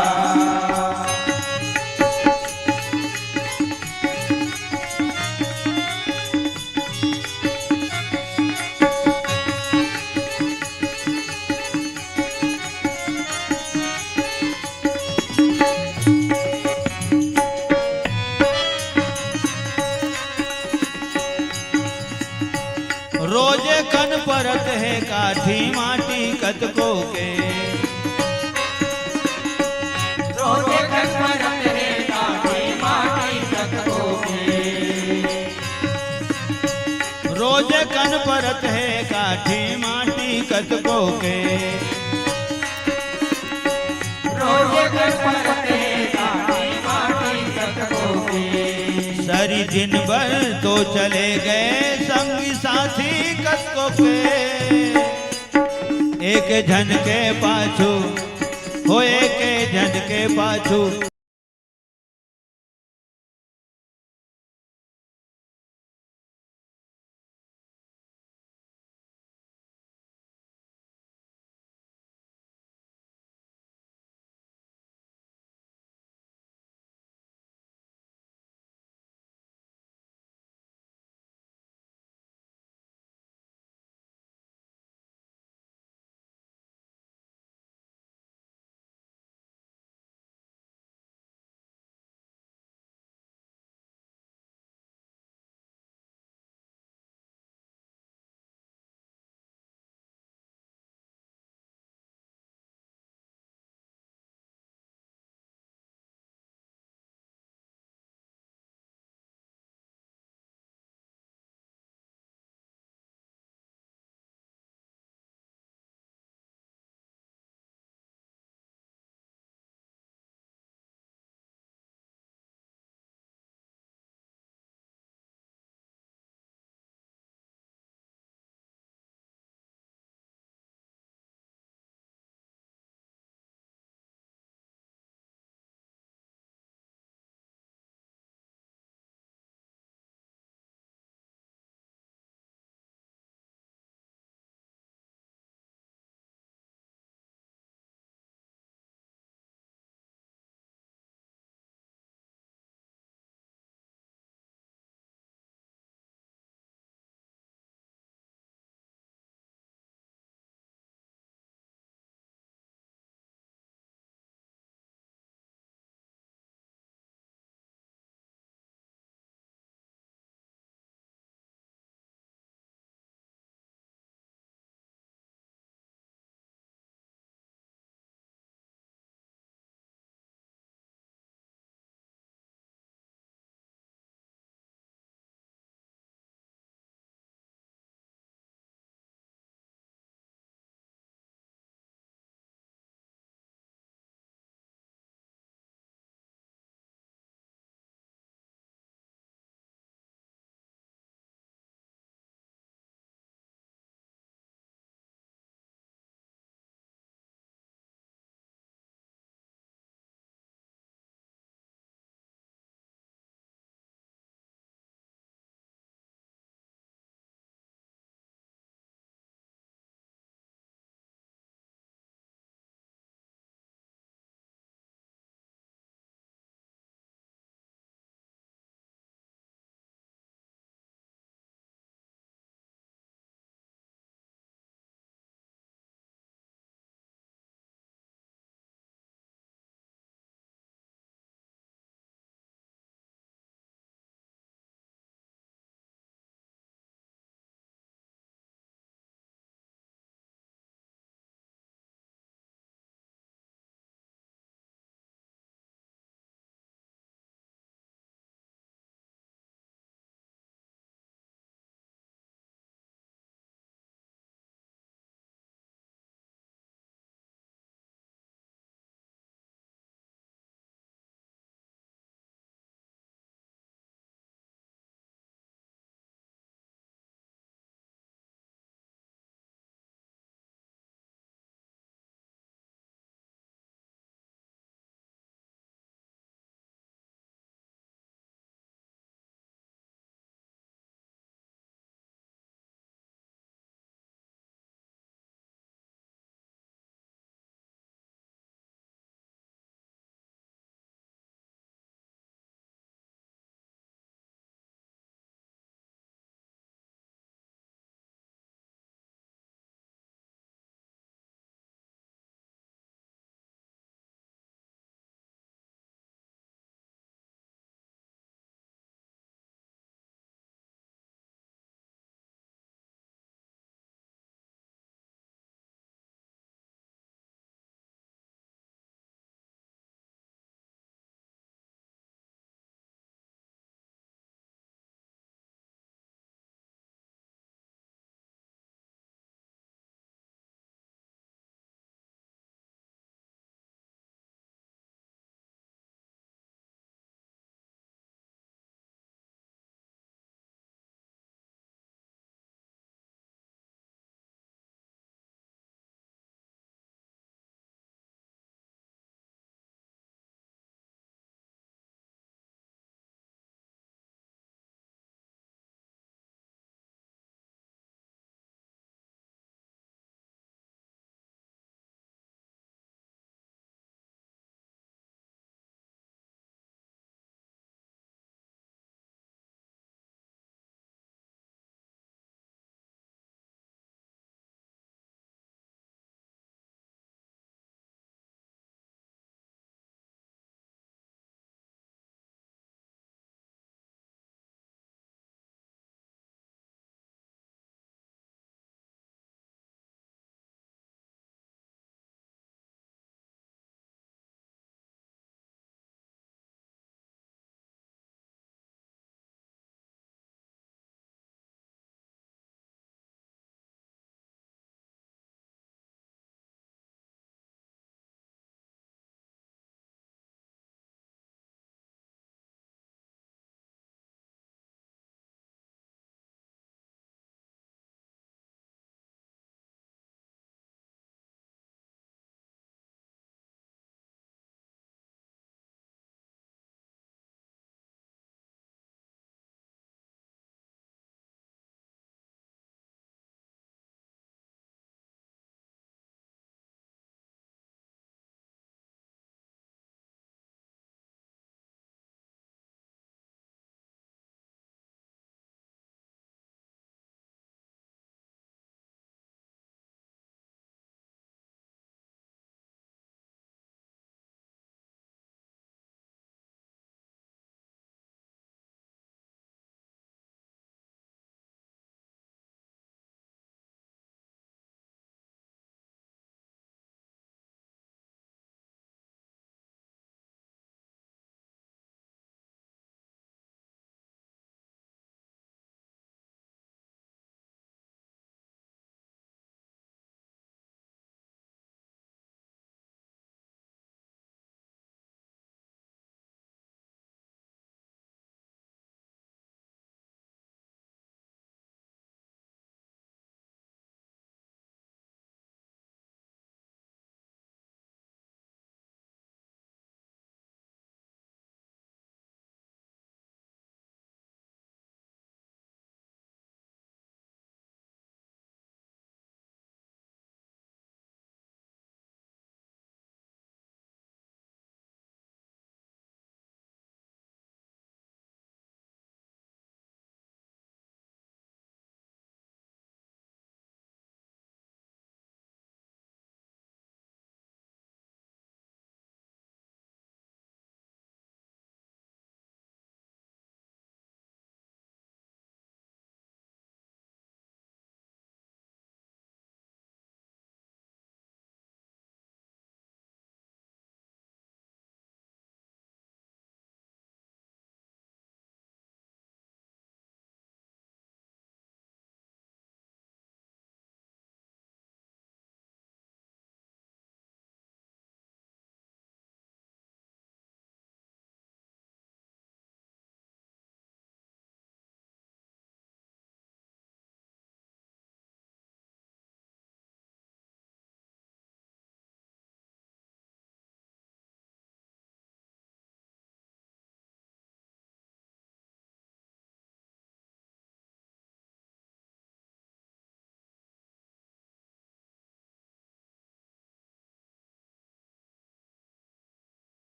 रोजे कन परत है काठी माटी कतको के। रोजे कन परत है काठी माटी कन परत है काठी माटी कतको के सारी दिन भर तो चले गए संगी साथी कतको के एक जन के पाछू हो एक जन के पाछू